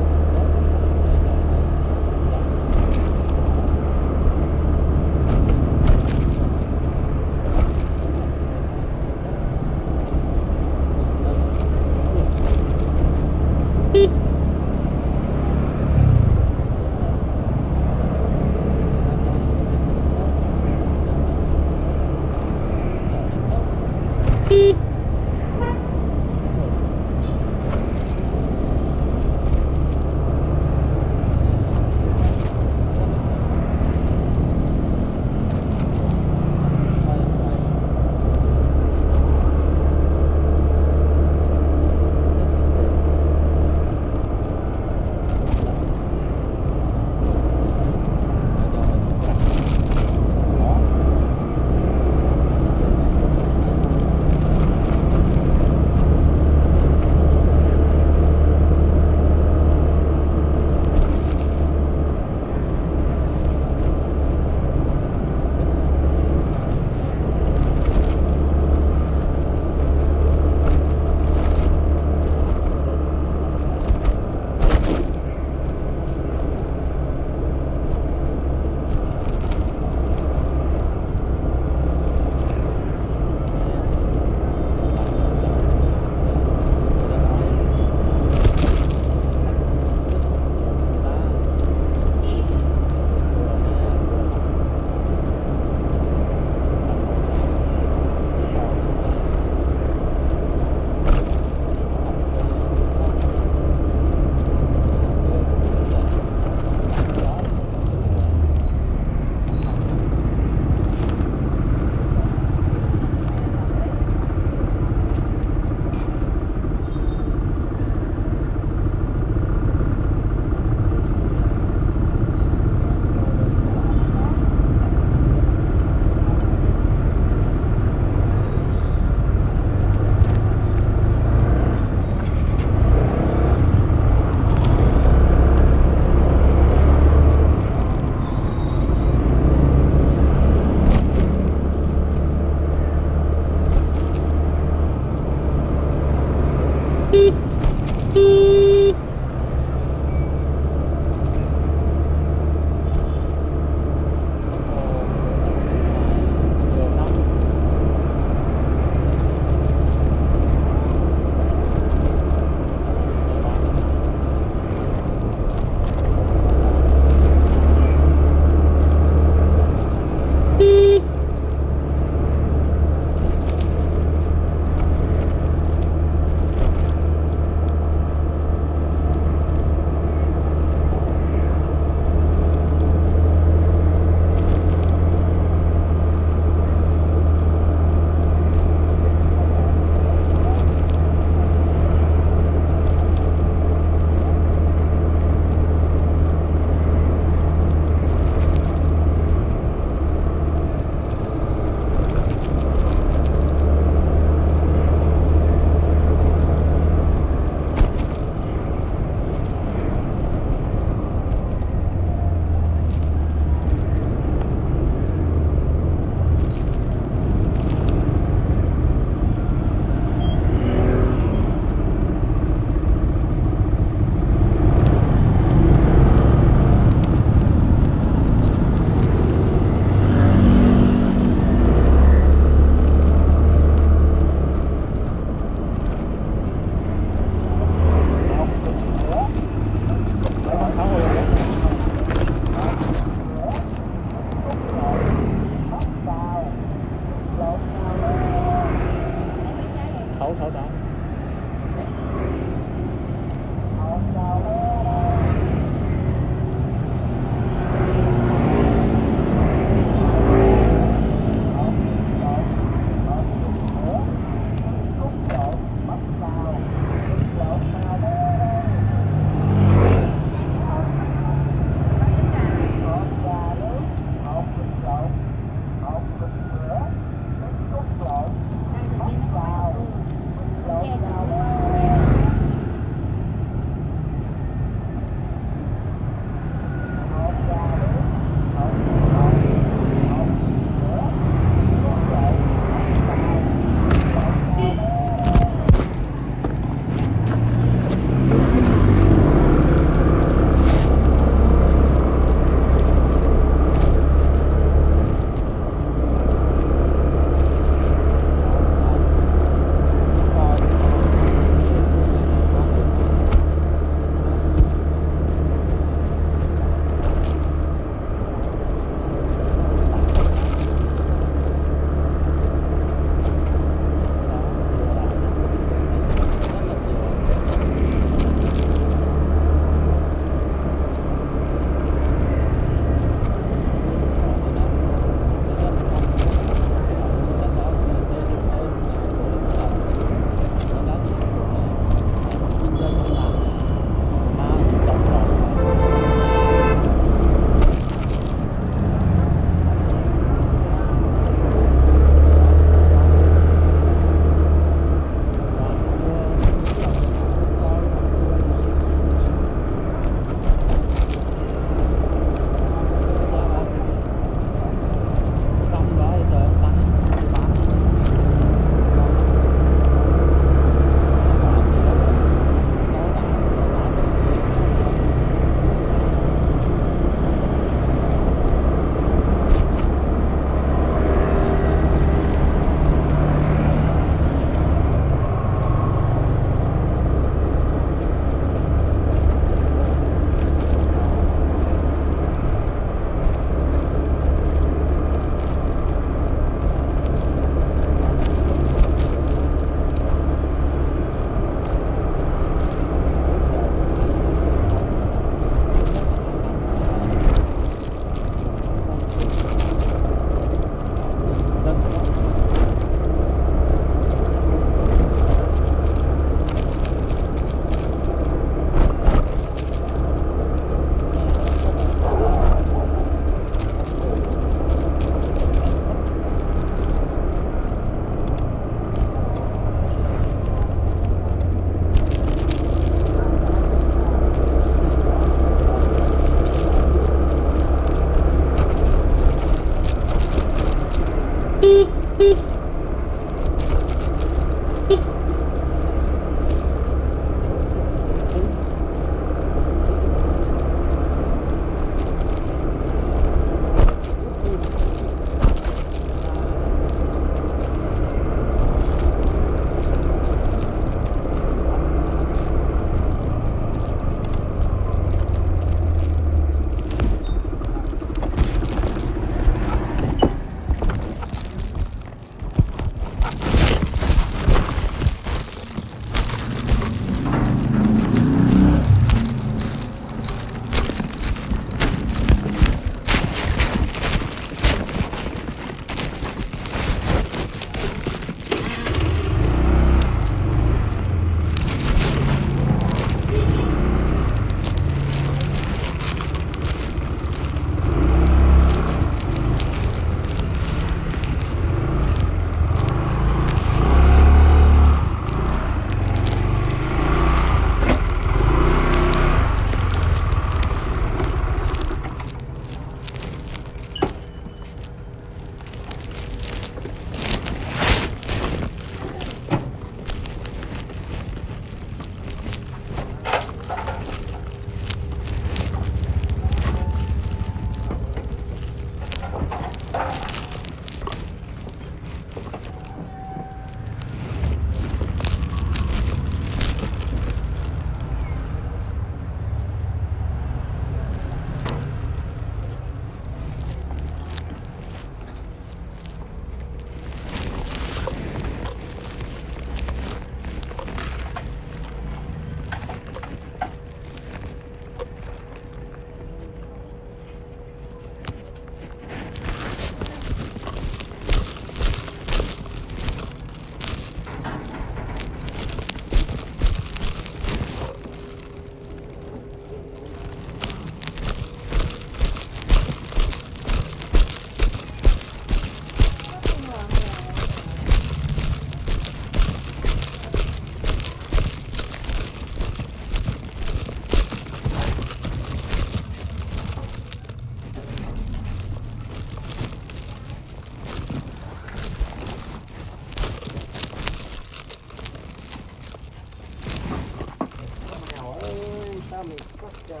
yummy. Fuck down.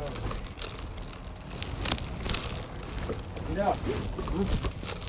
Yeah.